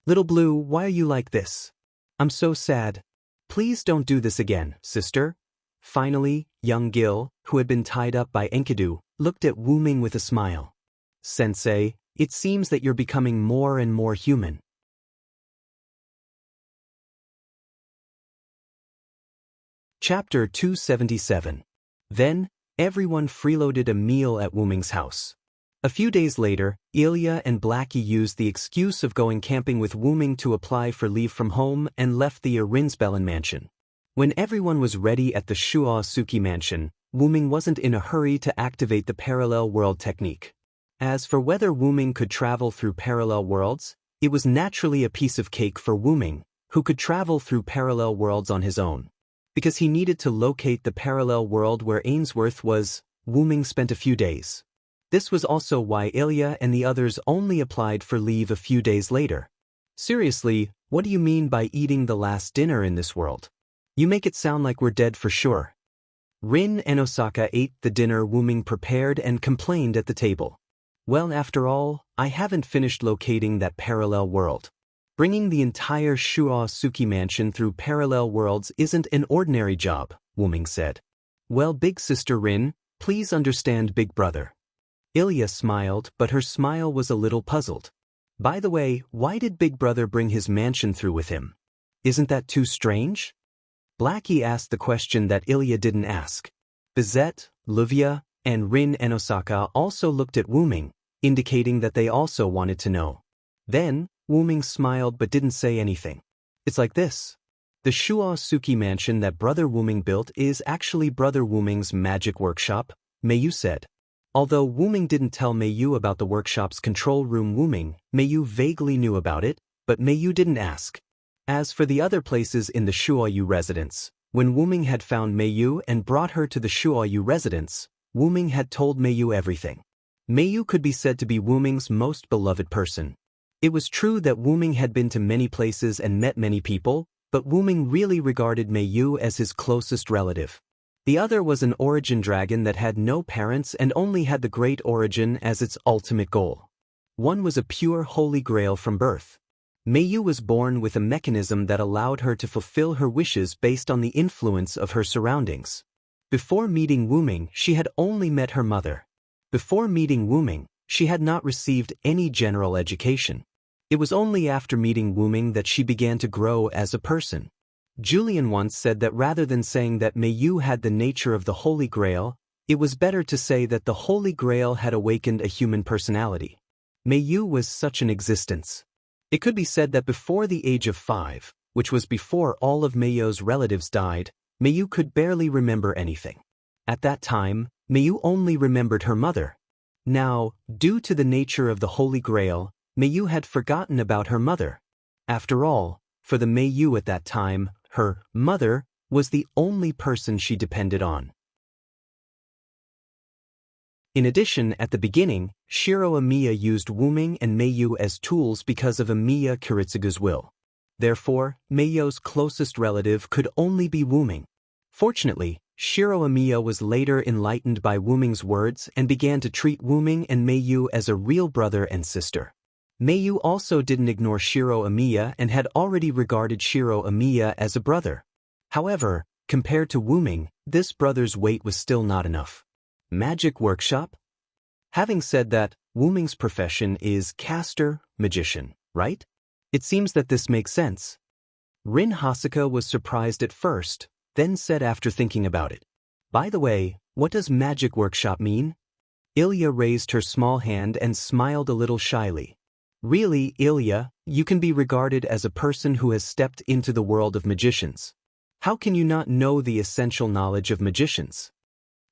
Little Blue, why are you like this? I'm so sad. Please don't do this again, sister. Finally, young Gil, who had been tied up by Enkidu, looked at Wu-Ming with a smile. Sensei, it seems that you're becoming more and more human. Chapter 277. Then, everyone freeloaded a meal at Wu-Ming's house. A few days later, Ilya and Blackie used the excuse of going camping with Wu-Ming to apply for leave from home and left the Rinsbellen mansion. When everyone was ready at the Shuo-Suki mansion, Wu-Ming wasn't in a hurry to activate the parallel world technique. As for whether Wu-Ming could travel through parallel worlds, it was naturally a piece of cake for Wu-Ming, who could travel through parallel worlds on his own. Because he needed to locate the parallel world where Ainsworth was, Wu-Ming spent a few days. This was also why Ilya and the others only applied for leave a few days later. Seriously, what do you mean by eating the last dinner in this world? You make it sound like we're dead for sure. Rin and Osaka ate the dinner Wuming prepared and complained at the table. Well, after all, I haven't finished locating that parallel world. Bringing the entire Shuo Suki mansion through parallel worlds isn't an ordinary job, Wuming said. Well, big sister Rin, please understand big brother. Ilya smiled, but her smile was a little puzzled. By the way, why did big brother bring his mansion through with him? Isn't that too strange? Blackie asked the question that Ilya didn't ask. Bizette, Luvia, and Rin and Osaka also looked at Wuming, indicating that they also wanted to know. Then, Wuming smiled but didn't say anything. It's like this. The Shuo Suki mansion that Brother Wuming built is actually Brother Wuming's magic workshop, Meiyu said. Although Wuming didn't tell Meiyu about the workshop's control room Meiyu vaguely knew about it, but Meiyu didn't ask. As for the other places in the Shuoyu residence, when Wuming had found Meiyu and brought her to the Shuoyu residence, Wuming had told Meiyu everything. Meiyu could be said to be Wuming's most beloved person. It was true that Wuming had been to many places and met many people, but Wuming really regarded Meiyu as his closest relative. The other was an origin dragon that had no parents and only had the great origin as its ultimate goal. One was a pure holy grail from birth. Meiyu was born with a mechanism that allowed her to fulfill her wishes based on the influence of her surroundings. Before meeting Wuming, she had only met her mother. Before meeting Wuming, she had not received any general education. It was only after meeting Wuming that she began to grow as a person. Julian once said that rather than saying that Meiyu had the nature of the Holy Grail, it was better to say that the Holy Grail had awakened a human personality. Meiyu was such an existence. It could be said that before the age of 5, which was before all of Meiyu's relatives died, Meiyu could barely remember anything. At that time, Meiyu only remembered her mother. Now, due to the nature of the Holy Grail, Meiyu had forgotten about her mother. After all, for the Meiyu at that time, her mother was the only person she depended on. In addition, at the beginning, Shiro Amiya used Wuming and Meiyu as tools because of Amiya Kiritsugu's will. Therefore, Meiyu's closest relative could only be Wuming. Fortunately, Shiro Amiya was later enlightened by Wuming's words and began to treat Wuming and Meiyu as a real brother and sister. Meiyu also didn't ignore Shiro Amiya and had already regarded Shiro Amiya as a brother. However, compared to Wuming, this brother's weight was still not enough. Magic workshop? Having said that, Wuming's profession is caster, magician, right? It seems that this makes sense. Rin Hasaka was surprised at first, then said after thinking about it. By the way, what does magic workshop mean? Ilya raised her small hand and smiled a little shyly. Really, Ilya, you can be regarded as a person who has stepped into the world of magicians. How can you not know the essential knowledge of magicians?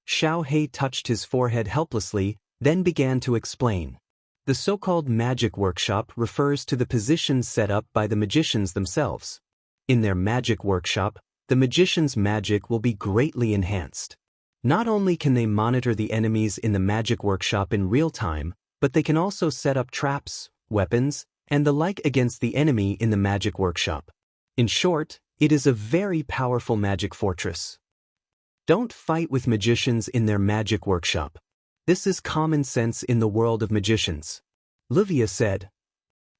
Xiao Hei touched his forehead helplessly, then began to explain. The so-called magic workshop refers to the positions set up by the magicians themselves. In their magic workshop, the magician's magic will be greatly enhanced. Not only can they monitor the enemies in the magic workshop in real time, but they can also set up traps, weapons, and the like against the enemy in the magic workshop. In short, it is a very powerful magic fortress. Don't fight with magicians in their magic workshop. This is common sense in the world of magicians. Livia said.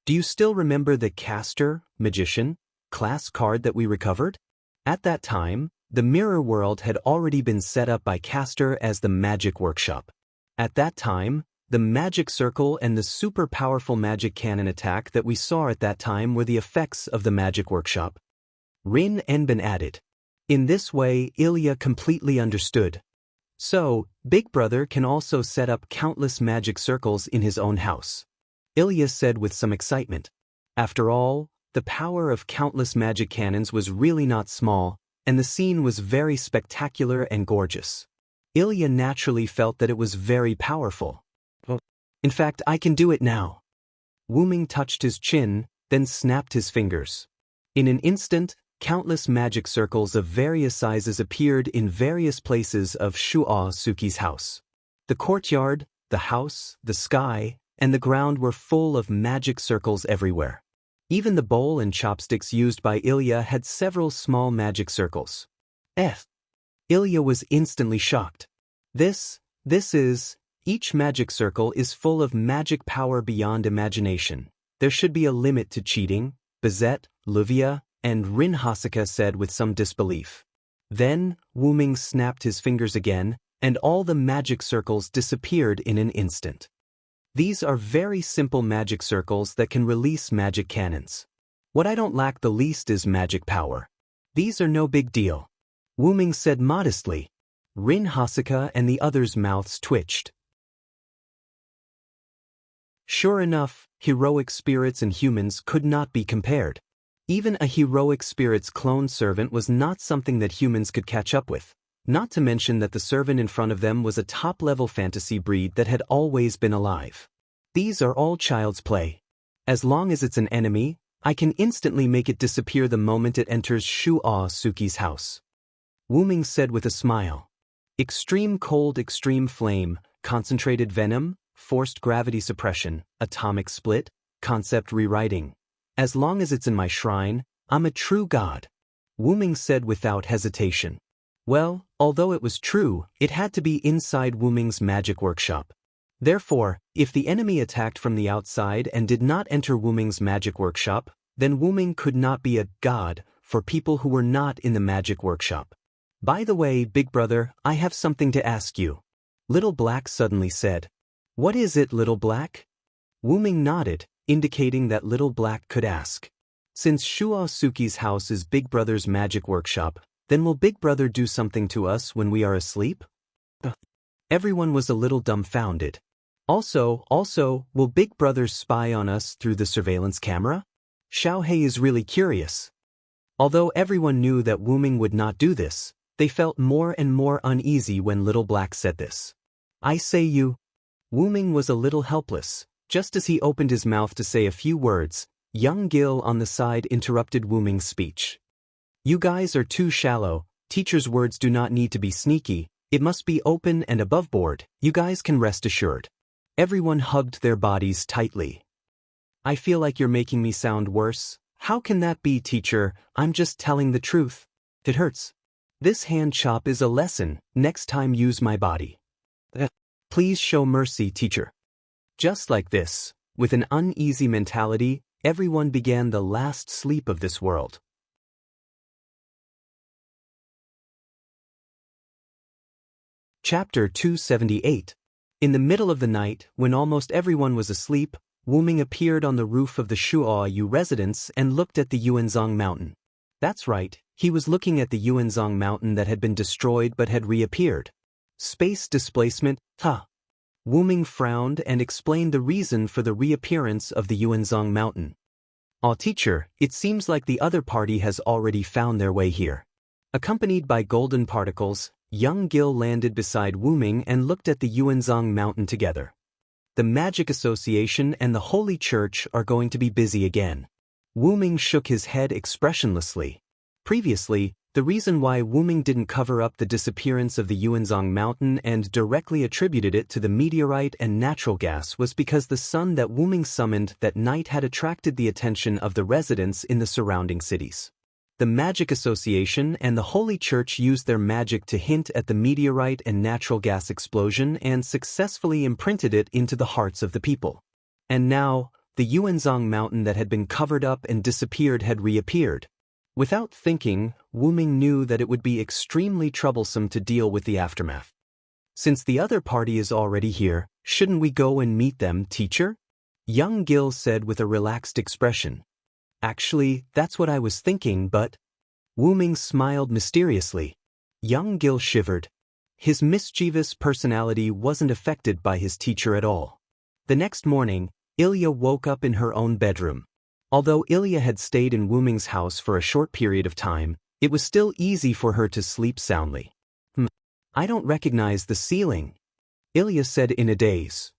Do you still remember the caster, magician, class card that we recovered? At that time, the mirror world had already been set up by caster as the magic workshop. At that time, the magic circle and the super powerful magic cannon attack that we saw at that time were the effects of the magic workshop. Rin Enbin added. In this way, Ilya completely understood. So, Big Brother can also set up countless magic circles in his own house. Ilya said with some excitement. After all, the power of countless magic cannons was really not small, and the scene was very spectacular and gorgeous. Ilya naturally felt that it was very powerful. In fact, I can do it now. Wuming touched his chin, then snapped his fingers. In an instant, countless magic circles of various sizes appeared in various places of Shuo Suki's house. The courtyard, the house, the sky, and the ground were full of magic circles everywhere. Even the bowl and chopsticks used by Ilya had several small magic circles. Ilya was instantly shocked. This is... Each magic circle is full of magic power beyond imagination. There should be a limit to cheating, Bizet, Luvia, and Rinhasika said with some disbelief. Then, Wuming snapped his fingers again, and all the magic circles disappeared in an instant. These are very simple magic circles that can release magic cannons. What I don't lack the least is magic power. These are no big deal, Wuming said modestly. Rinhasika and the others' mouths twitched. Sure enough, heroic spirits and humans could not be compared. Even a heroic spirit's clone servant was not something that humans could catch up with. Not to mention that the servant in front of them was a top-level fantasy breed that had always been alive. These are all child's play. As long as it's an enemy, I can instantly make it disappear the moment it enters Shuo-Suki's house. Wuming said with a smile. Extreme cold, extreme flame, concentrated venom, forced gravity suppression, atomic split, concept rewriting. As long as it's in my shrine, I'm a true god, Wuming said without hesitation. Well, although it was true, it had to be inside Wuming's magic workshop. Therefore, if the enemy attacked from the outside and did not enter Wuming's magic workshop, then Wuming could not be a god for people who were not in the magic workshop. By the way, big brother, I have something to ask you, Little Black suddenly said. What is it, Little Black? Wuming nodded, indicating that Little Black could ask. Since Shuo-Suki's house is Big Brother's magic workshop, then will Big Brother do something to us when we are asleep? Everyone was a little dumbfounded. Also, will Big Brother spy on us through the surveillance camera? Xiaohei is really curious. Although everyone knew that Wuming would not do this, they felt more and more uneasy when Little Black said this. I say you. Wuming was a little helpless. Just as he opened his mouth to say a few words, young Gil on the side interrupted Wuming's speech. You guys are too shallow. Teacher's words do not need to be sneaky. It must be open and above board. You guys can rest assured. Everyone hugged their bodies tightly. I feel like you're making me sound worse. How can that be, teacher? I'm just telling the truth. It hurts. This hand chop is a lesson. Next time use my body. Please show mercy, teacher. Just like this, with an uneasy mentality, everyone began the last sleep of this world. Chapter 278. In the middle of the night, when almost everyone was asleep, Wuming appeared on the roof of the Shuo-Yu residence and looked at the Yuanzong mountain. That's right, he was looking at the Yuanzong mountain that had been destroyed but had reappeared. Space displacement, Wuming frowned and explained the reason for the reappearance of the Yuanzong mountain. Teacher, it seems like the other party has already found their way here. Accompanied by golden particles, young Gil landed beside Wuming and looked at the Yuanzong mountain together. The Magic Association and the Holy Church are going to be busy again. Wuming shook his head expressionlessly. Previously, the reason why Wuming didn't cover up the disappearance of the Yuanzong mountain and directly attributed it to the meteorite and natural gas was because the sun that Wuming summoned that night had attracted the attention of the residents in the surrounding cities. The Magic Association and the Holy Church used their magic to hint at the meteorite and natural gas explosion and successfully imprinted it into the hearts of the people. And now, the Yuanzong mountain that had been covered up and disappeared had reappeared. Without thinking, Wuming knew that it would be extremely troublesome to deal with the aftermath. Since the other party is already here, shouldn't we go and meet them, teacher? Young Gil said with a relaxed expression. Actually, that's what I was thinking, but... Wuming smiled mysteriously. Young Gil shivered. His mischievous personality wasn't affected by his teacher at all. The next morning, Ilya woke up in her own bedroom. Although Ilya had stayed in Wuming's house for a short period of time, it was still easy for her to sleep soundly. I don't recognize the ceiling, Ilya said in a daze.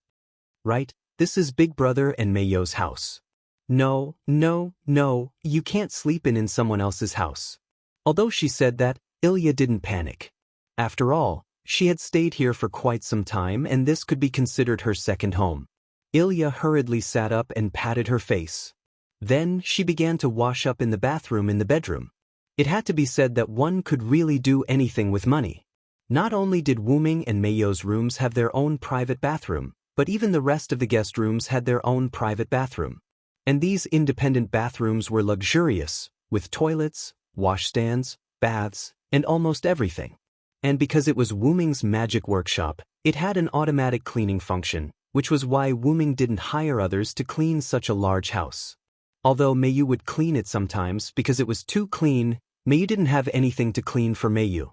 Right, this is Big Brother and Meiyo's house. No, you can't sleep in someone else's house. Although she said that, Ilya didn't panic. After all, She had stayed here for quite some time and this could be considered her second home. Ilya hurriedly sat up and patted her face. Then she began to wash up in the bathroom in the bedroom. It had to be said that one could really do anything with money. Not only did Wuming and Meiyo's rooms have their own private bathroom, but even the rest of the guest rooms had their own private bathroom. And these independent bathrooms were luxurious, with toilets, washstands, baths, and almost everything. And because it was Wuming's magic workshop, it had an automatic cleaning function, which was why Wuming didn't hire others to clean such a large house. Although Meiyu would clean it sometimes because it was too clean, Meiyu didn't have anything to clean for Meiyu.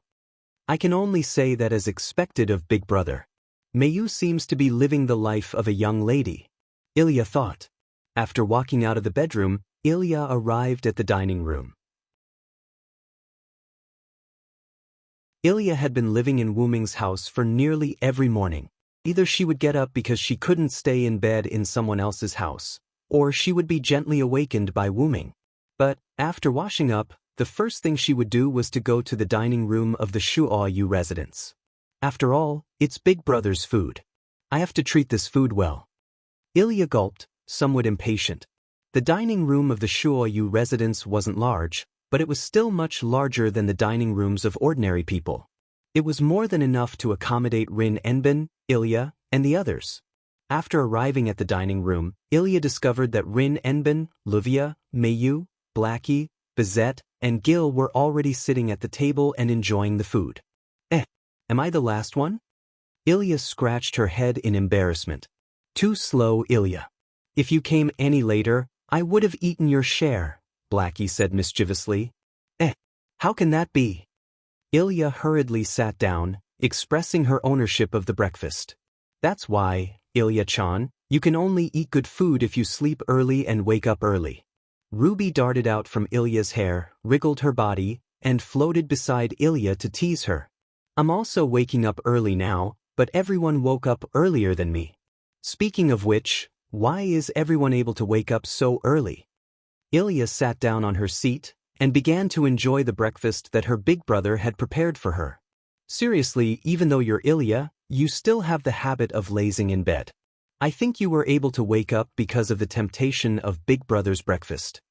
I can only say that as expected of Big Brother. Meiyu seems to be living the life of a young lady, Ilya thought. After walking out of the bedroom, Ilya arrived at the dining room. Ilya had been living in Wuming's house for nearly every morning. Either she would get up because she couldn't stay in bed in someone else's house, or she would be gently awakened by Wuming. But, after washing up, the first thing she would do was to go to the dining room of the Shuoyu residence. After all, it's Big Brother's food. I have to treat this food well. Ilya gulped, somewhat impatient. The dining room of the Shuoyu residence wasn't large, but it was still much larger than the dining rooms of ordinary people. It was more than enough to accommodate Rin Enbin, Ilya, and the others. After arriving at the dining room, Ilya discovered that Rin Enbin, Luvia, Meiyu, Blackie, Bizette, and Gil were already sitting at the table and enjoying the food. Am I the last one? Ilya scratched her head in embarrassment. Too slow, Ilya. If you came any later, I would have eaten your share, Blackie said mischievously. How can that be? Ilya hurriedly sat down, expressing her ownership of the breakfast. That's why, Ilya-chan, you can only eat good food if you sleep early and wake up early. Ruby darted out from Ilya's hair, wriggled her body, and floated beside Ilya to tease her. I'm also waking up early now, but everyone woke up earlier than me. Speaking of which, why is everyone able to wake up so early? Ilya sat down on her seat and began to enjoy the breakfast that her big brother had prepared for her. Seriously, even though you're Ilya, you still have the habit of lazing in bed. I think you were able to wake up because of the temptation of Big Brother's breakfast.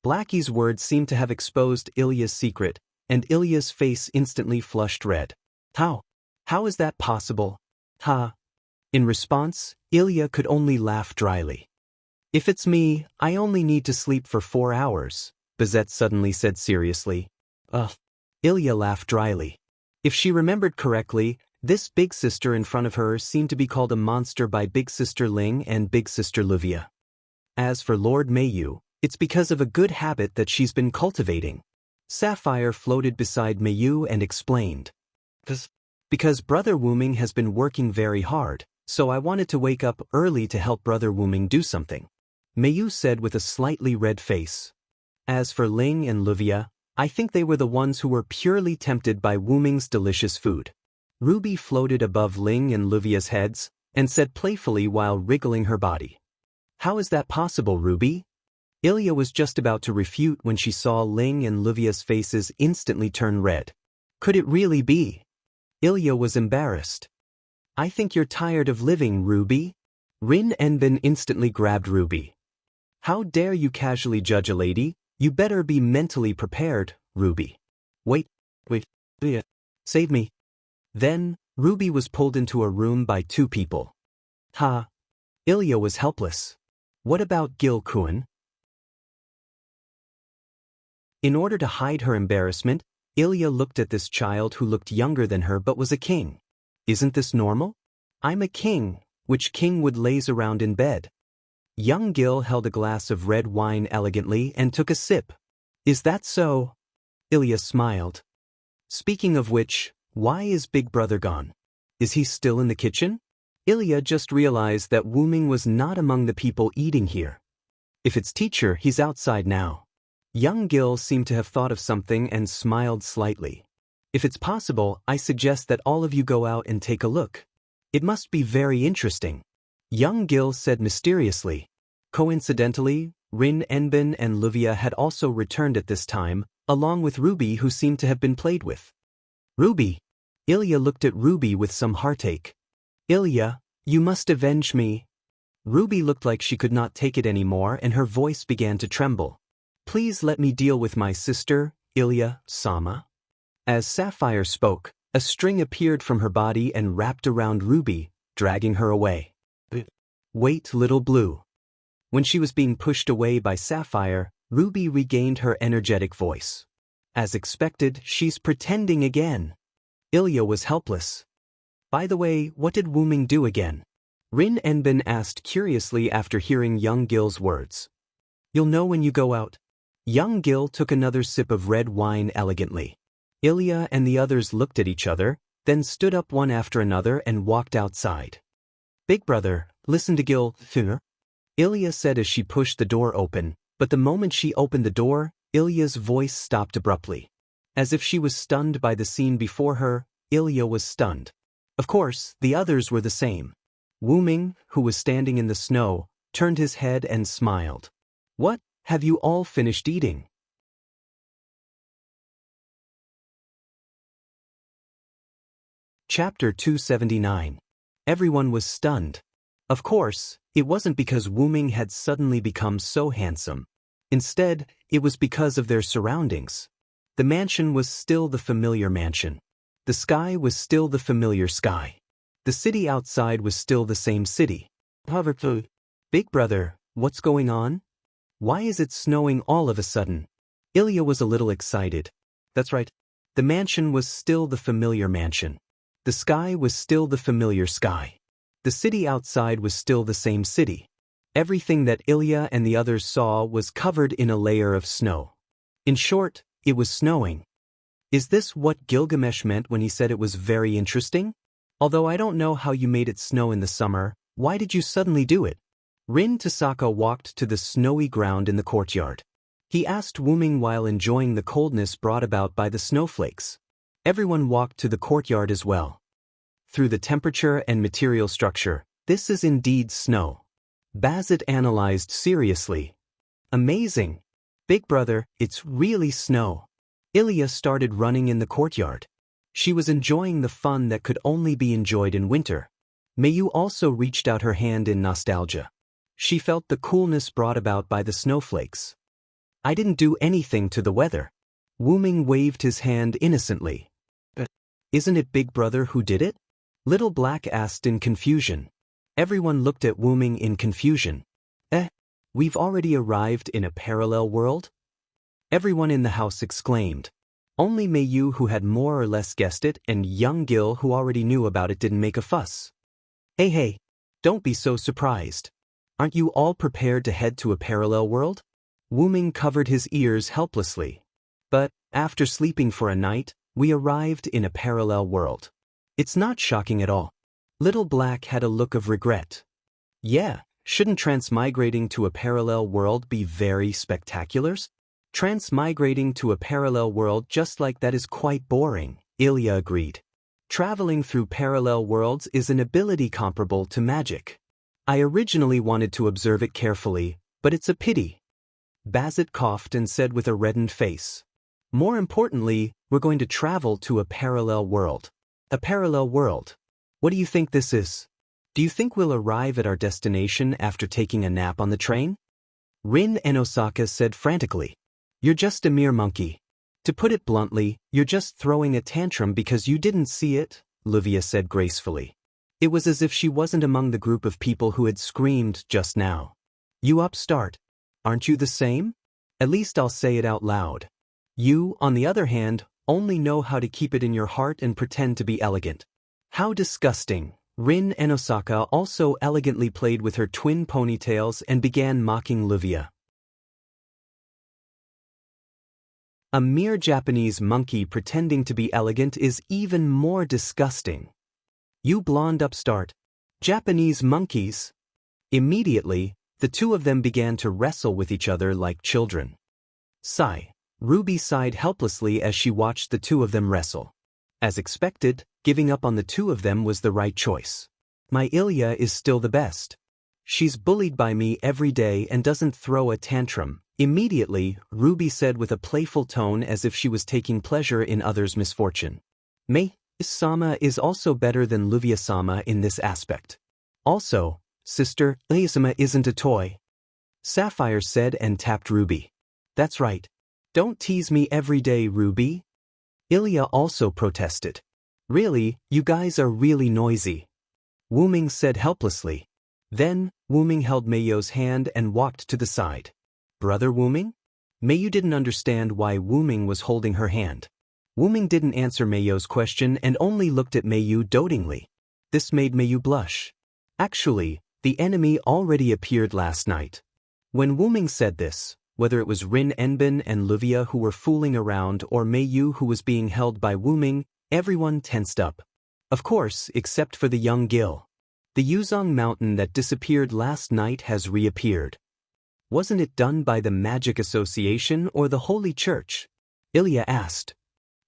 Blackie's words seemed to have exposed Ilya's secret, and Ilya's face instantly flushed red. How? How is that possible? Ha! In response, Ilya could only laugh dryly. If it's me, I only need to sleep for 4 hours, Bizette suddenly said seriously. Ilya laughed dryly. If she remembered correctly, this big sister in front of her seemed to be called a monster by Big Sister Ling and Big Sister Luvia. As for Lord Meiyu, it's because of a good habit that she's been cultivating. Sapphire floated beside Meiyu and explained. Because Brother Wuming has been working very hard, so I wanted to wake up early to help Brother Wuming do something, Meiyu said with a slightly red face. As for Ling and Luvia, I think they were the ones who were purely tempted by Wuming's delicious food. Ruby floated above Ling and Luvia's heads and said playfully while wriggling her body. How is that possible, Ruby? Ilya was just about to refute when she saw Ling and Luvia's faces instantly turn red. Could it really be? Ilya was embarrassed. I think you're tired of living, Ruby. Rin Enbin instantly grabbed Ruby. How dare you casually judge a lady? You better be mentally prepared, Ruby. Wait, save me. Then, Ruby was pulled into a room by 2 people. Ha! Ilya was helpless. What about Gil-kun? In order to hide her embarrassment, Ilya looked at this child who looked younger than her but was a king. Isn't this normal? I'm a king. Which king would laze around in bed? Young Gil held a glass of red wine elegantly and took a sip. Is that so? Ilya smiled. Speaking of which, why is Big Brother gone? Is he still in the kitchen? Ilya just realized that Wuming was not among the people eating here. If it's teacher, he's outside now. Young Gil seemed to have thought of something and smiled slightly. If it's possible, I suggest that all of you go out and take a look. It must be very interesting. Young Gil said mysteriously. Coincidentally, Rin Enbin and Luvia had also returned at this time, along with Ruby who seemed to have been played with. Ruby! Ilya looked at Ruby with some heartache. Ilya, you must avenge me. Ruby looked like she could not take it anymore and her voice began to tremble. Please let me deal with my sister, Ilya-sama. As Sapphire spoke, a string appeared from her body and wrapped around Ruby, dragging her away. Wait, little blue. When she was being pushed away by Sapphire, Ruby regained her energetic voice. As expected, she's pretending again. Ilya was helpless. By the way, what did Wuming do again? Rin Enbin asked curiously after hearing young Gil's words. You'll know when you go out. Young Gil took another sip of red wine elegantly. Ilya and the others looked at each other, then stood up one after another and walked outside. Big brother, listen to Gil, Ilya said as she pushed the door open, but the moment she opened the door, Ilya's voice stopped abruptly. As if she was stunned by the scene before her, Ilya was stunned. Of course, the others were the same. Wuming, who was standing in the snow, turned his head and smiled. What, have you all finished eating? Chapter 279. Everyone was stunned. Of course, it wasn't because Wuming had suddenly become so handsome. Instead, it was because of their surroundings. The mansion was still the familiar mansion. The sky was still the familiar sky. The city outside was still the same city. However, Big brother, what's going on? Why is it snowing all of a sudden? Ilya was a little excited. That's right. The mansion was still the familiar mansion. The sky was still the familiar sky. The city outside was still the same city. Everything that Ilya and the others saw was covered in a layer of snow. In short, it was snowing. Is this what Gilgamesh meant when he said it was very interesting? Although I don't know how you made it snow in the summer, why did you suddenly do it? Rin Tasaka walked to the snowy ground in the courtyard. He asked Wuming while enjoying the coldness brought about by the snowflakes. Everyone walked to the courtyard as well. Through the temperature and material structure, this is indeed snow. Bazit analyzed seriously. Amazing. Big brother, it's really snow. Ilya started running in the courtyard. She was enjoying the fun that could only be enjoyed in winter. Mayu also reached out her hand in nostalgia. She felt the coolness brought about by the snowflakes. I didn't do anything to the weather. Wuming waved his hand innocently. Isn't it Big Brother who did it? Little Black asked in confusion. Everyone looked at Wuming in confusion. We've already arrived in a parallel world? Everyone in the house exclaimed. Only Mayu, who had more or less guessed it, and young Gil, who already knew about it, didn't make a fuss. Hey, don't be so surprised. Aren't you all prepared to head to a parallel world? Wuming covered his ears helplessly. But, after sleeping for a night, we arrived in a parallel world. It's not shocking at all. Little Black had a look of regret. Yeah, shouldn't transmigrating to a parallel world be very spectacular? Transmigrating to a parallel world just like that is quite boring, Ilya agreed. Traveling through parallel worlds is an ability comparable to magic. I originally wanted to observe it carefully, but it's a pity. Bazit coughed and said with a reddened face. More importantly, we're going to travel to a parallel world. A parallel world. What do you think this is? Do you think we'll arrive at our destination after taking a nap on the train? Rin and Osaka said frantically. You're just a mere monkey. To put it bluntly, you're just throwing a tantrum because you didn't see it, Livia said gracefully. It was as if she wasn't among the group of people who had screamed just now. You upstart. Aren't you the same? At least I'll say it out loud. You, on the other hand, only know how to keep it in your heart and pretend to be elegant. How disgusting. Rin and Osaka also elegantly played with her twin ponytails and began mocking Livia. A mere Japanese monkey pretending to be elegant is even more disgusting. You blonde upstart. Japanese monkeys. Immediately, the two of them began to wrestle with each other like children. Sigh. Ruby sighed helplessly as she watched the two of them wrestle. As expected, giving up on the two of them was the right choice. My Ilya is still the best. She's bullied by me every day and doesn't throw a tantrum. Immediately, Ruby said with a playful tone as if she was taking pleasure in others' misfortune. Sama is also better than Luvia-sama in this aspect. Also, sister, Ilya-sama isn't a toy. Sapphire said and tapped Ruby. That's right. Don't tease me every day, Ruby. Ilya also protested. Really, you guys are really noisy. Wuming said helplessly. Then, Wuming held Meiyo's hand and walked to the side. Brother Wuming? Meiyu didn't understand why Wuming was holding her hand. Wuming didn't answer Meiyo's question and only looked at Meiyu dotingly. This made Meiyu blush. Actually, the enemy already appeared last night. When Wuming said this, whether it was Rin Enbin and Luvia who were fooling around or Meiyu who was being held by Wuming, everyone tensed up. Of course, except for the young Gil. The Yuzong mountain that disappeared last night has reappeared. Wasn't it done by the Magic Association or the Holy Church? Ilya asked.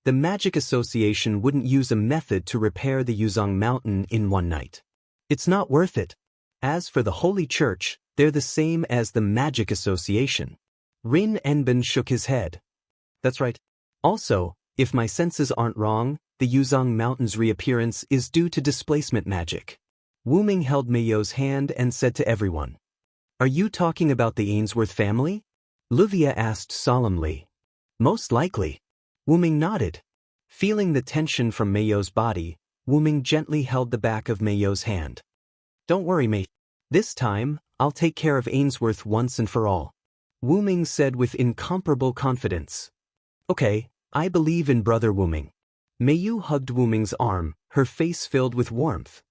The Magic Association wouldn't use a method to repair the Yuzong mountain in one night. It's not worth it. As for the Holy Church, they're the same as the Magic Association. Rin Enbin shook his head. That's right. Also, if my senses aren't wrong, the Yuzong mountain's reappearance is due to displacement magic. Wuming held Meiyo's hand and said to everyone. Are you talking about the Ainsworth family? Luvia asked solemnly. Most likely. Wuming nodded. Feeling the tension from Meiyo's body, Wuming gently held the back of Meiyo's hand. Don't worry, mate. This time, I'll take care of Ainsworth once and for all. Wuming said with incomparable confidence. Okay, I believe in Brother Wuming. Meiyu hugged Wuming's arm, her face filled with warmth.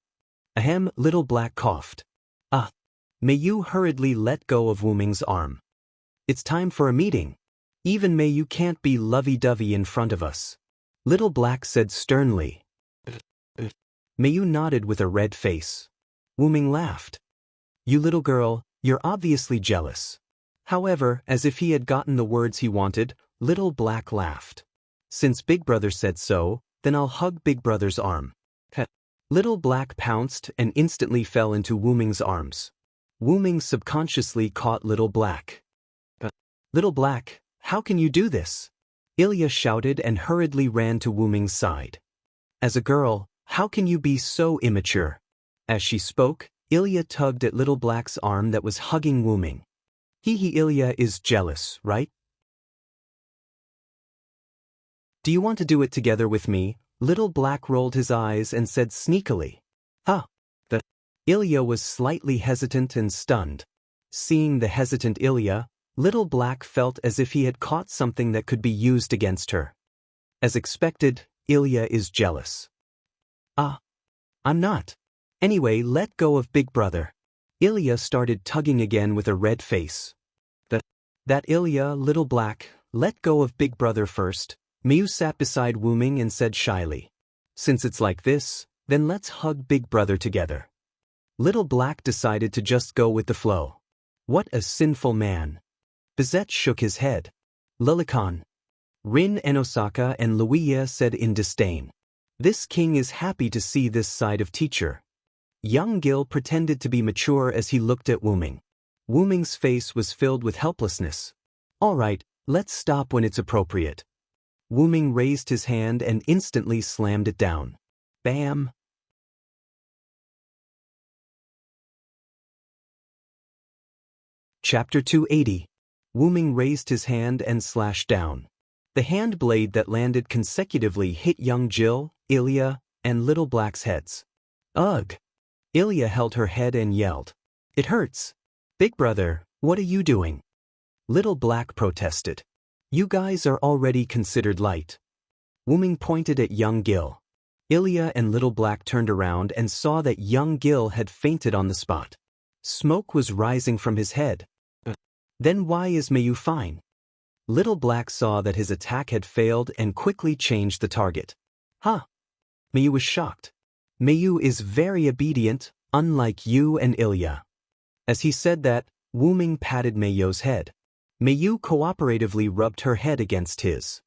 Ahem, Little Black coughed. Ah. Meiyu hurriedly let go of Wuming's arm. It's time for a meeting. Even Meiyu can't be lovey-dovey in front of us. Little Black said sternly. Meiyu nodded with a red face. Wuming laughed. You little girl, you're obviously jealous. However, as if he had gotten the words he wanted, Little Black laughed. Since Big Brother said so, then I'll hug Big Brother's arm. Little Black pounced and instantly fell into Wuming's arms. Wuming subconsciously caught Little Black. Little Black, how can you do this? Ilya shouted and hurriedly ran to Wuming's side. As a girl, how can you be so immature? As she spoke, Ilya tugged at Little Black's arm that was hugging Wuming. Ilya is jealous, right? Do you want to do it together with me? Little Black rolled his eyes and said sneakily. Huh. Ilya was slightly hesitant and stunned. Seeing the hesitant Ilya, Little Black felt as if he had caught something that could be used against her. As expected, Ilya is jealous. I'm not. Anyway, let go of Big Brother. Ilya started tugging again with a red face. That Ilya, Little Black, let go of Big Brother first. Meiyu sat beside Wuming and said shyly. Since it's like this, then let's hug Big Brother together. Little Black decided to just go with the flow. What a sinful man. Bizet shook his head. Lilikan. Rin and Osaka and Luiya said in disdain. This king is happy to see this side of teacher. Young Gil pretended to be mature as he looked at Wuming. Wuming's face was filled with helplessness. All right, let's stop when it's appropriate. Wuming raised his hand and instantly slammed it down. Bam! Chapter 280. Wuming raised his hand and slashed down. The hand blade that landed consecutively hit young Jill, Ilya, and Little Black's heads. Ugh! Ilya held her head and yelled. It hurts. Big Brother, what are you doing? Little Black protested. You guys are already considered light. Wuming pointed at young Gil. Ilya and Little Black turned around and saw that young Gil had fainted on the spot. Smoke was rising from his head. Then why is Meiyu fine? Little Black saw that his attack had failed and quickly changed the target. Huh? Meiyu was shocked. Meiyu is very obedient, unlike you and Ilya. As he said that, Wuming patted Meiyu's head. Meiyu cooperatively rubbed her head against his.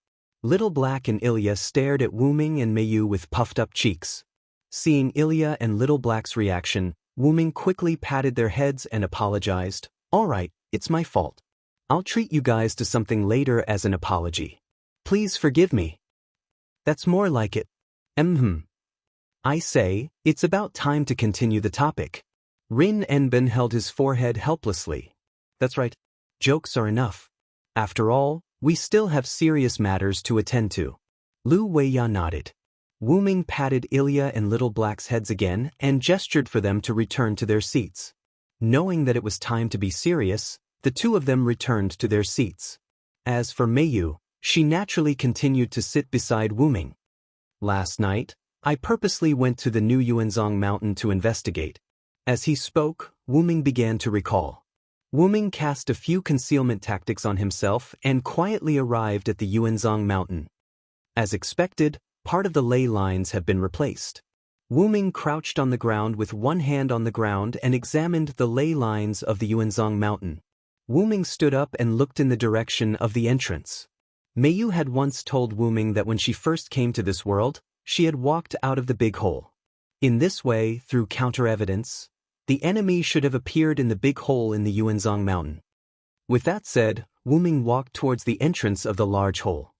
Little Black and Ilya stared at Wuming and Meiyu with puffed-up cheeks. Seeing Ilya and Little Black's reaction, Wuming quickly patted their heads and apologized. All right, it's my fault. I'll treat you guys to something later as an apology. Please forgive me. That's more like it. I say, it's about time to continue the topic. Rin Enbin held his forehead helplessly. That's right. Jokes are enough. After all, we still have serious matters to attend to. Lu Weiya nodded. Wu Ming patted Ilya and Little Black's heads again and gestured for them to return to their seats. Knowing that it was time to be serious, the two of them returned to their seats. As for Meiyu, she naturally continued to sit beside Wu Ming. Last night, I purposely went to the new Yuanzhong mountain to investigate. As he spoke, Wu Ming began to recall. Wu Ming cast a few concealment tactics on himself and quietly arrived at the Yuanzhong mountain. As expected, part of the ley lines have been replaced. Wu Ming crouched on the ground with one hand on the ground and examined the ley lines of the Yuanzhong mountain. Wu Ming stood up and looked in the direction of the entrance. Meiyu had once told Wu Ming that when she first came to this world, she had walked out of the big hole. In this way, through counter-evidence, the enemy should have appeared in the big hole in the Yuanzhong mountain. With that said, Wu Ming walked towards the entrance of the large hole.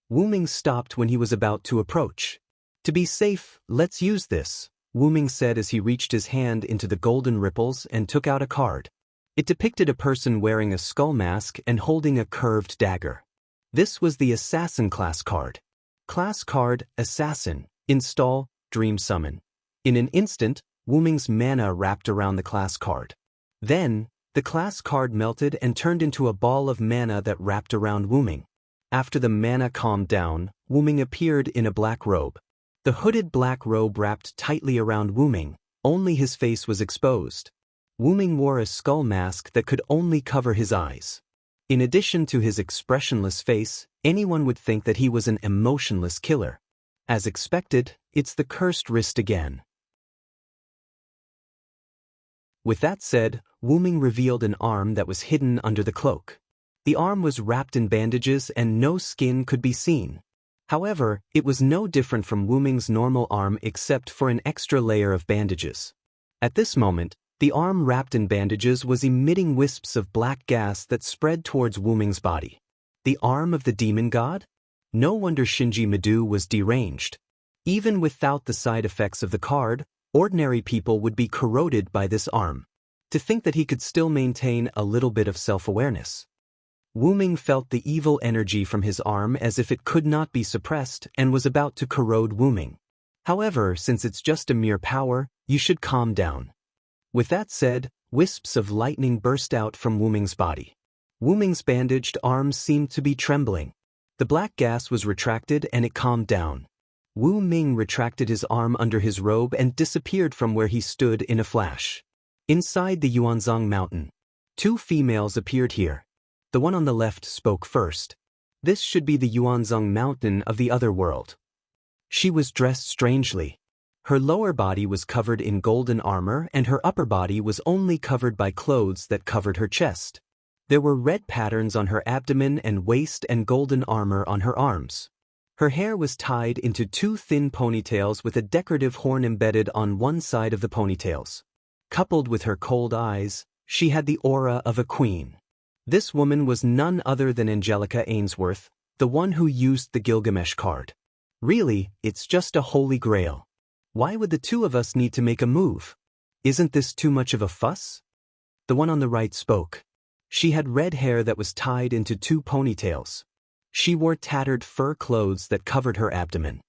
Wu Ming stopped when he was about to approach. To be safe, let's use this, Wu Ming said as he reached his hand into the golden ripples and took out a card. It depicted a person wearing a skull mask and holding a curved dagger. This was the Assassin class card. Class card, Assassin, install, Dream Summon. In an instant, Wu Ming's mana wrapped around the class card. Then, the class card melted and turned into a ball of mana that wrapped around Wu Ming. After the mana calmed down, Wu Ming appeared in a black robe. The hooded black robe wrapped tightly around Wu Ming, only his face was exposed. Wu Ming wore a skull mask that could only cover his eyes. In addition to his expressionless face, anyone would think that he was an emotionless killer. As expected, it's the cursed wrist again. With that said, Wu Ming revealed an arm that was hidden under the cloak. The arm was wrapped in bandages and no skin could be seen. However, it was no different from Wu Ming's normal arm except for an extra layer of bandages. At this moment, the arm wrapped in bandages was emitting wisps of black gas that spread towards Wu Ming's body. The arm of the demon god? No wonder Shinji Madu was deranged. Even without the side effects of the card, ordinary people would be corroded by this arm. To think that he could still maintain a little bit of self-awareness. Wu Ming felt the evil energy from his arm as if it could not be suppressed and was about to corrode Wu Ming. However, since it's just a mere power, you should calm down. With that said, wisps of lightning burst out from Wu Ming's body. Wu Ming's bandaged arms seemed to be trembling. The black gas was retracted and it calmed down. Wu Ming retracted his arm under his robe and disappeared from where he stood in a flash. Inside the Yuanzhong mountain, two females appeared here. The one on the left spoke first. This should be the Yuanzhong mountain of the other world. She was dressed strangely. Her lower body was covered in golden armor and her upper body was only covered by clothes that covered her chest. There were red patterns on her abdomen and waist and golden armor on her arms. Her hair was tied into two thin ponytails with a decorative horn embedded on one side of the ponytails. Coupled with her cold eyes, she had the aura of a queen. This woman was none other than Angelica Ainsworth, the one who used the Gilgamesh card. Really, it's just a holy grail. Why would the two of us need to make a move? Isn't this too much of a fuss? The one on the right spoke. She had red hair that was tied into two ponytails. She wore tattered fur clothes that covered her abdomen.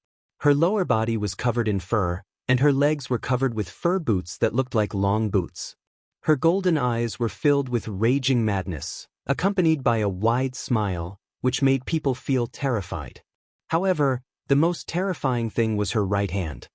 Her lower body was covered in fur, and her legs were covered with fur boots that looked like long boots. Her golden eyes were filled with raging madness, accompanied by a wide smile, which made people feel terrified. However, the most terrifying thing was her right hand.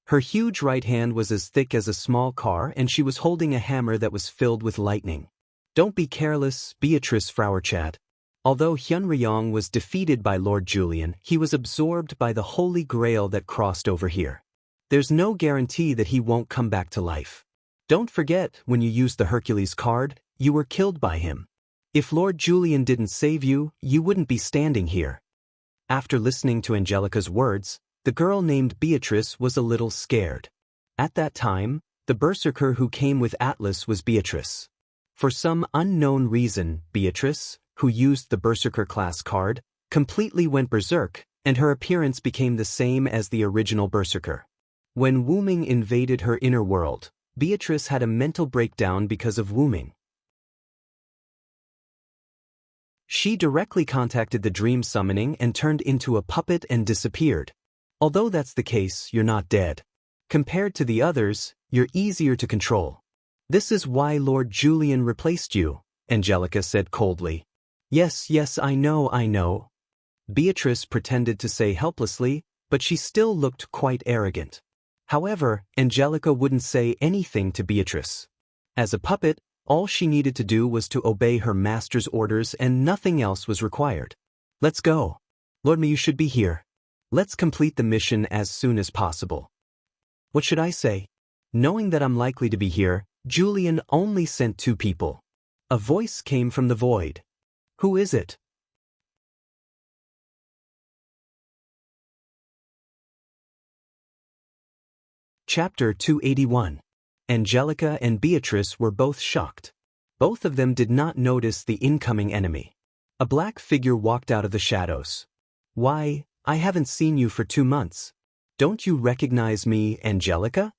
Her huge right hand was as thick as a small car and she was holding a hammer that was filled with lightning. Don't be careless, Beatrice Frauerchat. Although Hyun Ryong was defeated by Lord Julian, he was absorbed by the holy grail that crossed over here. There's no guarantee that he won't come back to life. Don't forget, when you used the Hercules card, you were killed by him. If Lord Julian didn't save you, you wouldn't be standing here. After listening to Angelica's words, the girl named Beatrice was a little scared. At that time, the berserker who came with Atlas was Beatrice. For some unknown reason, Beatrice, who used the berserker class card, completely went berserk, and her appearance became the same as the original berserker. When Wu Ming invaded her inner world, Beatrice had a mental breakdown because of Wu Ming. She directly contacted the dream summoning and turned into a puppet and disappeared. Although that's the case, you're not dead. Compared to the others, you're easier to control. This is why Lord Julian replaced you, Angelica said coldly. Yes, I know. Beatrice pretended to say helplessly, but she still looked quite arrogant. However, Angelica wouldn't say anything to Beatrice. As a puppet, all she needed to do was to obey her master's orders and nothing else was required. Let's go. Lord Me, you should be here. Let's complete the mission as soon as possible. What should I say? Knowing that I'm likely to be here, Julian only sent 2 people. A voice came from the void. Who is it? Chapter 281. Angelica and Beatrice were both shocked. Both of them did not notice the incoming enemy. A black figure walked out of the shadows. Why, I haven't seen you for 2 months. Don't you recognize me, Angelica?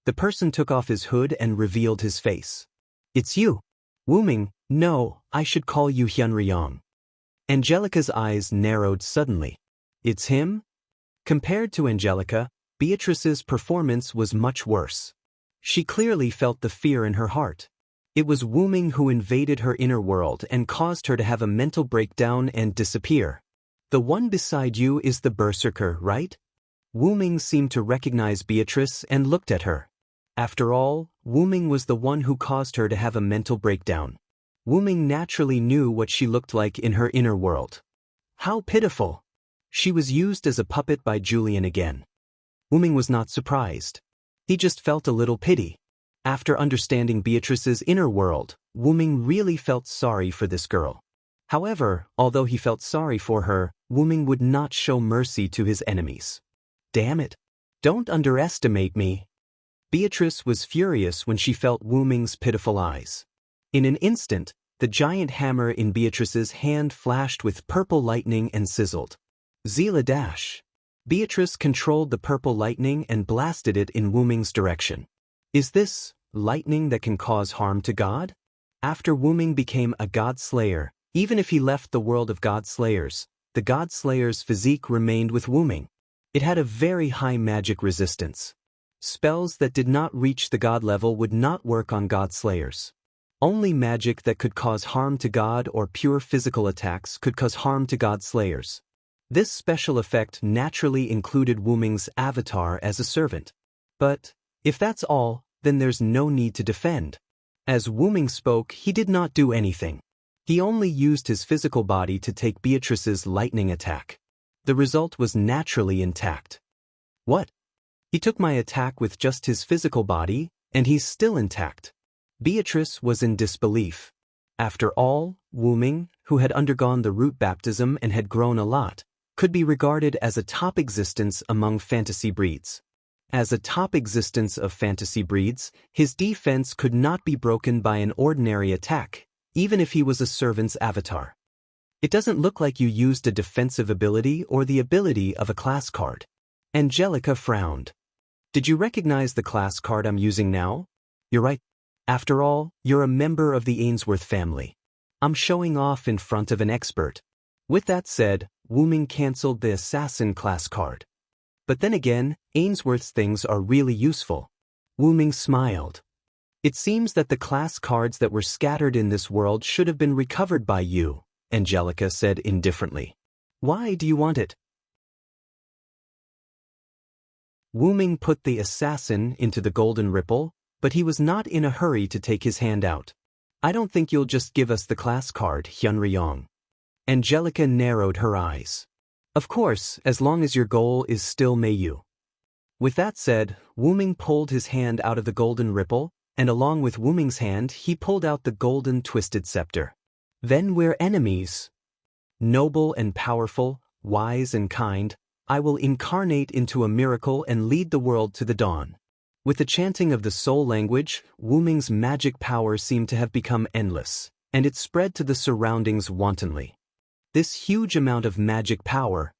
The person took off his hood and revealed his face. It's you. Wu Ming, no, I should call you Hyunryong. Angelica's eyes narrowed suddenly. It's him? Compared to Angelica, Beatrice's performance was much worse. She clearly felt the fear in her heart. It was Wu Ming who invaded her inner world and caused her to have a mental breakdown and disappear. The one beside you is the berserker, right? Wu Ming seemed to recognize Beatrice and looked at her. After all, Wu Ming was the one who caused her to have a mental breakdown. Wu Ming naturally knew what she looked like in her inner world. How pitiful! She was used as a puppet by Julian again. Wu Ming was not surprised. He just felt a little pity. After understanding Beatrice's inner world, Wu Ming really felt sorry for this girl. However, although he felt sorry for her, Wu Ming would not show mercy to his enemies. Damn it! Don't underestimate me! Beatrice was furious when she felt Wu Ming's pitiful eyes. In an instant, the giant hammer in Beatrice's hand flashed with purple lightning and sizzled. Zila dash! Beatrice controlled the purple lightning and blasted it in Wu Ming's direction. Is this lightning that can cause harm to God? After Wu Ming became a god slayer, even if he left the world of god slayers, the god slayer's physique remained with Wu Ming. It had a very high magic resistance. Spells that did not reach the god level would not work on god slayers. Only magic that could cause harm to God or pure physical attacks could cause harm to god slayers. This special effect naturally included Wu Ming's avatar as a servant. But, if that's all, then there's no need to defend. As Wu Ming spoke, he did not do anything. He only used his physical body to take Beatrice's lightning attack. The result was naturally intact. What? He took my attack with just his physical body, and he's still intact. Beatrice was in disbelief. After all, Wu Ming, who had undergone the root baptism and had grown a lot, could be regarded as a top existence among fantasy breeds. As a top existence of fantasy breeds, his defense could not be broken by an ordinary attack, even if he was a servant's avatar. It doesn't look like you used a defensive ability or the ability of a class card. Angelica frowned. Did you recognize the class card I'm using now? You're right. After all, you're a member of the Ainsworth family. I'm showing off in front of an expert. With that said, Wu Ming cancelled the assassin class card. But then again, Ainsworth's things are really useful. Wu Ming smiled. It seems that the class cards that were scattered in this world should have been recovered by you, Angelica said indifferently. Why do you want it? Wu Ming put the assassin into the golden ripple, but he was not in a hurry to take his hand out. I don't think you'll just give us the class card, Hyunryong. Angelica narrowed her eyes. Of course, as long as your goal is still Meiyu. With that said, Wu Ming pulled his hand out of the golden ripple, and along with Wu Ming's hand he pulled out the golden twisted scepter. Then we're enemies. Noble and powerful, wise and kind, I will incarnate into a miracle and lead the world to the dawn. With the chanting of the soul language, Wu Ming's magic power seemed to have become endless, and it spread to the surroundings wantonly. This huge amount of magic power.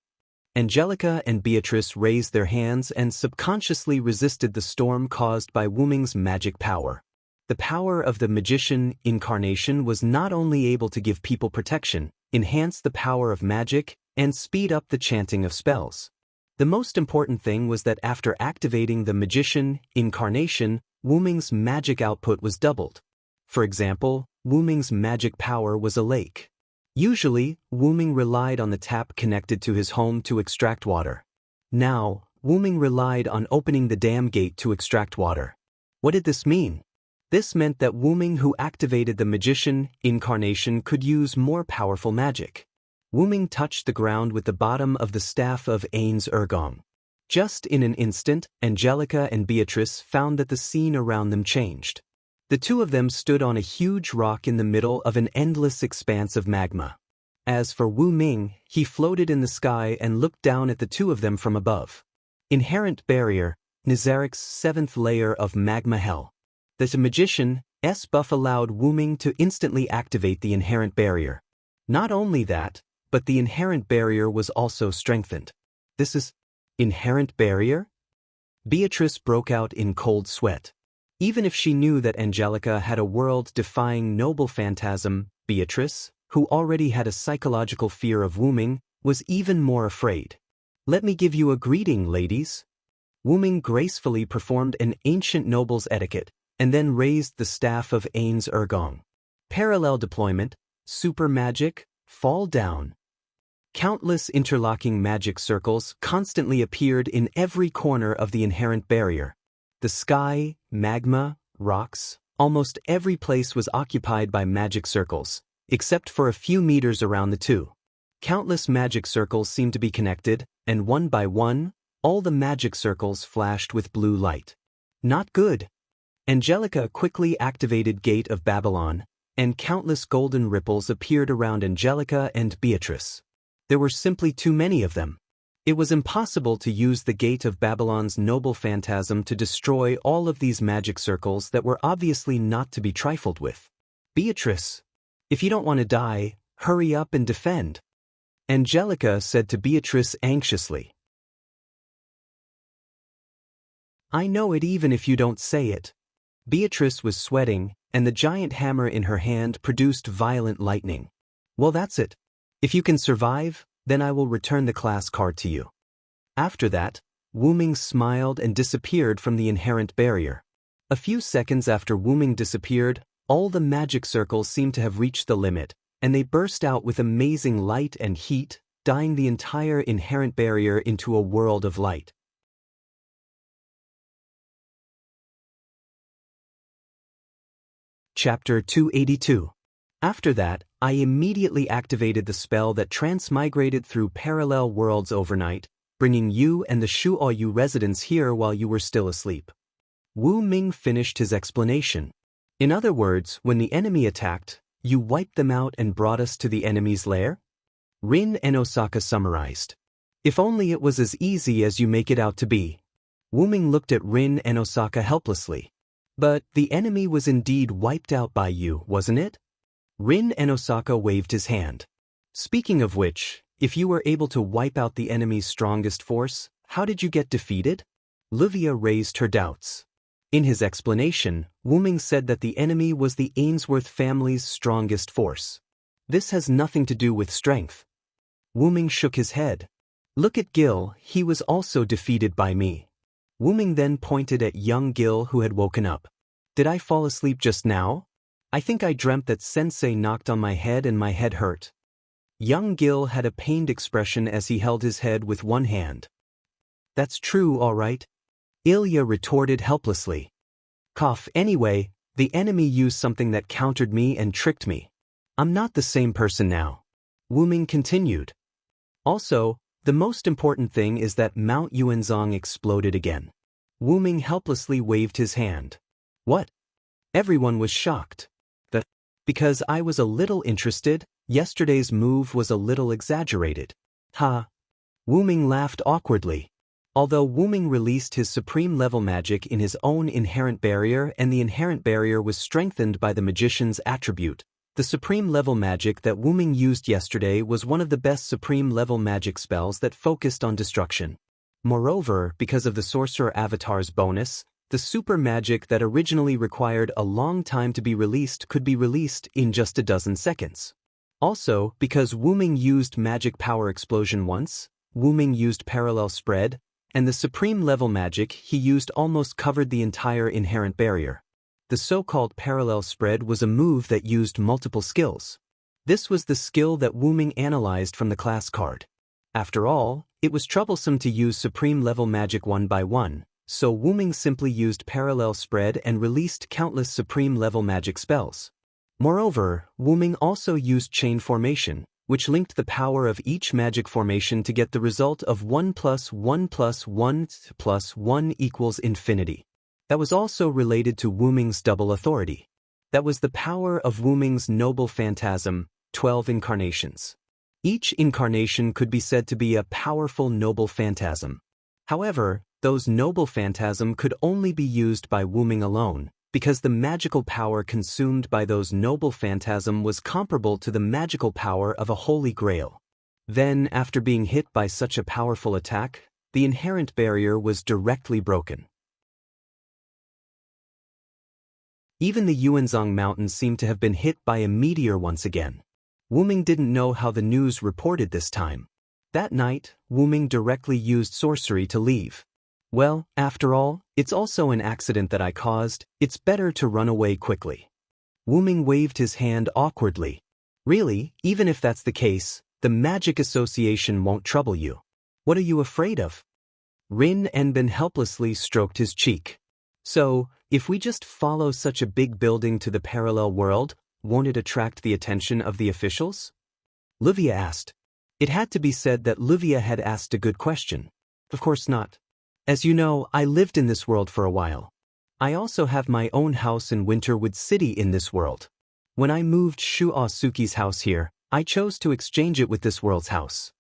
Angelica and Beatrice raised their hands and subconsciously resisted the storm caused by Wu Ming's magic power. The power of the magician incarnation was not only able to give people protection, enhance the power of magic, and speed up the chanting of spells. The most important thing was that after activating the magician incarnation, Wu Ming's magic output was doubled. For example, Wu Ming's magic power was a lake. Usually, Wu Ming relied on the tap connected to his home to extract water. Now, Wu Ming relied on opening the dam gate to extract water. What did this mean? This meant that Wu Ming, who activated the magician incarnation, could use more powerful magic. Wu Ming touched the ground with the bottom of the staff of Ain's Ergong. Just in an instant, Angelica and Beatrice found that the scene around them changed. The two of them stood on a huge rock in the middle of an endless expanse of magma. As for Wu Ming, he floated in the sky and looked down at the two of them from above. Inherent barrier, Nizarik's 7th layer of magma hell. The magician's buff allowed Wu Ming to instantly activate the inherent barrier. Not only that, but the inherent barrier was also strengthened. This is inherent barrier? Beatrice broke out in cold sweat. Even if she knew that Angelica had a world-defying noble phantasm, Beatrice, who already had a psychological fear of Wu Ming, was even more afraid. "Let me give you a greeting, ladies." Wu Ming gracefully performed an ancient noble's etiquette, and then raised the staff of Ain's Ergong. Parallel deployment, super magic, fall down. Countless interlocking magic circles constantly appeared in every corner of the inherent barrier. The sky, magma, rocks, almost every place was occupied by magic circles, except for a few meters around the two. Countless magic circles seemed to be connected, and one by one, all the magic circles flashed with blue light. Not good. Angelica quickly activated Gate of Babylon, and countless golden ripples appeared around Angelica and Beatrice. There were simply too many of them. It was impossible to use the Gate of Babylon's noble phantasm to destroy all of these magic circles that were obviously not to be trifled with. "Beatrice, if you don't want to die, hurry up and defend," Angelica said to Beatrice anxiously. "I know it even if you don't say it." Beatrice was sweating, and the giant hammer in her hand produced violent lightning. "Well, that's it. If you can survive, then I will return the class card to you." After that, Wu Ming smiled and disappeared from the inherent barrier. A few seconds after Wu Ming disappeared, all the magic circles seemed to have reached the limit, and they burst out with amazing light and heat, dyeing the entire inherent barrier into a world of light. Chapter 282. After that, I immediately activated the spell that transmigrated through parallel worlds overnight, bringing you and the Shuoyu residents here while you were still asleep. Wu Ming finished his explanation. "In other words, when the enemy attacked, you wiped them out and brought us to the enemy's lair?" Rin and Osaka summarized. "If only it was as easy as you make it out to be." Wu Ming looked at Rin and Osaka helplessly. "But the enemy was indeed wiped out by you, wasn't it?" Rin and Osaka waved his hand. "Speaking of which, if you were able to wipe out the enemy's strongest force, how did you get defeated?" Livia raised her doubts. In his explanation, Wu Ming said that the enemy was the Ainsworth family's strongest force. "This has nothing to do with strength." Wu Ming shook his head. "Look at Gil, he was also defeated by me." Wu Ming then pointed at young Gil, who had woken up. "Did I fall asleep just now? I think I dreamt that Sensei knocked on my head and my head hurt." Young Gil had a pained expression as he held his head with one hand. "That's true, all right," Ilya retorted helplessly. "Cough, anyway, the enemy used something that countered me and tricked me. I'm not the same person now," Wu Ming continued. "Also, the most important thing is that Mount Yuanzong exploded again." Wu Ming helplessly waved his hand. "What?" Everyone was shocked. Because I was a little interested, yesterday's move was a little exaggerated." "Ha." Wu Ming laughed awkwardly. Although Wu Ming released his supreme level magic in his own inherent barrier and the inherent barrier was strengthened by the magician's attribute, The supreme level magic that Wuming used yesterday was one of the best supreme level magic spells that focused on destruction. Moreover, because of the Sorcerer Avatar's bonus, the super magic that originally required a long time to be released could be released in just a dozen seconds. Also, because Wuming used Magic Power Explosion once, Wuming used Parallel Spread, and the supreme level magic he used almost covered the entire inherent barrier. The so-called Parallel Spread was a move that used multiple skills. This was the skill that Wuming analyzed from the class card. After all, it was troublesome to use supreme level magic one by one, so Wuming simply used Parallel Spread and released countless supreme level magic spells. Moreover, Wuming also used Chain Formation, which linked the power of each magic formation to get the result of 1 + 1 + 1 + 1 equals infinity. That was also related to Wuming's double authority. That was the power of Wuming's noble phantasm, 12 incarnations. Each incarnation could be said to be a powerful noble phantasm. However, those noble phantasm could only be used by Wuming alone, because the magical power consumed by those noble phantasm was comparable to the magical power of a holy grail. Then, after being hit by such a powerful attack, the inherent barrier was directly broken. Even the Yuanzhong Mountains seemed to have been hit by a meteor once again. Wuming didn't know how the news reported this time. That night, Wuming directly used sorcery to leave. Well, after all, it's also an accident that I caused, it's better to run away quickly. Wuming waved his hand awkwardly. Really, even if that's the case, the magic association won't trouble you. What are you afraid of? Rin Enbin helplessly stroked his cheek. So, if we just follow such a big building to the parallel world, won't it attract the attention of the officials? Livia asked. It had to be said that Livia had asked a good question. Of course not. As you know, I lived in this world for a while. I also have my own house in Winterwood City in this world. When I moved Shu Asuki's house here, I chose to exchange it with this world's house.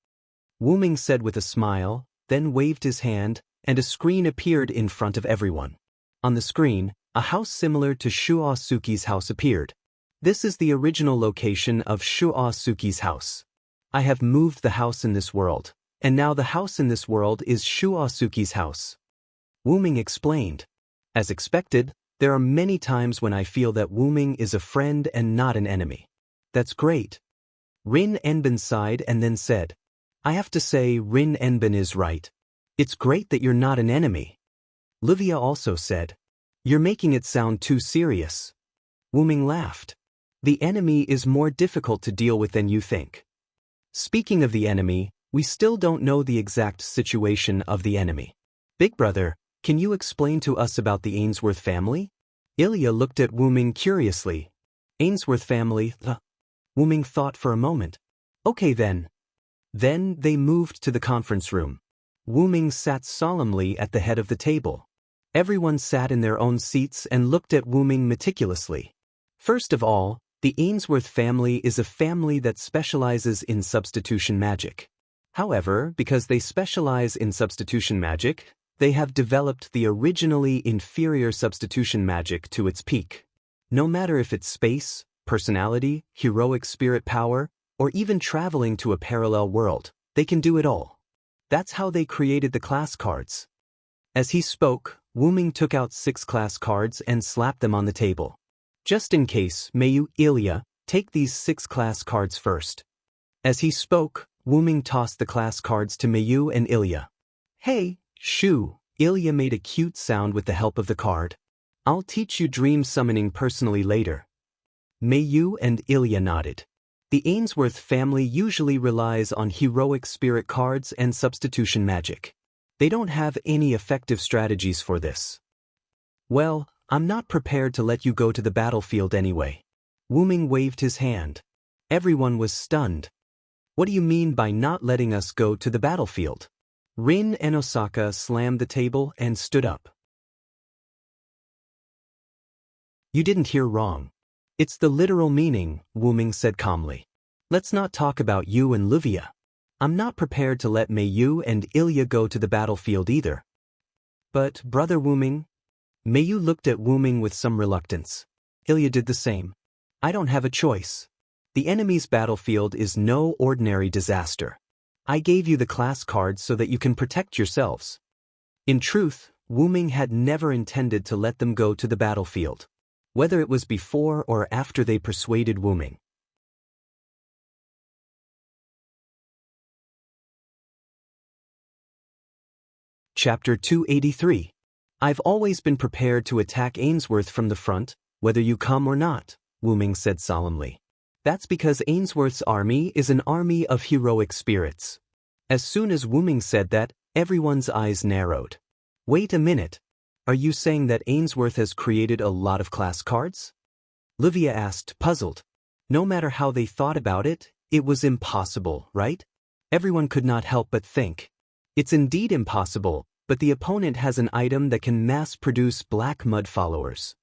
Wuming said with a smile, then waved his hand, and a screen appeared in front of everyone. On the screen, a house similar to Shu Asuki's house appeared. This is the original location of Shu Asuki's house. I have moved the house in this world, and now the house in this world is Shu Asuki's house. Wuming explained. As expected, there are many times when I feel that Wuming is a friend and not an enemy. That's great. Rin Enbin sighed and then said, I have to say Rin Enbin is right. It's great that you're not an enemy. Livia also said, You're making it sound too serious. Wuming laughed. The enemy is more difficult to deal with than you think. Speaking of the enemy, we still don't know the exact situation of the enemy. Big brother, can you explain to us about the Ainsworth family? Ilya looked at Wuming curiously. Ainsworth family, Wuming thought for a moment. Okay then. Then they moved to the conference room. Wuming sat solemnly at the head of the table. Everyone sat in their own seats and looked at Wuming meticulously. First of all, the Ainsworth family is a family that specializes in substitution magic. However, because they specialize in substitution magic, they have developed the originally inferior substitution magic to its peak. No matter if it's space, personality, heroic spirit power, or even traveling to a parallel world, they can do it all. That's how they created the class cards. As he spoke, Wuming took out 6 class cards and slapped them on the table. Just in case, may you, Ilya, take these 6 class cards first. As he spoke, Wuming tossed the class cards to Mayu and Ilya. Hey, Shu, Ilya made a cute sound with the help of the card. I'll teach you dream summoning personally later. Mayu and Ilya nodded. The Ainsworth family usually relies on heroic spirit cards and substitution magic. They don't have any effective strategies for this. Well, I'm not prepared to let you go to the battlefield anyway. Wuming waved his hand. Everyone was stunned. What do you mean by not letting us go to the battlefield? Rin and Osaka slammed the table and stood up. You didn't hear wrong. It's the literal meaning, Wuming said calmly. Let's not talk about you and Livia. I'm not prepared to let Mayu and Ilya go to the battlefield either. But, Brother Wuming? Mayu looked at Wuming with some reluctance. Ilya did the same. I don't have a choice. The enemy's battlefield is no ordinary disaster. I gave you the class cards so that you can protect yourselves. In truth, Wu Ming had never intended to let them go to the battlefield, whether it was before or after they persuaded Wu Ming. Chapter 283. I've always been prepared to attack Ainsworth from the front, whether you come or not, Wu Ming said solemnly. That's because Ainsworth's army is an army of heroic spirits. As soon as Wu Ming said that, everyone's eyes narrowed. Wait a minute. Are you saying that Ainsworth has created a lot of class cards? Livia asked, puzzled. No matter how they thought about it, it was impossible, right? Everyone could not help but think. It's indeed impossible, but the opponent has an item that can mass-produce Black Mud followers.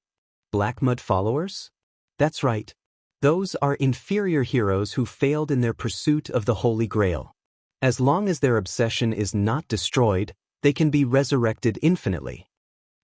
Black Mud followers? That's right. Those are inferior heroes who failed in their pursuit of the Holy Grail. As long as their obsession is not destroyed, they can be resurrected infinitely.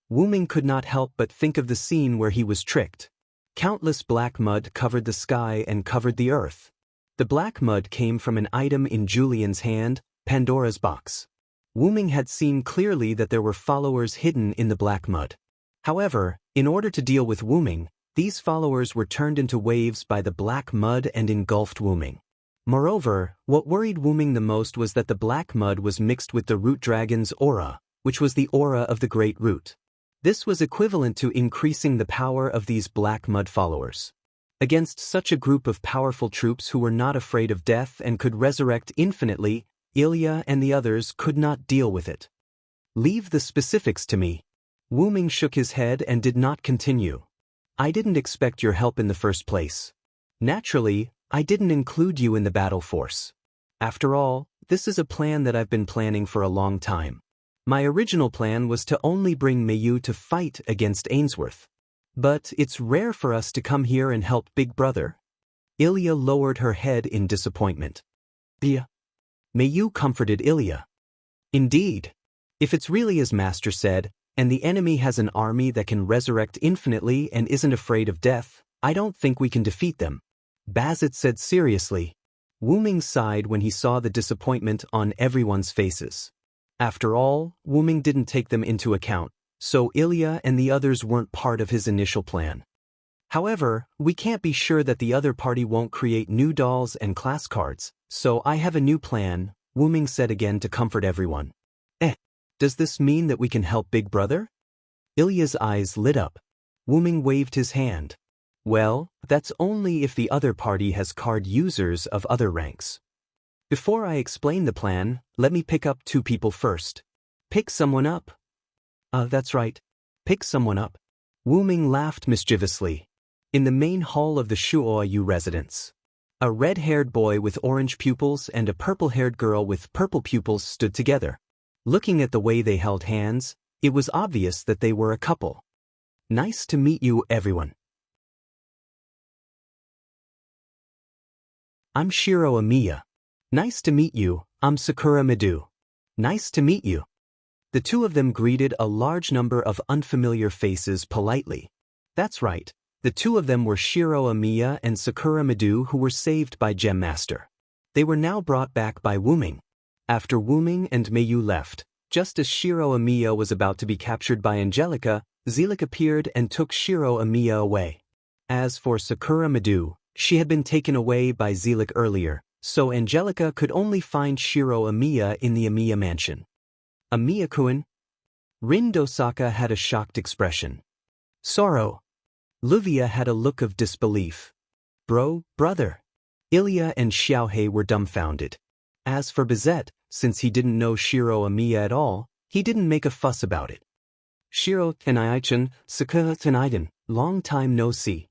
Wu Ming could not help but think of the scene where he was tricked. Countless black mud covered the sky and covered the earth. The black mud came from an item in Julian's hand, Pandora's box. Wu Ming had seen clearly that there were followers hidden in the black mud. However, in order to deal with Wu Ming, these followers were turned into waves by the black mud and engulfed Wu Ming. Moreover, what worried Wu Ming the most was that the black mud was mixed with the root dragon's aura, which was the aura of the great root. This was equivalent to increasing the power of these black mud followers. Against such a group of powerful troops who were not afraid of death and could resurrect infinitely, Ilya and the others could not deal with it. Leave the specifics to me. Wu Ming shook his head and did not continue. I didn't expect your help in the first place. Naturally, I didn't include you in the battle force. After all, this is a plan that I've been planning for a long time. My original plan was to only bring Meiyu to fight against Ainsworth. But it's rare for us to come here and help Big Brother. Ilya lowered her head in disappointment. Yeah. Meiyu comforted Ilya. Indeed. If it's really as Master said, and the enemy has an army that can resurrect infinitely and isn't afraid of death, I don't think we can defeat them. Bazit said seriously. Wu Ming sighed when he saw the disappointment on everyone's faces. After all, Wu Ming didn't take them into account, so Ilya and the others weren't part of his initial plan. However, we can't be sure that the other party won't create new dolls and class cards, so I have a new plan, Wu Ming said again to comfort everyone. Does this mean that we can help Big Brother? Ilya's eyes lit up. Wu Ming waved his hand. Well, that's only if the other party has card users of other ranks. Before I explain the plan, let me pick up two people first. Pick someone up. That's right. Pick someone up. Wu Ming laughed mischievously. In the main hall of the Shuoyu residence, a red-haired boy with orange pupils and a purple-haired girl with purple pupils stood together. Looking at the way they held hands, it was obvious that they were a couple. Nice to meet you, everyone. I'm Shiro Amiya. Nice to meet you, I'm Sakura Midu. Nice to meet you. The two of them greeted a large number of unfamiliar faces politely. That's right, the two of them were Shiro Amiya and Sakura Midu, who were saved by Gem Master. They were now brought back by Wu Ming. After Wu Ming and Meiyu left, just as Shiro Amiya was about to be captured by Angelica, Zelik appeared and took Shiro Amiya away. As for Sakura Midu, she had been taken away by Zelik earlier, so Angelica could only find Shiro Amiya in the Amiya mansion. Amiya-kun? Rin Dosaka had a shocked expression. Sorrow. Livia had a look of disbelief. Brother. Ilya and Xiaohei were dumbfounded. As for Bizet, since he didn't know Shiro Amiya at all, he didn't make a fuss about it. Shiro Tenai-chan, Sakura Tenaiden, long time no see.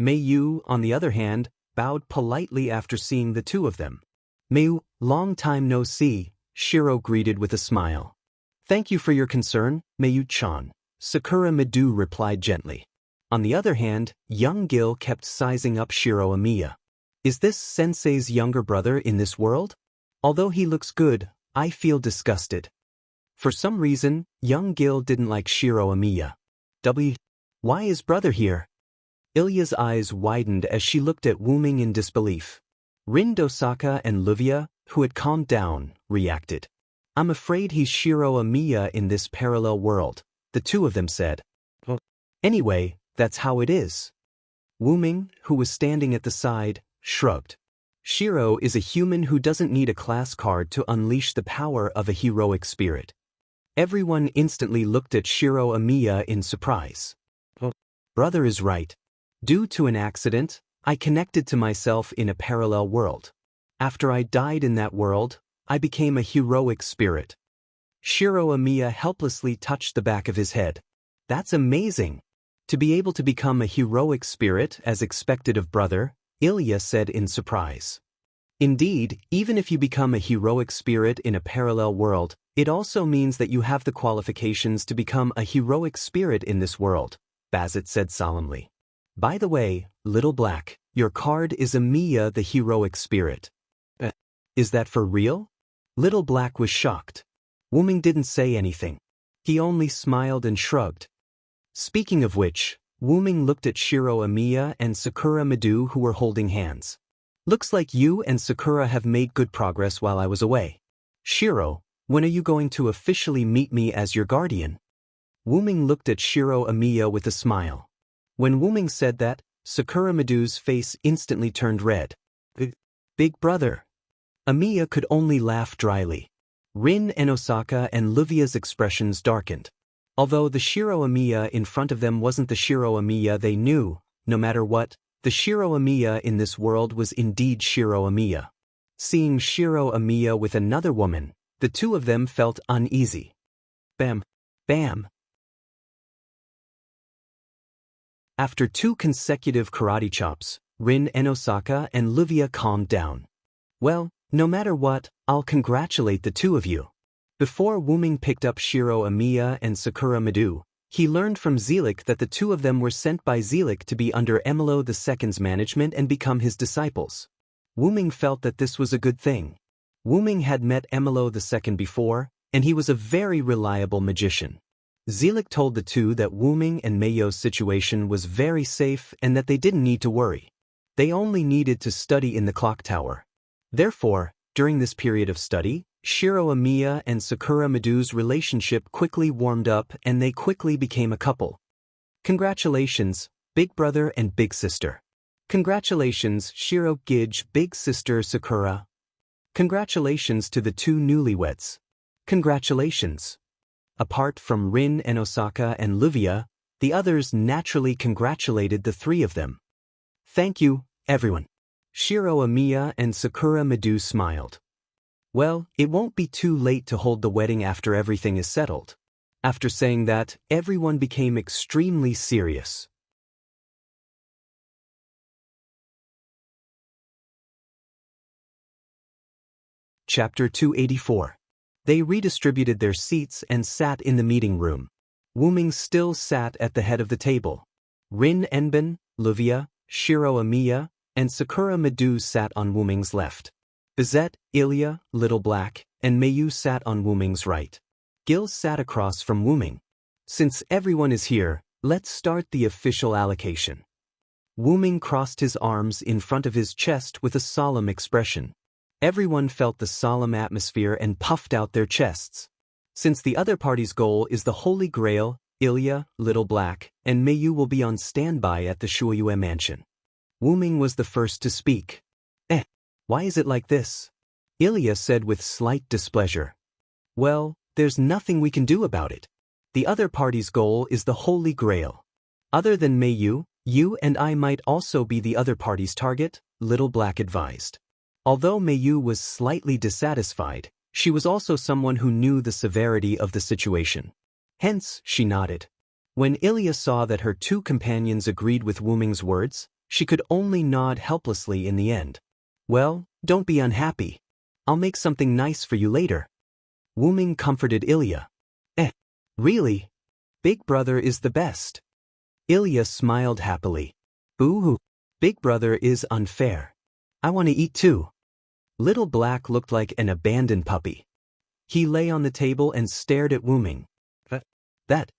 Meiyu, on the other hand, bowed politely after seeing the two of them. Meiyu, long time no see, Shiro greeted with a smile. Thank you for your concern, Meiyu-chan, Sakura Midu replied gently. On the other hand, young Gil kept sizing up Shiro Amiya. Is this sensei's younger brother in this world? Although he looks good, I feel disgusted. For some reason, young Gil didn't like Shiro Amiya. Why is brother here? Ilya's eyes widened as she looked at Wuming in disbelief. Rin Dosaka and Livia, who had calmed down, reacted. I'm afraid he's Shiro Amiya in this parallel world, the two of them said. Anyway, that's how it is. Wuming, who was standing at the side, shrugged. Shiro is a human who doesn't need a class card to unleash the power of a heroic spirit. Everyone instantly looked at Shiro Amiya in surprise. Brother is right. Due to an accident, I connected to myself in a parallel world. After I died in that world, I became a heroic spirit. Shiro Amiya helplessly touched the back of his head. That's amazing. To be able to become a heroic spirit as expected of brother, Ilya said in surprise. Indeed, even if you become a heroic spirit in a parallel world, it also means that you have the qualifications to become a heroic spirit in this world, Bazet said solemnly. By the way, Little Black, your card is Amiya the heroic spirit. Is that for real? Little Black was shocked. Wuming didn't say anything. He only smiled and shrugged. Speaking of which, Wuming looked at Shiro Amiya and Sakura Midu who were holding hands. Looks like you and Sakura have made good progress while I was away. Shiro, when are you going to officially meet me as your guardian? Wuming looked at Shiro Amiya with a smile. When Wuming said that, Sakura Midu's face instantly turned red. Big brother. Amiya could only laugh dryly. Rin and Osaka and Livia's expressions darkened. Although the Shiro Amiya in front of them wasn't the Shiro Amiya they knew, no matter what, the Shiro Amiya in this world was indeed Shiro Amiya. Seeing Shiro Amiya with another woman, the two of them felt uneasy. Bam. Bam. After 2 consecutive karate chops, Rin and Osaka and Livia calmed down. Well, no matter what, I'll congratulate the two of you. Before Wuming picked up Shiro Amiya and Sakura Midu, he learned from Zelik that the two of them were sent by Zelik to be under Emilo II's management and become his disciples. Wuming felt that this was a good thing. Wuming had met Emilo II before, and he was a very reliable magician. Zelik told the two that Wuming and Meiyo's situation was very safe and that they didn't need to worry. They only needed to study in the clock tower. Therefore, during this period of study, Shiro Amiya and Sakura Midu's relationship quickly warmed up and they quickly became a couple. Congratulations, big brother and big sister. Congratulations, Shiro Gij, big sister Sakura. Congratulations to the two newlyweds. Congratulations. Apart from Rin and Osaka and Livia, the others naturally congratulated the three of them. Thank you, everyone. Shiro Amiya and Sakura Midu smiled. Well, it won't be too late to hold the wedding after everything is settled. After saying that, everyone became extremely serious. Chapter 284. They redistributed their seats and sat in the meeting room. Wuming still sat at the head of the table. Rin Enbin, Livia, Shiro Amiya, and Sakura Midu sat on Wuming's left. Bizet, Ilya, Little Black, and Meiyu sat on Wuming's right. Gil sat across from Wuming. Since everyone is here, let's start the official allocation. Wuming crossed his arms in front of his chest with a solemn expression. Everyone felt the solemn atmosphere and puffed out their chests. Since the other party's goal is the Holy Grail, Ilya, Little Black, and Meiyu will be on standby at the Shuoyue mansion. Wuming was the first to speak. Why is it like this? Ilya said with slight displeasure. Well, there's nothing we can do about it. The other party's goal is the Holy Grail. Other than Meiyu, you and I might also be the other party's target, Little Black advised. Although Meiyu was slightly dissatisfied, she was also someone who knew the severity of the situation. Hence, she nodded. When Ilya saw that her two companions agreed with Wuming's words, she could only nod helplessly in the end. Well, don't be unhappy. I'll make something nice for you later. Wuming comforted Ilya. Really? Big brother is the best. Ilya smiled happily. Boo-hoo. Big brother is unfair. I want to eat too. Little Black looked like an abandoned puppy. He lay on the table and stared at Wuming. That.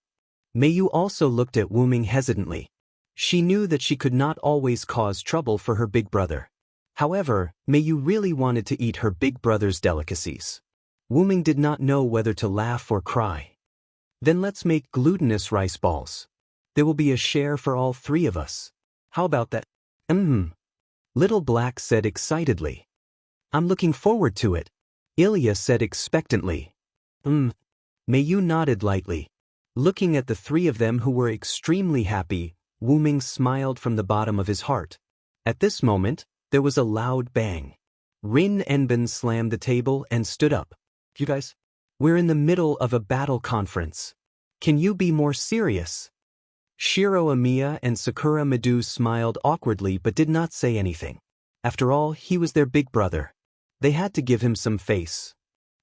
Meiyu also looked at Wuming hesitantly. She knew that she could not always cause trouble for her big brother. However, Meiyu really wanted to eat her big brother's delicacies. Wuming did not know whether to laugh or cry. Then let's make glutinous rice balls. There will be a share for all three of us. How about that? Little Black said excitedly. I'm looking forward to it. Ilya said expectantly. Meiyu nodded lightly. Looking at the three of them who were extremely happy, Wuming smiled from the bottom of his heart. At this moment, there was a loud bang. Rin Enbin slammed the table and stood up. You guys? We're in the middle of a battle conference. Can you be more serious? Shiro Amiya and Sakura Madu smiled awkwardly but did not say anything. After all, he was their big brother. They had to give him some face.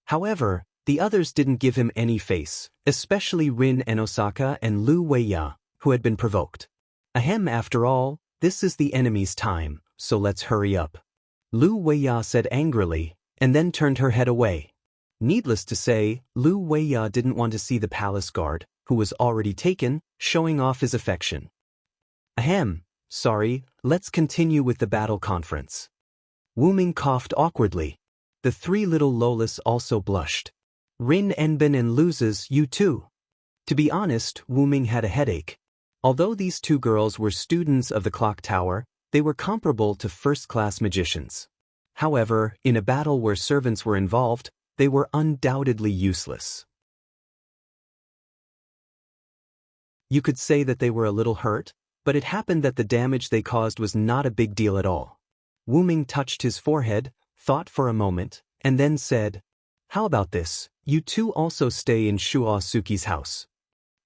However, the others didn't give him any face, especially Rin Enosaka and Lu Weiya, who had been provoked. After all, this is the enemy's time, so let's hurry up. Lu Weiya said angrily, and then turned her head away. Needless to say, Lu Weiya didn't want to see the palace guard, who was already taken, showing off his affection. Sorry, let's continue with the battle conference. Wuming coughed awkwardly. The three little Lolas also blushed. Rin Enbin and loses, you too. To be honest, Wuming had a headache. Although these two girls were students of the clock tower, they were comparable to first-class magicians. However, in a battle where servants were involved, they were undoubtedly useless. You could say that they were a little hurt, but it happened that the damage they caused was not a big deal at all. Wuming touched his forehead, thought for a moment, and then said, How about this, you two also stay in Shuo Suki's house.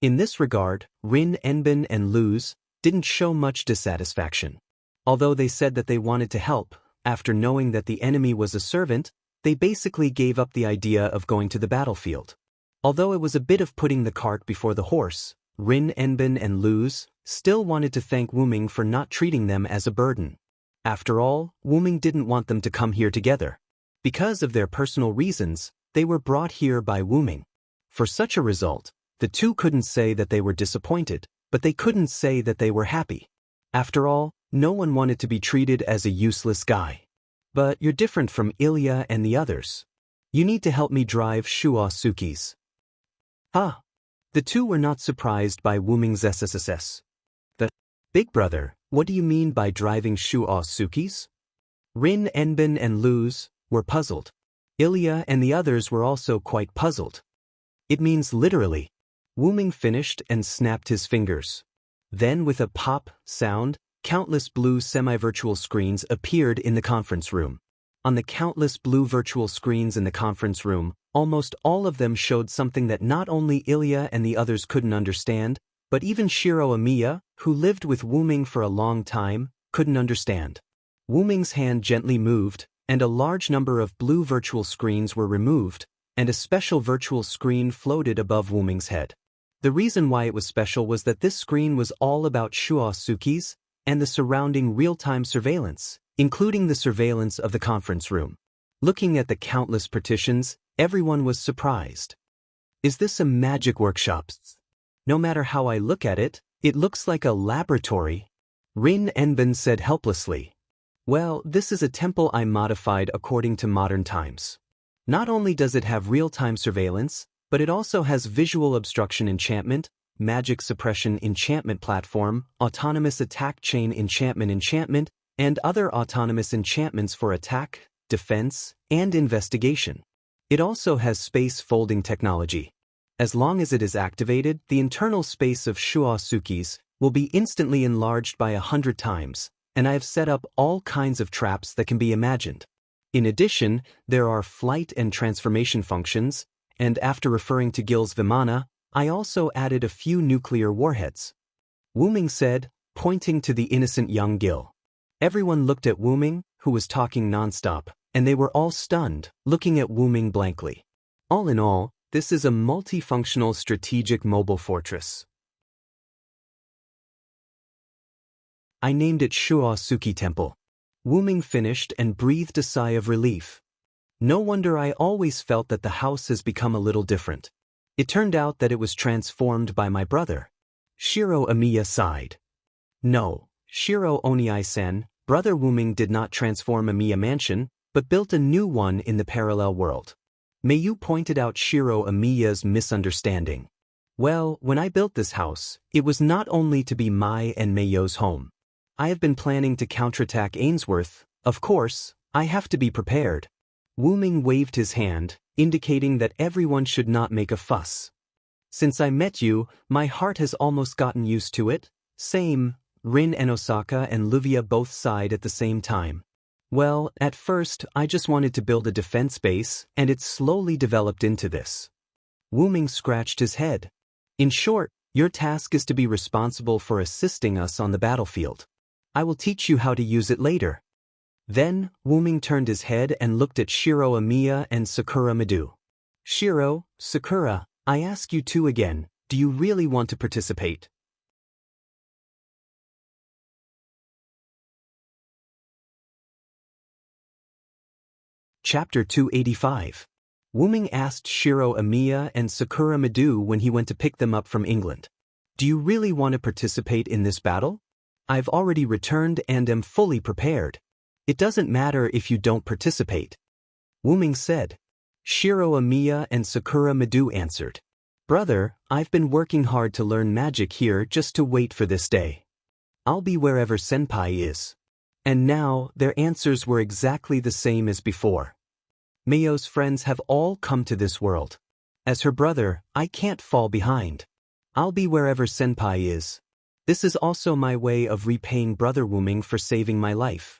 In this regard, Rin Enbin and Luz didn't show much dissatisfaction. Although they said that they wanted to help, after knowing that the enemy was a servant, they basically gave up the idea of going to the battlefield. Although it was a bit of putting the cart before the horse, Rin Enbin and Luz still wanted to thank Wuming for not treating them as a burden. After all, Wuming didn't want them to come here together. Because of their personal reasons, they were brought here by Wuming. For such a result, the two couldn't say that they were disappointed, but they couldn't say that they were happy. After all, no one wanted to be treated as a useless guy. But you're different from Ilya and the others. You need to help me drive Shuo Suki's. The two were not surprised by Wuming's SSSS. Big brother, what do you mean by driving Shuo Suki's? Rin Enbin and Luz were puzzled. Ilya and the others were also quite puzzled. It means literally. Wuming finished and snapped his fingers. Then with a pop sound, countless blue semi-virtual screens appeared in the conference room. On the countless blue virtual screens in the conference room, almost all of them showed something that not only Ilya and the others couldn't understand, but even Shiro Amiya, who lived with Wuming for a long time, couldn't understand. Wuming's hand gently moved, and a large number of blue virtual screens were removed, and a special virtual screen floated above Wuming's head. The reason why it was special was that this screen was all about Shuo Suki's and the surrounding real-time surveillance, including the surveillance of the conference room. Looking at the countless partitions, everyone was surprised. Is this a magic workshop? No matter how I look at it, it looks like a laboratory. Rin Enbin said helplessly. Well, this is a temple I modified according to modern times. Not only does it have real-time surveillance, but it also has visual obstruction enchantment, magic suppression enchantment platform, autonomous attack chain enchantment, and other autonomous enchantments for attack, defense, and investigation. It also has space folding technology. As long as it is activated, the internal space of Shuo Suki's will be instantly enlarged by 100 times, and I have set up all kinds of traps that can be imagined. In addition, there are flight and transformation functions, and after referring to Gil's Vimana, I also added a few nuclear warheads. Wuming said, pointing to the innocent young Gil. Everyone looked at Wuming, who was talking nonstop, and they were all stunned, looking at Wuming blankly. All in all, this is a multifunctional strategic mobile fortress. I named it Shuo Suki Temple. Wuming finished and breathed a sigh of relief. No wonder I always felt that the house has become a little different. It turned out that it was transformed by my brother. Shiro Amiya sighed. No, Shiro Oniai-sen, Brother Wuming did not transform Amiya Mansion, but built a new one in the parallel world. Mayu pointed out Shiro Amiya's misunderstanding. Well, when I built this house, it was not only to be my and Mayo's home. I have been planning to counterattack Ainsworth. Of course, I have to be prepared. Wuming waved his hand, indicating that everyone should not make a fuss. Since I met you, my heart has almost gotten used to it. Same. Rin and Osaka and Luvia both sighed at the same time. Well, at first, I just wanted to build a defense base, and it slowly developed into this. Wuming scratched his head. In short, your task is to be responsible for assisting us on the battlefield. I will teach you how to use it later. Then, Wuming turned his head and looked at Shiro Amiya and Sakura Madu. Shiro, Sakura, I ask you two again, do you really want to participate? Chapter 285. Wuming asked Shiro Amiya and Sakura Madu when he went to pick them up from England. Do you really want to participate in this battle? I've already returned and am fully prepared. It doesn't matter if you don't participate. Wuming said. Shiro Amiya and Sakura Madu answered. Brother, I've been working hard to learn magic here just to wait for this day. I'll be wherever Senpai is. And now, their answers were exactly the same as before. Mayo's friends have all come to this world. As her brother, I can't fall behind. I'll be wherever Senpai is. This is also my way of repaying Brother Wuming for saving my life.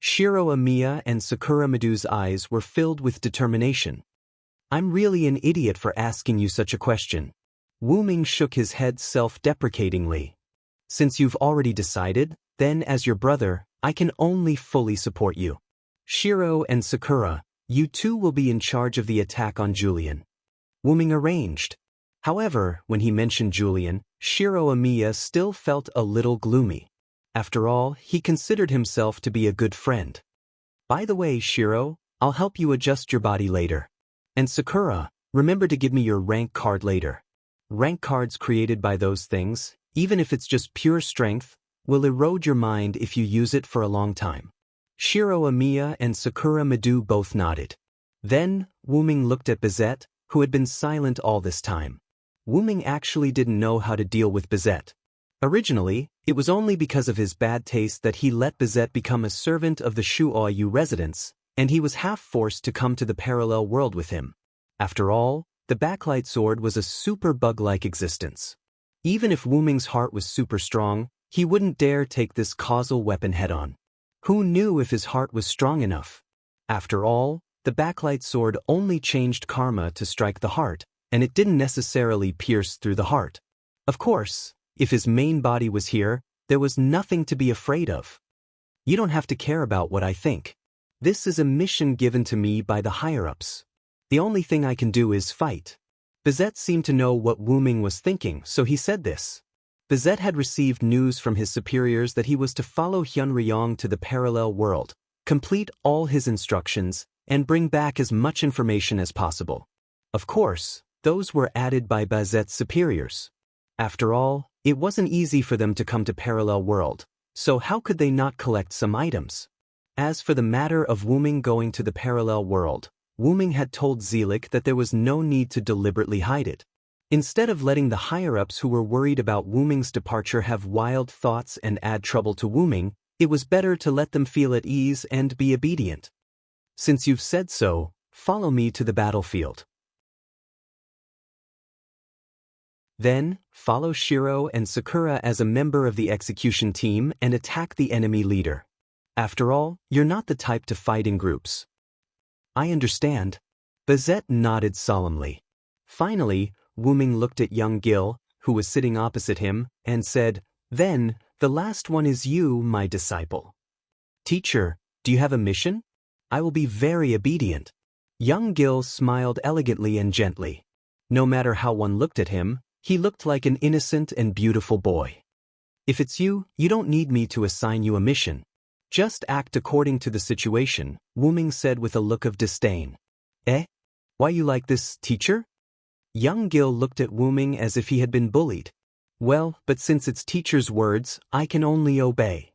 Shiro Amiya and Sakura Madu's eyes were filled with determination. I'm really an idiot for asking you such a question. Wuming shook his head self-deprecatingly. Since you've already decided, then as your brother, I can only fully support you. Shiro and Sakura, you two will be in charge of the attack on Julian. Wuming arranged. However, when he mentioned Julian, Shiro Amiya still felt a little gloomy. After all, he considered himself to be a good friend. By the way, Shiro, I'll help you adjust your body later. And Sakura, remember to give me your rank card later. Rank cards created by those things, even if it's just pure strength, will erode your mind if you use it for a long time. Shiro Amiya and Sakura Madu both nodded. Then, Wuming looked at Bizette, who had been silent all this time. Wuming actually didn't know how to deal with Bizette. Originally, it was only because of his bad taste that he let Bizette become a servant of the Shuoyu residence, and he was half forced to come to the parallel world with him. After all, the backlight sword was a super bug-like existence. Even if Wuming's heart was super strong, he wouldn't dare take this causal weapon head-on. Who knew if his heart was strong enough? After all, the backlight sword only changed karma to strike the heart, and it didn't necessarily pierce through the heart. Of course, if his main body was here, there was nothing to be afraid of. You don't have to care about what I think. This is a mission given to me by the higher-ups. The only thing I can do is fight. Bizette seemed to know what Wuming was thinking, so he said this. Bizette had received news from his superiors that he was to follow Hyun-ryong to the parallel world, complete all his instructions, and bring back as much information as possible. Of course, those were added by Bizette's superiors. After all, it wasn't easy for them to come to parallel world, so how could they not collect some items? As for the matter of Wuming going to the parallel world, Wuming had told Zelik that there was no need to deliberately hide it. Instead of letting the higher-ups who were worried about Wuming's departure have wild thoughts and add trouble to Wuming, it was better to let them feel at ease and be obedient. Since you've said so, follow me to the battlefield. Then, follow Shiro and Sakura as a member of the execution team and attack the enemy leader. After all, you're not the type to fight in groups. I understand. Bizette nodded solemnly. Finally, Wuming looked at young Gil, who was sitting opposite him, and said, Then, the last one is you, my disciple. Teacher, do you have a mission? I will be very obedient. Young Gil smiled elegantly and gently. No matter how one looked at him, he looked like an innocent and beautiful boy. If it's you, you don't need me to assign you a mission. Just act according to the situation, Wuming said with a look of disdain. Eh? Why you like this, teacher? Young Gil looked at Wuming as if he had been bullied. Well, but since it's teacher's words, I can only obey.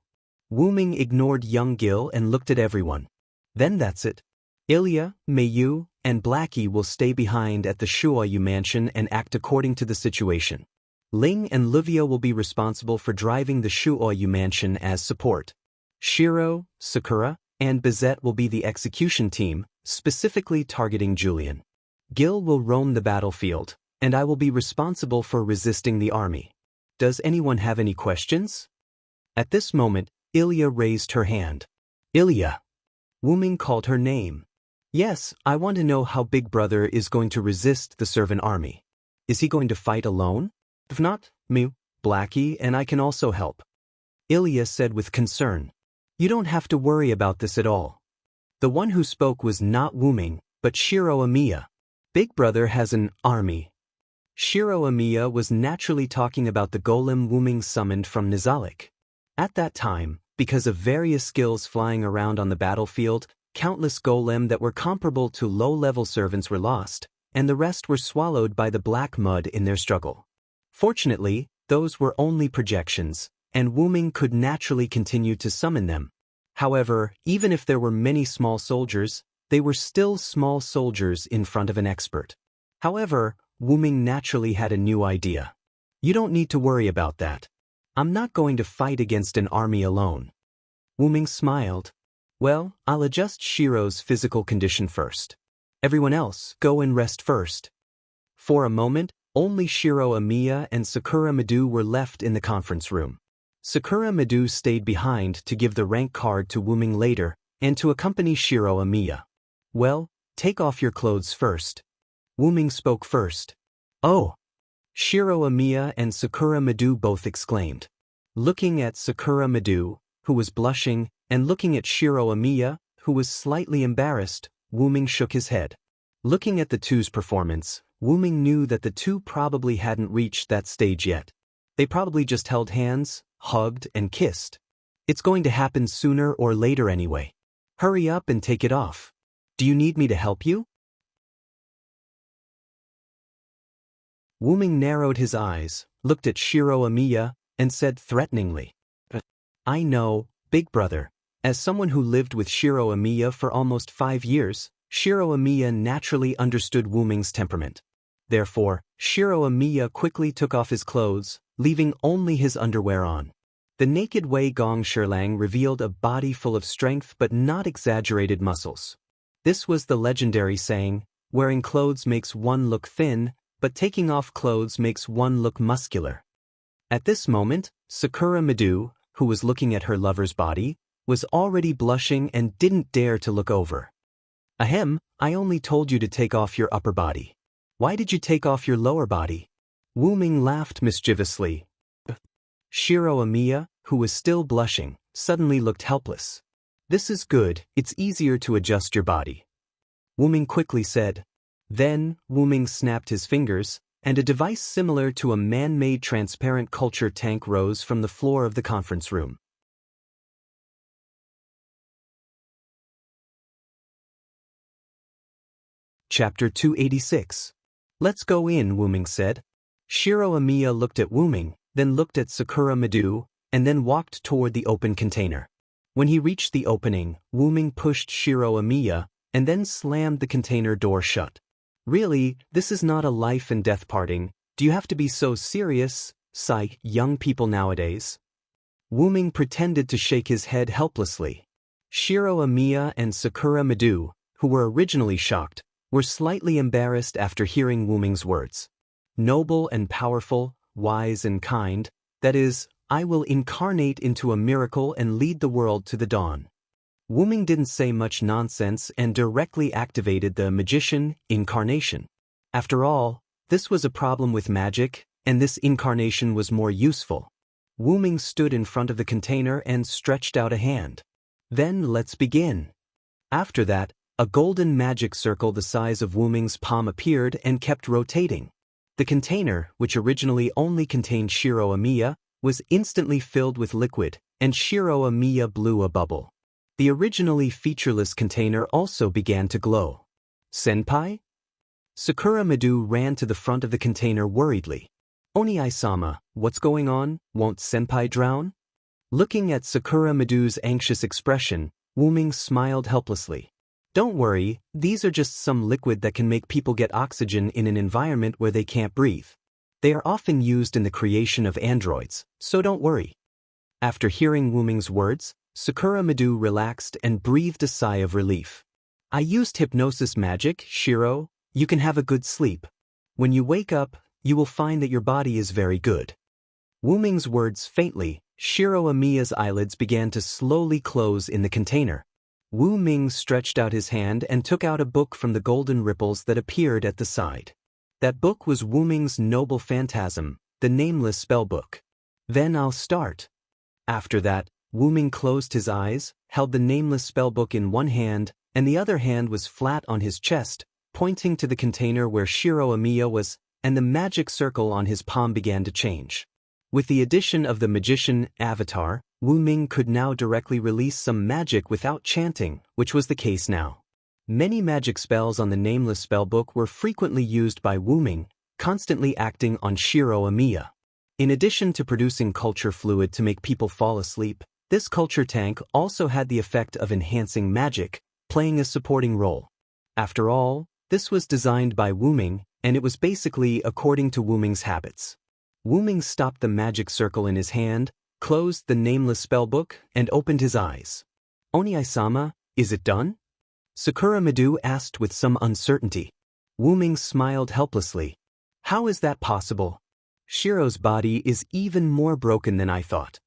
Wu-ming ignored young Gil and looked at everyone. Then that's it. Ilya, Mayu, and Blackie will stay behind at the Shuoyu mansion and act according to the situation. Ling and Livia will be responsible for driving the Shuoyu mansion as support. Shiro, Sakura, and Bizette will be the execution team, specifically targeting Julian. Gil will roam the battlefield, and I will be responsible for resisting the army. Does anyone have any questions? At this moment, Ilya raised her hand. Ilya. Wu-ming called her name. Yes, I want to know how Big Brother is going to resist the servant army. Is he going to fight alone? If not, me, Blackie, and I can also help. Ilya said with concern. You don't have to worry about this at all. The one who spoke was not Wu-ming, but Shiro Amiya. Big Brother has an army. Shiro Amiya was naturally talking about the golem Wu-ming summoned from Nizhalik. At that time, because of various skills flying around on the battlefield, countless golem that were comparable to low-level servants were lost, and the rest were swallowed by the black mud in their struggle. Fortunately, those were only projections, and Wu-ming could naturally continue to summon them. However, even if there were many small soldiers, they were still small soldiers in front of an expert. However, Wu-ming naturally had a new idea. You don't need to worry about that. I'm not going to fight against an army alone. Wu-ming smiled. Well, I'll adjust Shiro's physical condition first. Everyone else, go and rest first. For a moment, only Shiro Amiya and Sakura Madu were left in the conference room. Sakura Madu stayed behind to give the rank card to Wu-ming later and to accompany Shiro Amiya. Well, take off your clothes first. Wu-ming spoke first. Oh! Shiro Amiya and Sakura Madu both exclaimed. Looking at Sakura Madu, who was blushing, and looking at Shiro Amiya, who was slightly embarrassed, Wu-ming shook his head. Looking at the two's performance, Wu-ming knew that the two probably hadn't reached that stage yet. They probably just held hands, hugged, and kissed. It's going to happen sooner or later anyway. Hurry up and take it off. Do you need me to help you? Wu-ming narrowed his eyes, looked at Shiro Amiya, and said threateningly, I know, Big Brother. As someone who lived with Shiro Amiya for almost 5 years, Shiro Amiya naturally understood Wu-ming's temperament. Therefore, Shiro Amiya quickly took off his clothes, leaving only his underwear on. The naked Wei Gong Sherlang revealed a body full of strength but not exaggerated muscles. This was the legendary saying, wearing clothes makes one look thin, but taking off clothes makes one look muscular. At this moment, Sakura Madu, who was looking at her lover's body, was already blushing and didn't dare to look over. Ahem, I only told you to take off your upper body. Why did you take off your lower body? Wu-ming laughed mischievously. Shiro Amiya, who was still blushing, suddenly looked helpless. This is good, it's easier to adjust your body. Wu-ming quickly said. Then, Wu-ming snapped his fingers, and a device similar to a man-made transparent culture tank rose from the floor of the conference room. Chapter 286. Let's go in, Wu-ming said. Shiro Amiya looked at Wu-ming, then looked at Sakura Madu, and then walked toward the open container. When he reached the opening, Wu-ming pushed Shiro Amiya, and then slammed the container door shut. Really, this is not a life and death parting. Do you have to be so serious? Sigh, young people nowadays. Wu-ming pretended to shake his head helplessly. Shiro Amiya and Sakura Madu, who were originally shocked, were slightly embarrassed after hearing Wu-ming's words. Noble and powerful, wise and kind, that is, I will incarnate into a miracle and lead the world to the dawn. Wu-ming didn't say much nonsense and directly activated the magician incarnation. After all, this was a problem with magic, and this incarnation was more useful. Wu-ming stood in front of the container and stretched out a hand. Then let's begin. After that, a golden magic circle the size of Wu-ming's palm appeared and kept rotating. The container, which originally only contained Shiro Amiya, was instantly filled with liquid, and Shiro Amiya blew a bubble. The originally featureless container also began to glow. Senpai? Sakura Madu ran to the front of the container worriedly. Oni-sama, what's going on? Won't senpai drown? Looking at Sakura Madu's anxious expression, Wuming smiled helplessly. Don't worry, these are just some liquid that can make people get oxygen in an environment where they can't breathe. They are often used in the creation of androids, so don't worry. After hearing Wuming's words, Sakura Madu relaxed and breathed a sigh of relief. I used hypnosis magic, Shiro. You can have a good sleep. When you wake up, you will find that your body is very good. Wuming's words faintly, Shiro Amiya's eyelids began to slowly close in the container. Wu Ming stretched out his hand and took out a book from the golden ripples that appeared at the side. That book was Wu Ming's Noble Phantasm, the Nameless Spellbook. Then I'll start. After that, Wu Ming closed his eyes, held the Nameless Spellbook in one hand, and the other hand was flat on his chest, pointing to the container where Shiro Amiya was, and the magic circle on his palm began to change. With the addition of the magician avatar, Wu Ming could now directly release some magic without chanting, which was the case now. Many magic spells on the Nameless Spellbook were frequently used by Wu Ming, constantly acting on Shiro Amiya. In addition to producing culture fluid to make people fall asleep, this culture tank also had the effect of enhancing magic, playing a supporting role. After all, this was designed by Wu Ming, and it was basically according to Wu Ming's habits. Wu Ming stopped the magic circle in his hand, closed the Nameless Spellbook, and opened his eyes. Oni-sama, is it done? Sakura Madu asked with some uncertainty. Wu Ming smiled helplessly. How is that possible? Shiro's body is even more broken than I thought.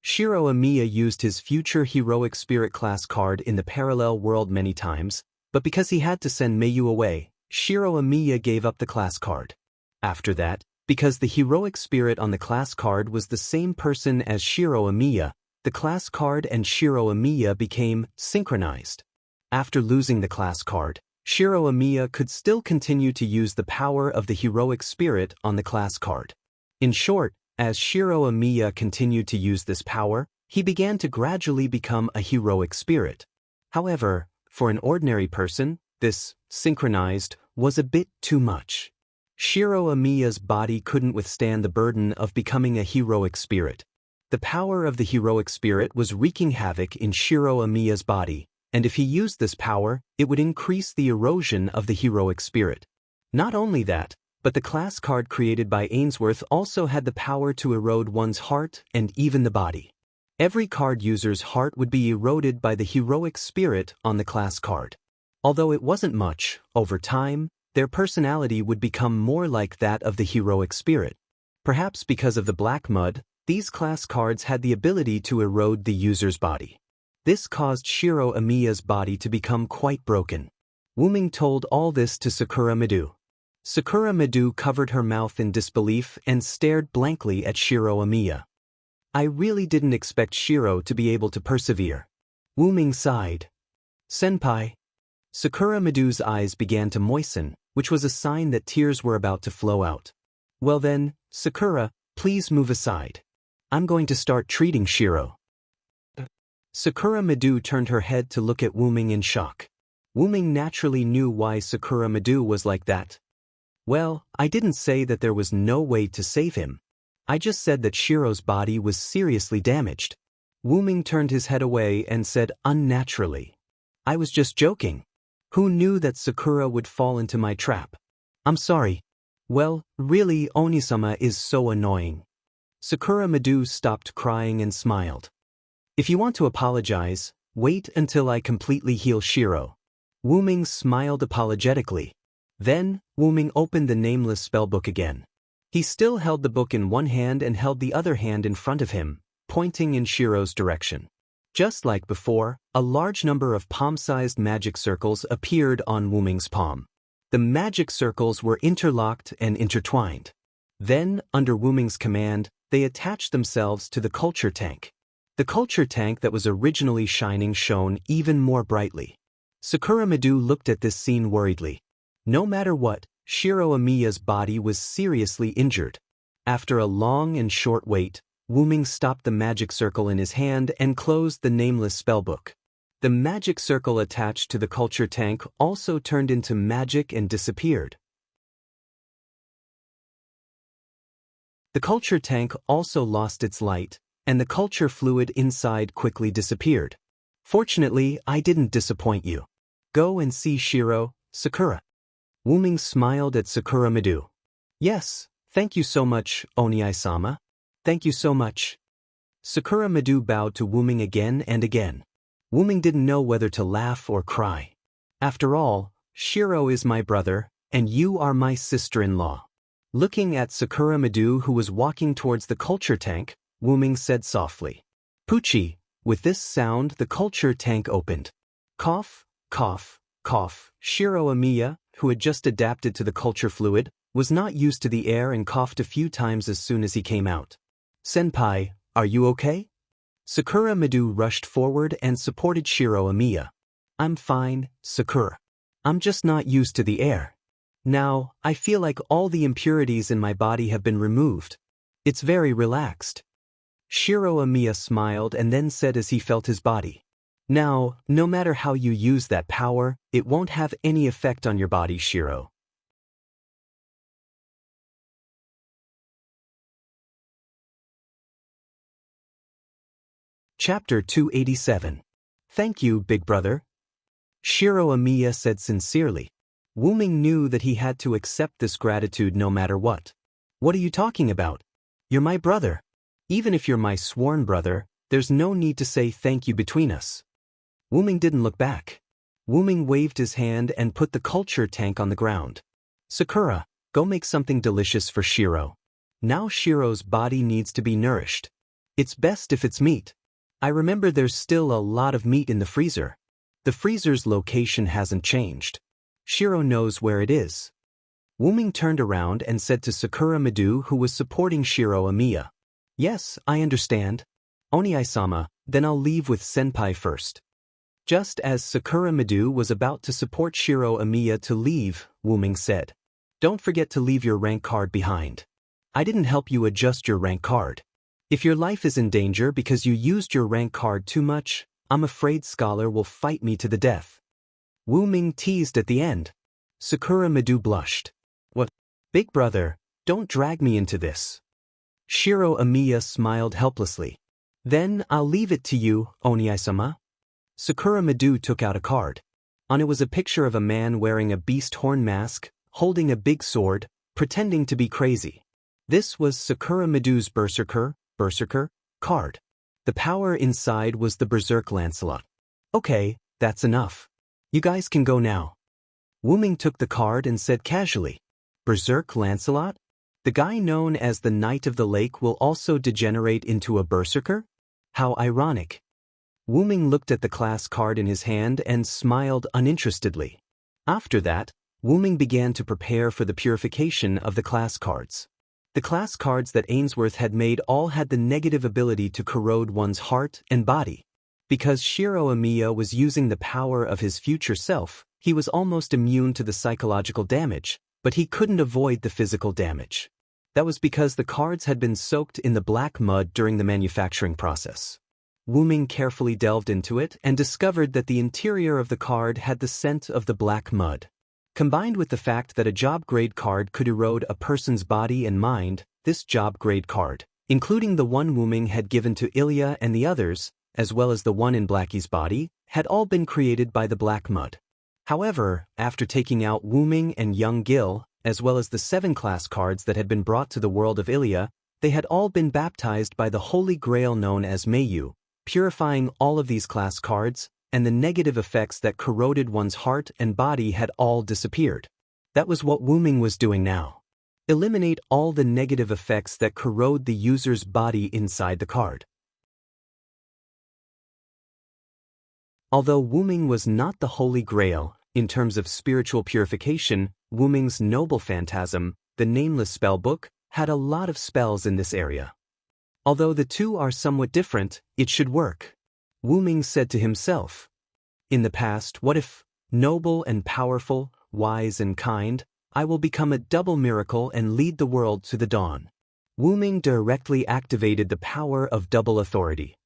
Shiro Amiya used his future heroic spirit class card in the parallel world many times, but because he had to send Mayu away, Shiro Amiya gave up the class card. After that, because the heroic spirit on the class card was the same person as Shiro Amiya, the class card and Shiro Amiya became synchronized. After losing the class card, Shiro Amiya could still continue to use the power of the heroic spirit on the class card. In short, as Shiro Amiya continued to use this power, he began to gradually become a heroic spirit. However, for an ordinary person, this synchronized was a bit too much. Shiro Amiya's body couldn't withstand the burden of becoming a heroic spirit. The power of the heroic spirit was wreaking havoc in Shiro Amiya's body, and if he used this power, it would increase the erosion of the heroic spirit. Not only that, but the class card created by Ainsworth also had the power to erode one's heart and even the body. Every card user's heart would be eroded by the heroic spirit on the class card. Although it wasn't much, over time, their personality would become more like that of the heroic spirit. Perhaps because of the black mud, these class cards had the ability to erode the user's body. This caused Shiro Amiya's body to become quite broken. Wu Ming told all this to Sakura Madu. Sakura Madu covered her mouth in disbelief and stared blankly at Shiro Amiya. I really didn't expect Shiro to be able to persevere. Wu Ming sighed. Senpai. Sakura Madu's eyes began to moisten, which was a sign that tears were about to flow out. Well then, Sakura, please move aside. I'm going to start treating Shiro. Sakura Madu turned her head to look at Wu Ming in shock. Wu Ming naturally knew why Sakura Madu was like that. Well, I didn't say that there was no way to save him. I just said that Shiro's body was seriously damaged. Wu Ming turned his head away and said unnaturally. I was just joking. Who knew that Sakura would fall into my trap? I'm sorry. Well, really, Onisama is so annoying. Sakura Madu stopped crying and smiled. If you want to apologize, wait until I completely heal Shiro. Wu Ming smiled apologetically. Then, Wu Ming opened the Nameless Spellbook again. He still held the book in one hand and held the other hand in front of him, pointing in Shiro's direction. Just like before, a large number of palm-sized magic circles appeared on Wu Ming's palm. The magic circles were interlocked and intertwined. Then, under Wu Ming's command, they attached themselves to the culture tank. The culture tank that was originally shining shone even more brightly. Sakura Madu looked at this scene worriedly. No matter what, Shiro Amiya's body was seriously injured. After a long and short wait, Wu Ming stopped the magic circle in his hand and closed the Nameless Spellbook. The magic circle attached to the culture tank also turned into magic and disappeared. The culture tank also lost its light, and the culture fluid inside quickly disappeared. Fortunately, I didn't disappoint you. Go and see Shiro, Sakura. Wuming smiled at Sakura Madu. Yes, thank you so much, Oniai-sama. Thank you so much. Sakura Madu bowed to Wuming again and again. Wuming didn't know whether to laugh or cry. After all, Shiro is my brother, and you are my sister-in-law. Looking at Sakura Madu, who was walking towards the culture tank, Wuming said softly, Puchi. With this sound, the culture tank opened. Cough, cough, cough. Shiro Amiya, who had just adapted to the culture fluid, was not used to the air and coughed a few times as soon as he came out. Senpai, are you okay? Sakura Madu rushed forward and supported Shiro Amiya. I'm fine, Sakura. I'm just not used to the air. Now, I feel like all the impurities in my body have been removed. It's very relaxed. Shiro Amiya smiled and then said as he felt his body. Now, no matter how you use that power, it won't have any effect on your body, Shiro. Chapter 287. Thank you, big brother. Shiro Amiya said sincerely. Wuming knew that he had to accept this gratitude no matter what. What are you talking about? You're my brother. Even if you're my sworn brother, there's no need to say thank you between us. Wuming didn't look back. Wuming waved his hand and put the culture tank on the ground. Sakura, go make something delicious for Shiro. Now Shiro's body needs to be nourished. It's best if it's meat. I remember there's still a lot of meat in the freezer. The freezer's location hasn't changed. Shiro knows where it is. Wuming turned around and said to Sakura Madu, who was supporting Shiro Amiya. Yes, I understand. Oniai-sama, then I'll leave with Senpai first. Just as Sakura Madu was about to support Shiro Amiya to leave, Wuming said, Don't forget to leave your rank card behind. I didn't help you adjust your rank card. If your life is in danger because you used your rank card too much, I'm afraid Scholar will fight me to the death. Wuming teased at the end. Sakura Madu blushed. What? Big brother, don't drag me into this. Shiro Amiya smiled helplessly. Then I'll leave it to you, Oniai-sama. Sakura Madu took out a card. On it was a picture of a man wearing a beast horn mask, holding a big sword, pretending to be crazy. This was Sakura Madu's Berserker card. The power inside was the Berserk Lancelot. Okay, that's enough. You guys can go now. Wuming took the card and said casually, Berserk Lancelot? The guy known as the Knight of the Lake will also degenerate into a berserker? How ironic. Wuming looked at the class card in his hand and smiled uninterestedly. After that, Wuming began to prepare for the purification of the class cards. The class cards that Ainsworth had made all had the negative ability to corrode one's heart and body. Because Shiro Amiya was using the power of his future self, he was almost immune to the psychological damage, but he couldn't avoid the physical damage. That was because the cards had been soaked in the black mud during the manufacturing process. Wuming carefully delved into it and discovered that the interior of the card had the scent of the black mud. Combined with the fact that a job grade card could erode a person's body and mind, this job grade card, including the one Wuming had given to Ilya and the others, as well as the one in Blackie's body, had all been created by the black mud. However, after taking out Wuming and young Gil, as well as the 7 class cards that had been brought to the world of Ilya, they had all been baptized by the holy grail known as Meiyu, purifying all of these class cards, and the negative effects that corroded one's heart and body had all disappeared. That was what Wuming was doing now. Eliminate all the negative effects that corrode the user's body inside the card. Although Wuming was not the Holy Grail, in terms of spiritual purification, Wuming's noble phantasm, the Nameless Spellbook, had a lot of spells in this area. Although the two are somewhat different, it should work. Wuming said to himself, In the past, what if, noble and powerful, wise and kind, I will become a double miracle and lead the world to the dawn. Wuming directly activated the power of double authority.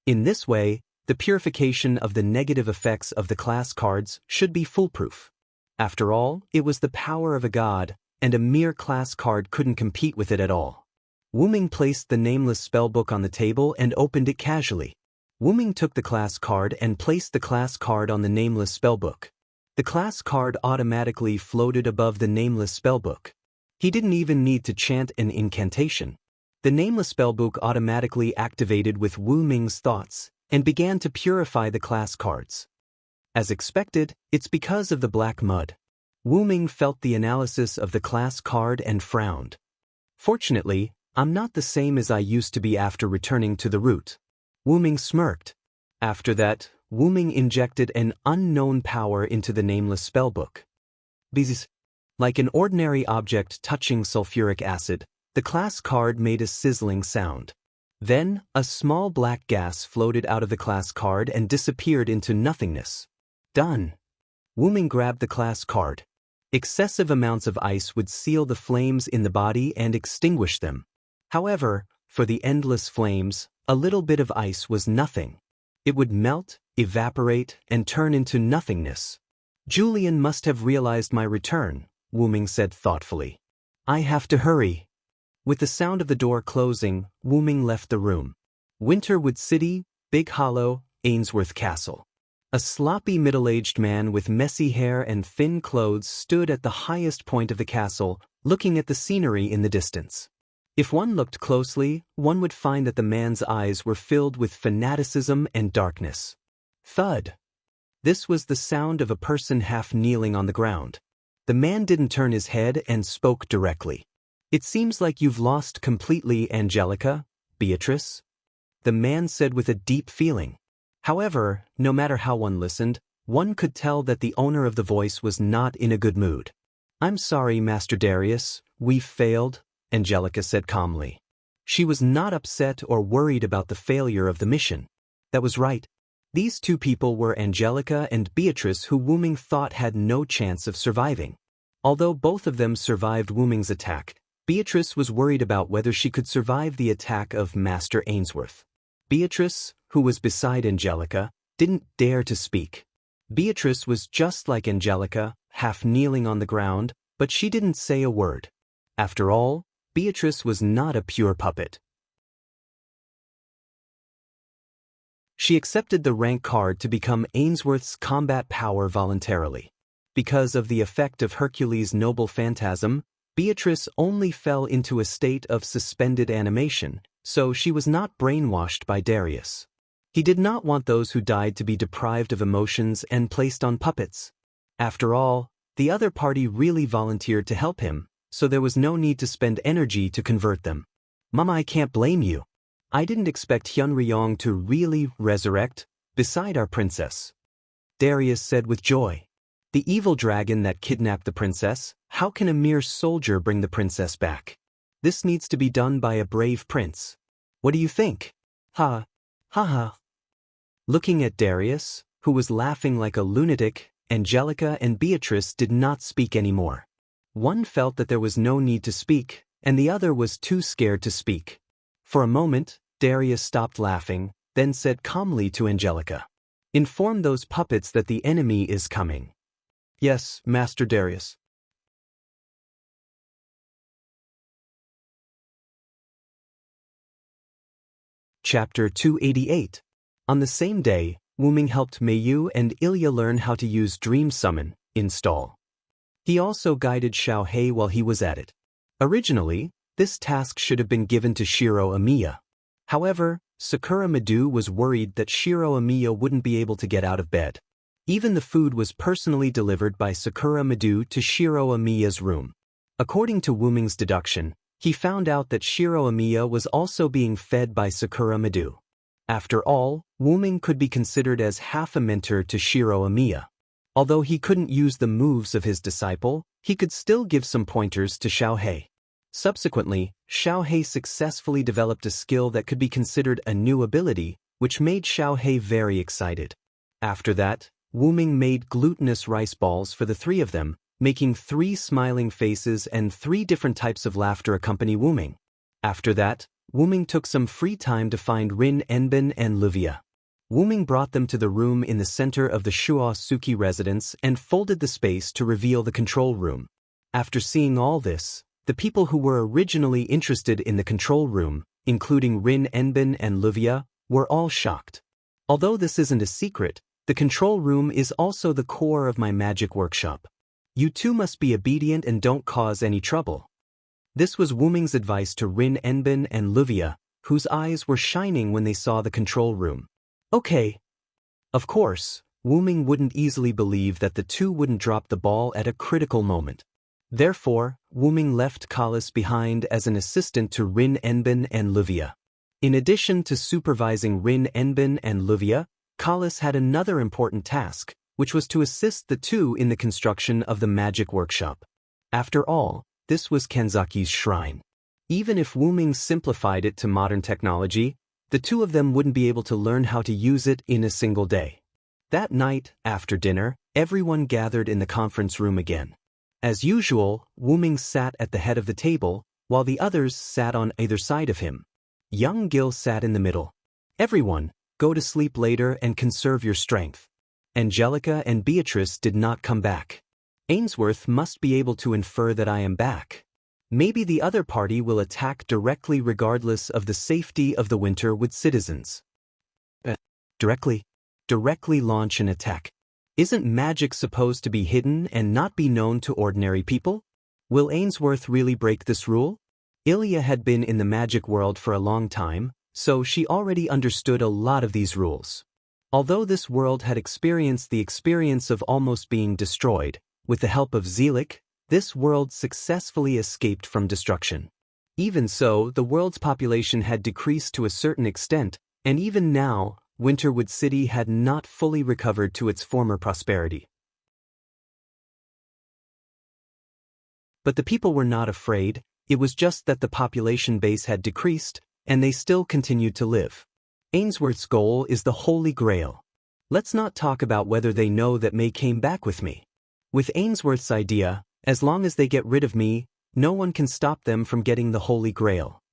In this way, The purification of the negative effects of the class cards should be foolproof. After all, it was the power of a god, and a mere class card couldn't compete with it at all. Wu Ming placed the nameless spellbook on the table and opened it casually. Wu Ming took the class card and placed the class card on the nameless spellbook. The class card automatically floated above the nameless spellbook. He didn't even need to chant an incantation. The nameless spellbook automatically activated with Wu Ming's thoughts and began to purify the class cards. As expected, it's because of the black mud. Wu Ming felt the analysis of the class card and frowned. Fortunately, I'm not the same as I used to be after returning to the root. Wu Ming smirked. After that, Wu Ming injected an unknown power into the nameless spellbook. Bzzz. Like an ordinary object touching sulfuric acid, the class card made a sizzling sound. Then, a small black gas floated out of the class card and disappeared into nothingness. Done. Wu Ming grabbed the class card. Excessive amounts of ice would seal the flames in the body and extinguish them. However, for the endless flames, a little bit of ice was nothing. It would melt, evaporate, and turn into nothingness. Julian must have realized my return, Wu Ming said thoughtfully. I have to hurry. With the sound of the door closing, Wu Ming left the room. Winterwood City, Big Hollow, Ainsworth Castle. A sloppy middle-aged man with messy hair and thin clothes stood at the highest point of the castle, looking at the scenery in the distance. If one looked closely, one would find that the man's eyes were filled with fanaticism and darkness. Thud. This was the sound of a person half kneeling on the ground. The man didn't turn his head and spoke directly. It seems like you've lost completely, Angelica, Beatrice. The man said with a deep feeling. However, no matter how one listened, one could tell that the owner of the voice was not in a good mood. I'm sorry, Master Darius, we've failed, Angelica said calmly. She was not upset or worried about the failure of the mission. That was right. These two people were Angelica and Beatrice, who Wu Ming thought had no chance of surviving. Although both of them survived Wu Ming's attack, Beatrice was worried about whether she could survive the attack of Master Ainsworth. Beatrice, who was beside Angelica, didn't dare to speak. Beatrice was just like Angelica, half kneeling on the ground, but she didn't say a word. After all, Beatrice was not a pure puppet. She accepted the rank card to become Ainsworth's combat power voluntarily. Because of the effect of Hercules' noble phantasm, Beatrice only fell into a state of suspended animation, so she was not brainwashed by Darius. He did not want those who died to be deprived of emotions and placed on puppets. After all, the other party really volunteered to help him, so there was no need to spend energy to convert them. Mama, I can't blame you. I didn't expect Hyun Ryong to really resurrect beside our princess. Darius said with joy. The evil dragon that kidnapped the princess, how can a mere soldier bring the princess back? This needs to be done by a brave prince. What do you think? Ha. Ha ha. Looking at Darius, who was laughing like a lunatic, Angelica and Beatrice did not speak anymore. One felt that there was no need to speak, and the other was too scared to speak. For a moment, Darius stopped laughing, then said calmly to Angelica, "Inform those puppets that the enemy is coming." Yes, Master Darius. Chapter 288. On the same day, Wu Ming helped Meiyu and Ilya learn how to use Dream Summon, install. He also guided Xiao Hei while he was at it. Originally, this task should have been given to Shiro Amiya. However, Sakura Madu was worried that Shiro Amiya wouldn't be able to get out of bed. Even the food was personally delivered by Sakura Madu to Shiro Amiya's room. According to Wu Ming's deduction, he found out that Shiro Amiya was also being fed by Sakura Madu. After all, Wu Ming could be considered as half a mentor to Shiro Amiya. Although he couldn't use the moves of his disciple, he could still give some pointers to Xiao Hei. Subsequently, Xiao Hei successfully developed a skill that could be considered a new ability, which made Xiao Hei very excited. After that, Wu Ming made glutinous rice balls for the three of them, making 3 smiling faces and 3 different types of laughter accompany Wu Ming. After that, Wu Ming took some free time to find Rin Enbin and Livia. Wu Ming brought them to the room in the center of the Shuo Suki residence and folded the space to reveal the control room. After seeing all this, the people who were originally interested in the control room, including Rin Enbin and Livia, were all shocked. Although this isn't a secret, the control room is also the core of my magic workshop. You two must be obedient and don't cause any trouble. This was Wu Ming's advice to Rin Enbin and Livia, whose eyes were shining when they saw the control room. Okay. Of course, Wu Ming wouldn't easily believe that the two wouldn't drop the ball at a critical moment. Therefore, Wu Ming left Kalis behind as an assistant to Rin Enbin and Livia. In addition to supervising Rin Enbin and Livia, Kalis had another important task, which was to assist the two in the construction of the magic workshop. After all, this was Kanzaki's shrine. Even if Wu Ming simplified it to modern technology, the two of them wouldn't be able to learn how to use it in a single day. That night, after dinner, everyone gathered in the conference room again. As usual, Wu Ming sat at the head of the table, while the others sat on either side of him. Young Gil sat in the middle. Everyone, go to sleep later and conserve your strength. Angelica and Beatrice did not come back. Ainsworth must be able to infer that I am back. Maybe the other party will attack directly regardless of the safety of the Winterwood citizens. Directly launch an attack. Isn't magic supposed to be hidden and not be known to ordinary people? Will Ainsworth really break this rule? Ilya had been in the magic world for a long time, so she already understood a lot of these rules. Although this world had experienced the experience of almost being destroyed, with the help of Zelik, this world successfully escaped from destruction. Even so, the world's population had decreased to a certain extent, and even now, Winterwood City had not fully recovered to its former prosperity. But the people were not afraid, it was just that the population base had decreased, and they still continued to live. Ainsworth's goal is the Holy Grail. Let's not talk about whether they know that May came back with me. With Ainsworth's idea, as long as they get rid of me, no one can stop them from getting the Holy Grail.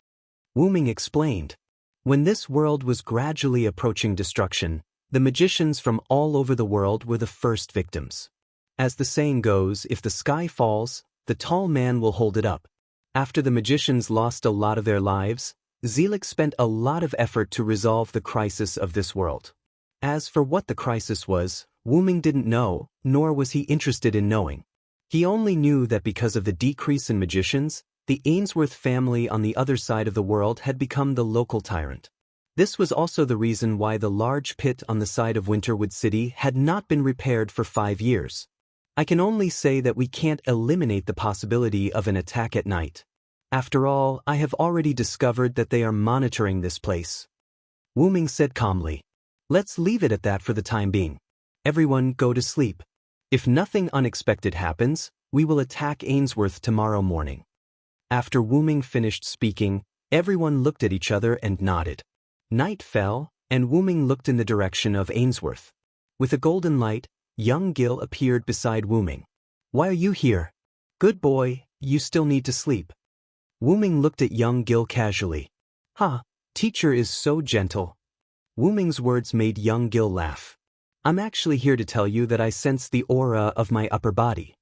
Wu Ming explained. When this world was gradually approaching destruction, the magicians from all over the world were the first victims. As the saying goes, if the sky falls, the tall man will hold it up. After the magicians lost a lot of their lives, Zelik spent a lot of effort to resolve the crisis of this world. As for what the crisis was, Wu Ming didn't know, nor was he interested in knowing. He only knew that because of the decrease in magicians, the Ainsworth family on the other side of the world had become the local tyrant. This was also the reason why the large pit on the side of Winterwood City had not been repaired for 5 years. I can only say that we can't eliminate the possibility of an attack at night. After all, I have already discovered that they are monitoring this place. Wu Ming said calmly. Let's leave it at that for the time being. Everyone go to sleep. If nothing unexpected happens, we will attack Ainsworth tomorrow morning. After Wu Ming finished speaking, everyone looked at each other and nodded. Night fell, and Wu Ming looked in the direction of Ainsworth. With a golden light, young Gil appeared beside Wu Ming. Why are you here? Good boy, you still need to sleep. Wu Ming looked at young Gil casually. Teacher is so gentle. Wu Ming's words made young Gil laugh. I'm actually here to tell you that I sense the aura of my upper body.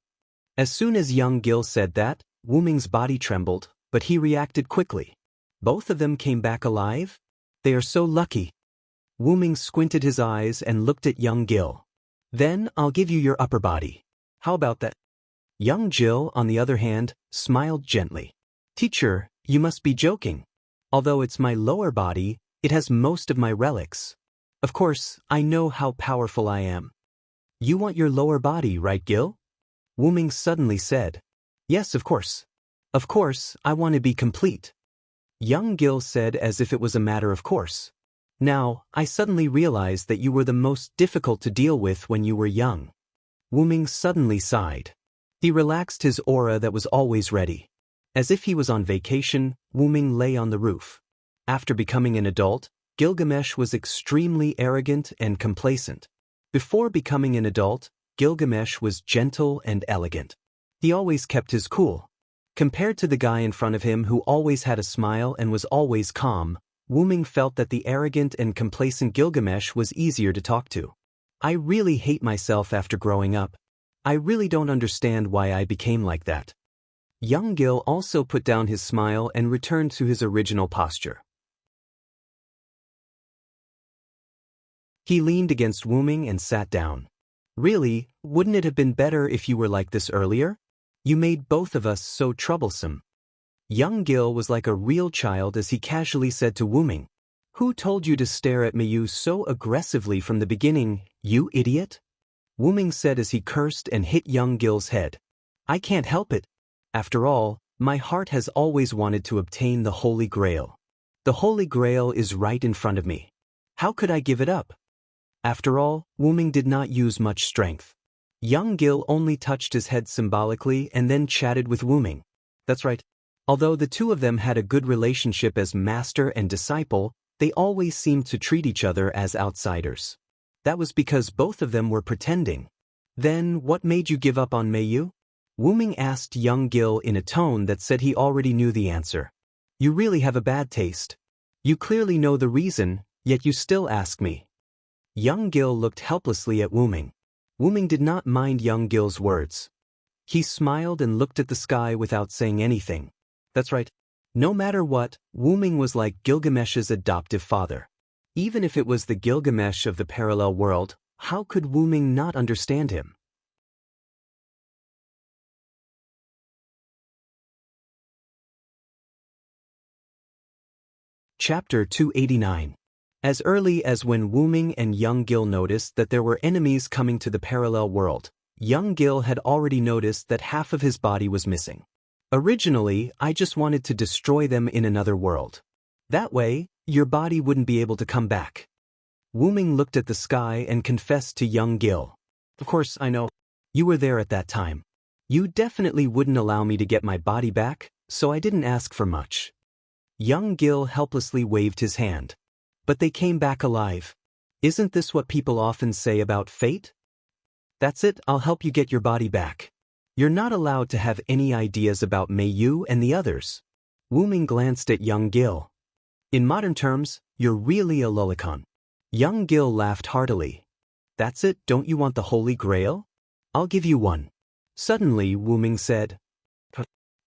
As soon as young Gil said that, Wu Ming's body trembled, but he reacted quickly. Both of them came back alive? They are so lucky. Wu Ming squinted his eyes and looked at young Gil. Then I'll give you your upper body. How about that? Young Gil, on the other hand, smiled gently. Teacher, you must be joking. Although it's my lower body, it has most of my relics. Of course, I know how powerful I am. You want your lower body, right, Gil? Wu Ming suddenly said. Yes, of course. Of course, I want to be complete. Young Gil said as if it was a matter of course. Now, I suddenly realized that you were the most difficult to deal with when you were young. Wu Ming suddenly sighed. He relaxed his aura that was always ready. As if he was on vacation, Wu Ming lay on the roof. After becoming an adult, Gilgamesh was extremely arrogant and complacent. Before becoming an adult, Gilgamesh was gentle and elegant. He always kept his cool. Compared to the guy in front of him who always had a smile and was always calm, Wu Ming felt that the arrogant and complacent Gilgamesh was easier to talk to. I really hate myself after growing up. I really don't understand why I became like that. Young Gil also put down his smile and returned to his original posture. He leaned against Wu Ming and sat down. Really, wouldn't it have been better if you were like this earlier? You made both of us so troublesome. Young Gil was like a real child as he casually said to Wu Ming, "Who told you to stare at Mayu so aggressively from the beginning, you idiot?" Wu Ming said as he cursed and hit young Gil's head. "I can't help it. After all, my heart has always wanted to obtain the Holy Grail. The Holy Grail is right in front of me. How could I give it up?" After all, Wu Ming did not use much strength. Young Gil only touched his head symbolically and then chatted with Wu Ming. That's right. Although the two of them had a good relationship as master and disciple, they always seemed to treat each other as outsiders. That was because both of them were pretending. "Then what made you give up on Mayu?" Wu Ming asked young Gil in a tone that said he already knew the answer. "You really have a bad taste. You clearly know the reason, yet you still ask me." Young Gil looked helplessly at Wu Ming. Wu Ming did not mind young Gil's words. He smiled and looked at the sky without saying anything. That's right. No matter what, Wu Ming was like Gilgamesh's adoptive father. Even if it was the Gilgamesh of the parallel world, how could Wu Ming not understand him? Chapter 289. As early as when Wu Ming and young Gil noticed that there were enemies coming to the parallel world, young Gil had already noticed that half of his body was missing. "Originally, I just wanted to destroy them in another world. That way, your body wouldn't be able to come back." Wu Ming looked at the sky and confessed to young Gil. "Of course, I know. You were there at that time. You definitely wouldn't allow me to get my body back, so I didn't ask for much." Young Gil helplessly waved his hand. "But they came back alive. Isn't this what people often say about fate? That's it, I'll help you get your body back. You're not allowed to have any ideas about Mayu and the others." Wu Ming glanced at young Gil. "In modern terms, you're really a lolicon." Young Gil laughed heartily. "That's it, don't you want the Holy Grail? I'll give you one." Suddenly, Wu Ming said,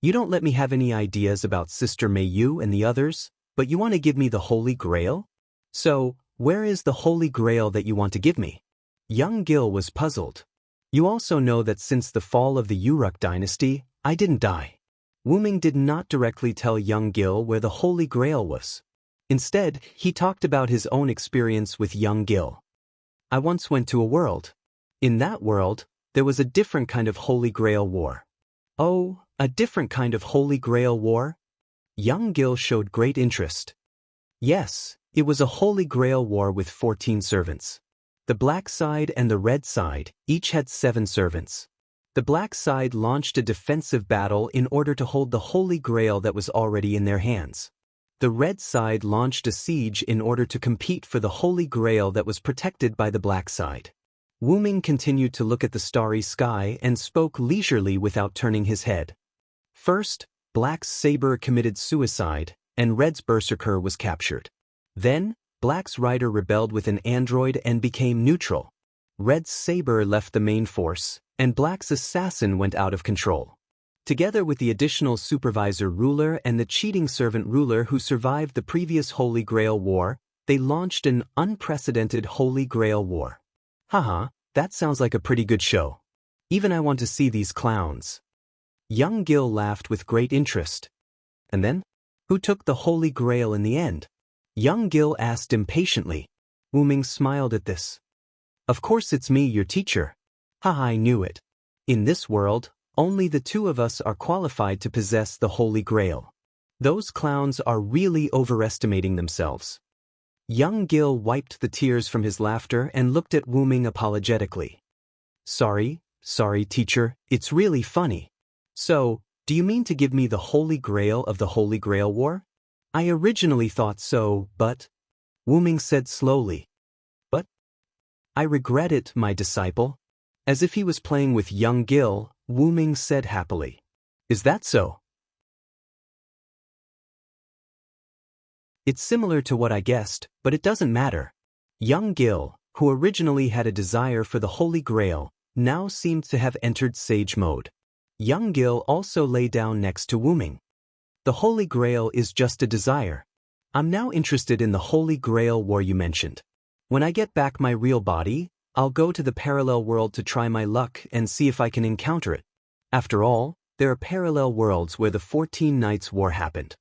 "You don't let me have any ideas about Sister Mayu and the others, but you want to give me the Holy Grail? So, where is the Holy Grail that you want to give me?" Young Gil was puzzled. "You also know that since the fall of the Uruk dynasty, I didn't die." Wu Ming did not directly tell young Gil where the Holy Grail was. Instead, he talked about his own experience with young Gil. "I once went to a world. In that world, there was a different kind of Holy Grail war." "Oh, a different kind of Holy Grail war?" Young Gil showed great interest. "Yes, it was a Holy Grail war with 14 servants. The black side and the red side each had 7 servants. The black side launched a defensive battle in order to hold the Holy Grail that was already in their hands. The red side launched a siege in order to compete for the Holy Grail that was protected by the black side." Wu Ming continued to look at the starry sky and spoke leisurely without turning his head. "First, Black's saber committed suicide, and Red's berserker was captured. Then, Black's rider rebelled with an android and became neutral. Red's saber left the main force, and Black's assassin went out of control. Together with the additional supervisor ruler and the cheating servant ruler who survived the previous Holy Grail war, they launched an unprecedented Holy Grail war." "Haha, that sounds like a pretty good show. Even I want to see these clowns." Young Gil laughed with great interest. "And then? Who took the Holy Grail in the end?" Young Gil asked impatiently. Wu Ming smiled at this. "Of course it's me, your teacher. Haha, I knew it. In this world, only the two of us are qualified to possess the Holy Grail. Those clowns are really overestimating themselves." Young Gil wiped the tears from his laughter and looked at Wu Ming apologetically. Sorry, teacher, it's really funny. So, do you mean to give me the Holy Grail of the Holy Grail War?" "I originally thought so, but," Wu Ming said slowly. "But? I regret it, my disciple." As if he was playing with young Gil, Wu Ming said happily. "Is that so?" It's similar to what I guessed, but it doesn't matter. Young Gil, who originally had a desire for the Holy Grail, now seemed to have entered sage mode. Young Gil also lay down next to Wu Ming. The Holy Grail is just a desire. I'm now interested in the Holy Grail war you mentioned. When I get back my real body, I'll go to the parallel world to try my luck and see if I can encounter it. After all, there are parallel worlds where the 14 Nights War happened.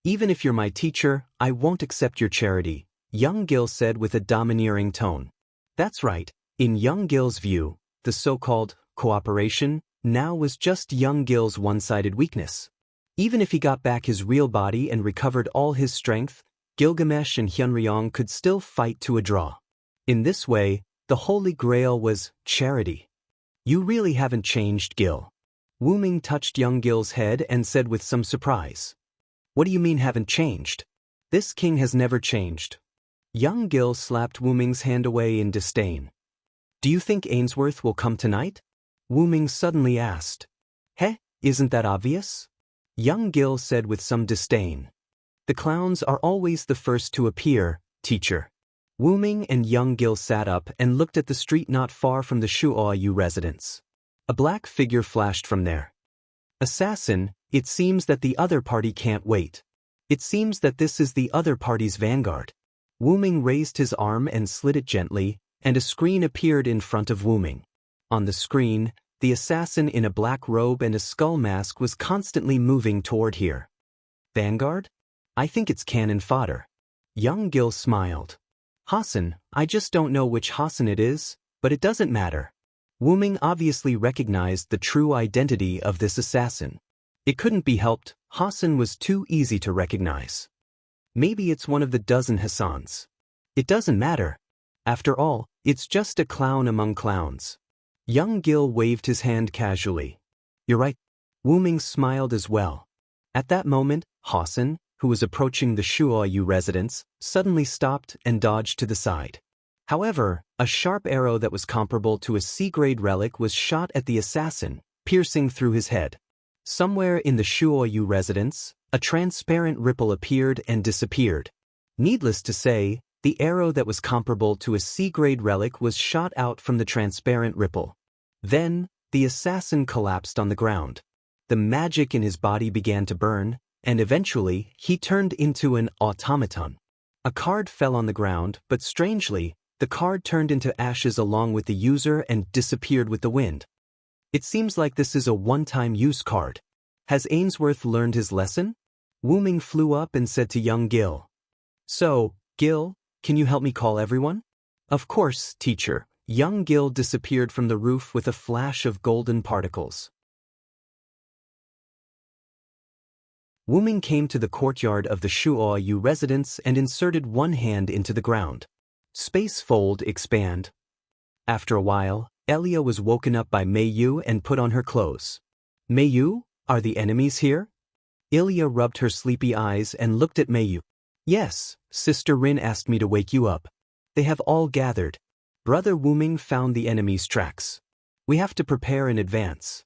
Even if you're my teacher, I won't accept your charity, Young Gil said with a domineering tone. That's right, in Young Gil's view, the so-called cooperation now was just Young Gil's one-sided weakness. Even if he got back his real body and recovered all his strength, Gilgamesh and Hyunryong could still fight to a draw. In this way, the Holy Grail was charity. You really haven't changed, Gil. Wu Ming touched Young Gil's head and said with some surprise. What do you mean haven't changed? This king has never changed. Young Gil slapped Wu Ming's hand away in disdain. Do you think Ainsworth will come tonight? Wu Ming suddenly asked. Heh, isn't that obvious? Young Gil said with some disdain. The clowns are always the first to appear, teacher. Wu Ming and Young Gil sat up and looked at the street not far from the Shuoyu residence. A black figure flashed from there. Assassin, it seems that the other party can't wait. It seems that this is the other party's vanguard. Wu Ming raised his arm and slid it gently, and a screen appeared in front of Wu Ming. On the screen, the assassin in a black robe and a skull mask was constantly moving toward here. Vanguard? I think it's cannon fodder. Young Gil smiled. Hassan, I just don't know which Hassan it is, but it doesn't matter. Wu Ming obviously recognized the true identity of this assassin. It couldn't be helped, Hassan was too easy to recognize. Maybe it's one of the dozen Hassans. It doesn't matter. After all, it's just a clown among clowns. Young Gil waved his hand casually. You're right. Wu Ming smiled as well. At that moment, Hassan, who was approaching the Shuoyu residence, suddenly stopped and dodged to the side. However, a sharp arrow that was comparable to a C-grade relic was shot at the assassin, piercing through his head. Somewhere in the Shuoyu residence, a transparent ripple appeared and disappeared. Needless to say, the arrow that was comparable to a C-grade relic was shot out from the transparent ripple. Then, the assassin collapsed on the ground. The magic in his body began to burn, and eventually, he turned into an automaton. A card fell on the ground, but strangely, the card turned into ashes along with the user and disappeared with the wind. It seems like this is a one-time use card. Has Ainsworth learned his lesson? Wu Ming flew up and said to young Gil. So, Gil, can you help me call everyone? Of course, teacher. Young Gil disappeared from the roof with a flash of golden particles. Wu Ming came to the courtyard of the Shuoyu residence and inserted one hand into the ground. Space fold expand. After a while, Elia was woken up by Mei Yu and put on her clothes. Mei Yu, are the enemies here? Ilya rubbed her sleepy eyes and looked at Mei Yu. Yes, Sister Rin asked me to wake you up. They have all gathered. Brother Wu Ming found the enemy's tracks. We have to prepare in advance.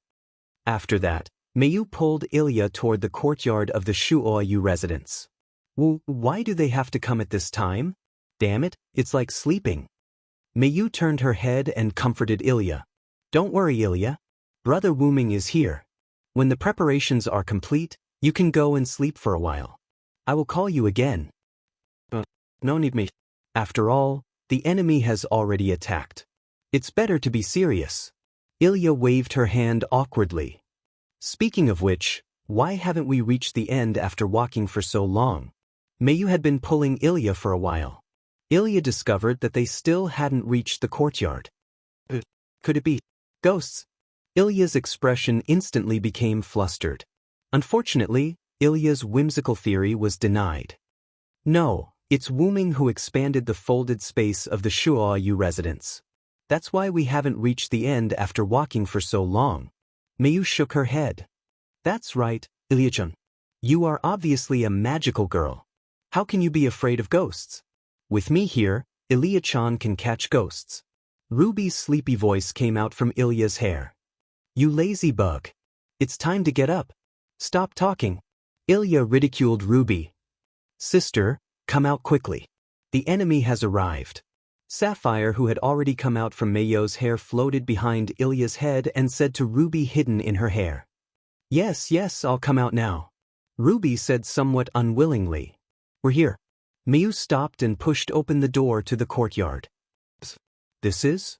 After that, Mei Yu pulled Ilya toward the courtyard of the Shuoyu residence. Why do they have to come at this time? Damn it, it's like sleeping. Mei Yu turned her head and comforted Ilya. Don't worry, Ilya. Brother Wu Ming is here. When the preparations are complete, you can go and sleep for a while. I will call you again. But no need me. After all, the enemy has already attacked. It's better to be serious. Ilya waved her hand awkwardly. Speaking of which, why haven't we reached the end after walking for so long? Mei Yu had been pulling Ilya for a while. Ilya discovered that they still hadn't reached the courtyard. Could it be ghosts? Ilya's expression instantly became flustered. Unfortunately, Ilya's whimsical theory was denied. No, it's Wu Ming who expanded the folded space of the Shuoyu residence. That's why we haven't reached the end after walking for so long. Mei Yu shook her head. That's right, Ilya-chan. You are obviously a magical girl. How can you be afraid of ghosts? With me here, Ilya-chan can catch ghosts. Ruby's sleepy voice came out from Ilya's hair. You lazy bug. It's time to get up. Stop talking. Ilya ridiculed Ruby. Sister, come out quickly. The enemy has arrived. Sapphire, who had already come out from Mayo's hair, floated behind Ilya's head and said to Ruby, hidden in her hair. Yes, yes, I'll come out now. Ruby said somewhat unwillingly. We're here. Mayu stopped and pushed open the door to the courtyard. This is?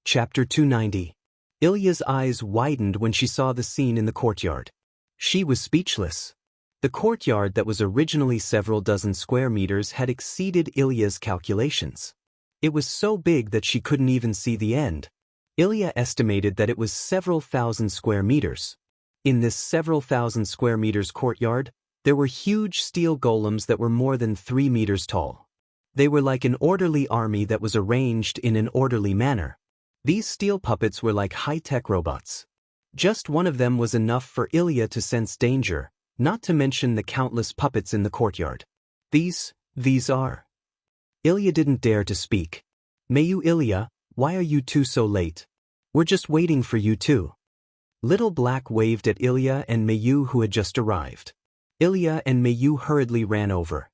Chapter 290. Ilya's eyes widened when she saw the scene in the courtyard. She was speechless. The courtyard that was originally several dozen square meters had exceeded Ilya's calculations. It was so big that she couldn't even see the end. Ilya estimated that it was several thousand square meters. In this several thousand square meters courtyard, there were huge steel golems that were more than 3 meters tall. They were like an orderly army that was arranged in an orderly manner. These steel puppets were like high-tech robots. Just one of them was enough for Ilya to sense danger, not to mention the countless puppets in the courtyard. These are... Ilya didn't dare to speak. Mayu, Ilya, why are you two so late? We're just waiting for you too. Little Black waved at Ilya and Mayu, who had just arrived. Ilya and Mayu hurriedly ran over.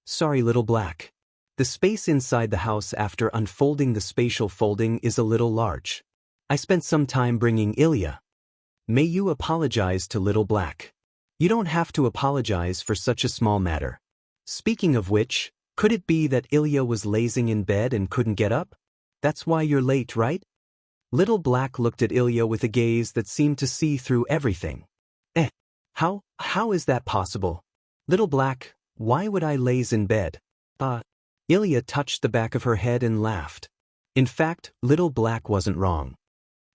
Sorry, Little Black. The space inside the house after unfolding the spatial folding is a little large. I spent some time bringing Ilya. Mayu apologized to Little Black. You don't have to apologize for such a small matter. Speaking of which, could it be that Ilya was lazing in bed and couldn't get up? That's why you're late, right? Little Black looked at Ilya with a gaze that seemed to see through everything. How is that possible? Little Black, why would I laze in bed? Ilya touched the back of her head and laughed. In fact, Little Black wasn't wrong.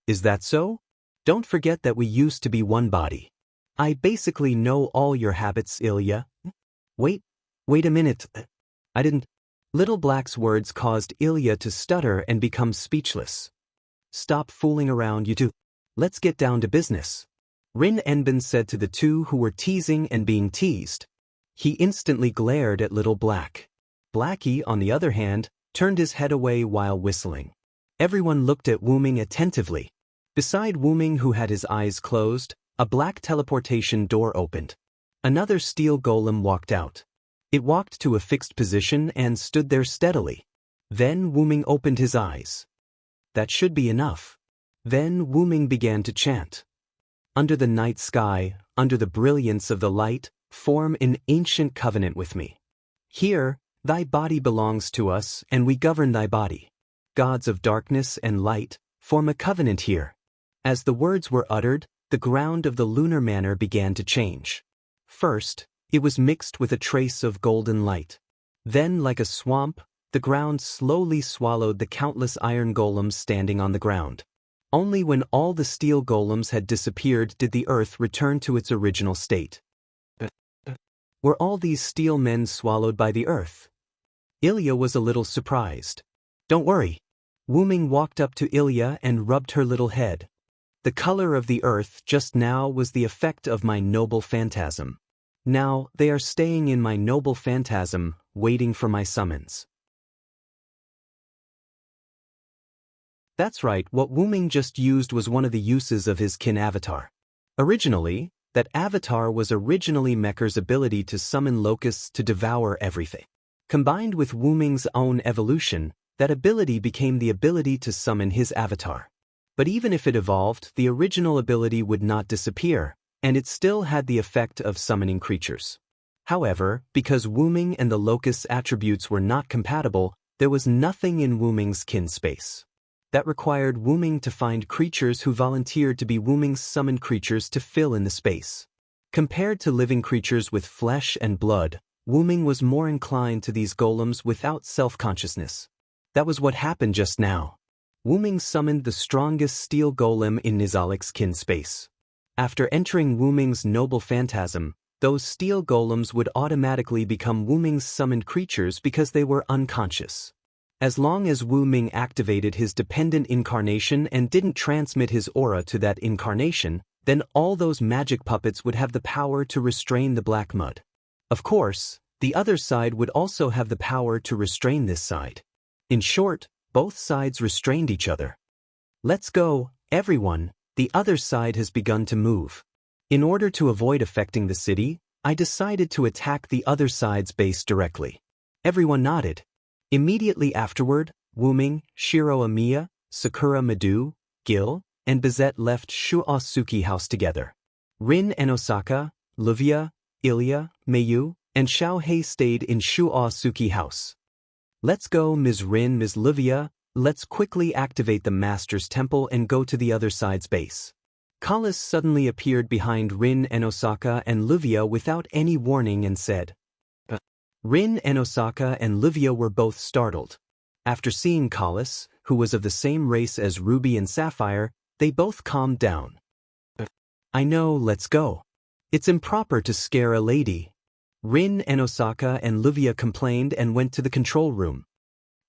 Is that so? Don't forget that we used to be one body. I basically know all your habits, Ilya. Wait a minute. I didn't... Little Black's words caused Ilya to stutter and become speechless. Stop fooling around, you two. Let's get down to business. Rin Enbin said to the two who were teasing and being teased. He instantly glared at Little Black. Blackie, on the other hand, turned his head away while whistling. Everyone looked at Wuming attentively. Beside Wuming, who had his eyes closed, a black teleportation door opened. Another steel golem walked out. It walked to a fixed position and stood there steadily. Then Wuming opened his eyes. That should be enough. Then Wuming began to chant. Under the night sky, under the brilliance of the light, form an ancient covenant with me. Here, thy body belongs to us, and we govern thy body. Gods of darkness and light, form a covenant here. As the words were uttered, the ground of the lunar manor began to change. First, it was mixed with a trace of golden light. Then, like a swamp, the ground slowly swallowed the countless iron golems standing on the ground. Only when all the steel golems had disappeared did the earth return to its original state. Were all these steel men swallowed by the earth? Ilya was a little surprised. Don't worry. Wuming walked up to Ilya and rubbed her little head. The color of the earth just now was the effect of my noble phantasm. Now they are staying in my noble phantasm, waiting for my summons. That's right, what Wuming just used was one of the uses of his kin avatar. Originally, that avatar was originally Mecker's ability to summon locusts to devour everything. Combined with Wuming's own evolution, that ability became the ability to summon his avatar. But even if it evolved, the original ability would not disappear, and it still had the effect of summoning creatures. However, because Wuming and the locust's attributes were not compatible, there was nothing in Wuming's kin space. That required Wuming to find creatures who volunteered to be Wuming's summoned creatures to fill in the space. Compared to living creatures with flesh and blood, Wuming was more inclined to these golems without self-consciousness. That was what happened just now. Wuming summoned the strongest steel golem in Nizalik's kin space. After entering Wuming's noble phantasm, those steel golems would automatically become Wuming's summoned creatures because they were unconscious. As long as Wuming activated his dependent incarnation and didn't transmit his aura to that incarnation, then all those magic puppets would have the power to restrain the black mud. Of course, the other side would also have the power to restrain this side. In short, both sides restrained each other. Let's go, everyone, the other side has begun to move. In order to avoid affecting the city, I decided to attack the other side's base directly. Everyone nodded. Immediately afterward, Wuming, Shiro Amiya, Sakura Madu, Gil, and Bizet left Shuosuki House together. Rin and Osaka, Livia, Ilya, Mayu, and Xiaohei stayed in Shuosuki House. Let's go, Ms. Rin, Ms. Livia, let's quickly activate the Master's Temple and go to the other side's base. Kalis suddenly appeared behind Rin and Osaka and Livia without any warning and said. Rin and Osaka and Livia were both startled. After seeing Kalis, who was of the same race as Ruby and Sapphire, they both calmed down. I know, let's go. It's improper to scare a lady. Rin and Osaka and Livia complained and went to the control room.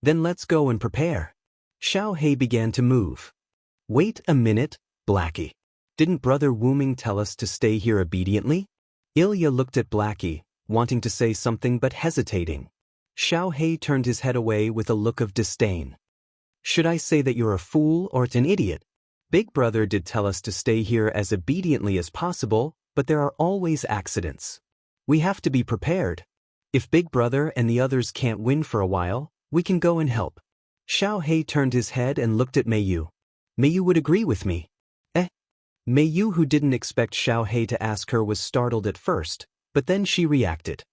Then let's go and prepare. Xiaohei began to move. Wait a minute, Blackie. Didn't Brother Wuming tell us to stay here obediently? Ilya looked at Blackie, wanting to say something but hesitating. Xiaohei turned his head away with a look of disdain. Should I say that you're a fool or an idiot? Big Brother did tell us to stay here as obediently as possible, but there are always accidents. We have to be prepared. If Big Brother and the others can't win for a while, we can go and help. Xiaohei turned his head and looked at Mayu. Mayu would agree with me. Mayu, who didn't expect Xiaohei to ask her, was startled at first, but then she reacted.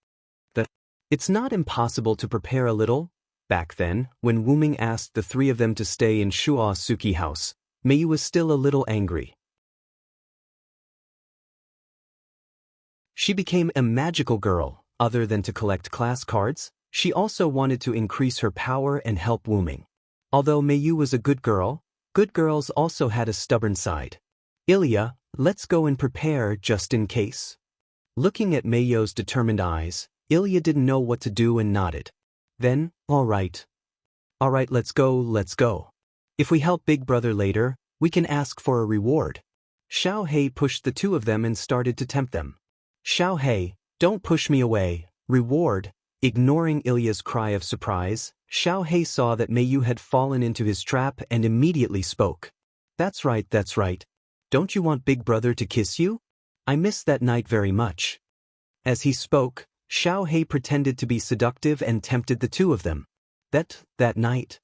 It's not impossible to prepare a little. Back then, when Wuming asked the three of them to stay in Shuosuki House, Mayu was still a little angry. She became a magical girl. Other than to collect class cards, she also wanted to increase her power and help Wuming. Although Mayu was a good girls also had a stubborn side. Ilya, let's go and prepare just in case. Looking at Mayu's determined eyes, Ilya didn't know what to do and nodded. Then, all right, let's go. If we help Big Brother later, we can ask for a reward. Xiaohei pushed the two of them and started to tempt them. Xiaohei, don't push me away. Reward. Ignoring Ilya's cry of surprise, Xiaohei saw that Mayu had fallen into his trap and immediately spoke. That's right. Don't you want Big Brother to kiss you? I missed that night very much. As he spoke, Xiaohei pretended to be seductive and tempted the two of them. That night.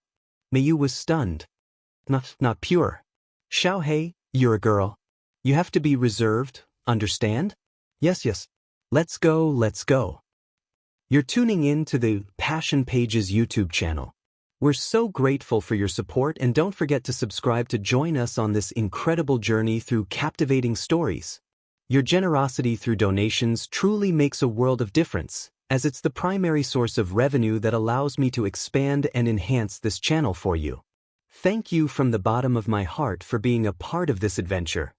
Mayu was stunned. Not pure. Xiaohei, you're a girl. You have to be reserved, understand? Yes. Let's go. You're tuning in to the Passion Pages YouTube channel. We're so grateful for your support, and don't forget to subscribe to join us on this incredible journey through captivating stories. Your generosity through donations truly makes a world of difference, as it's the primary source of revenue that allows me to expand and enhance this channel for you. Thank you from the bottom of my heart for being a part of this adventure.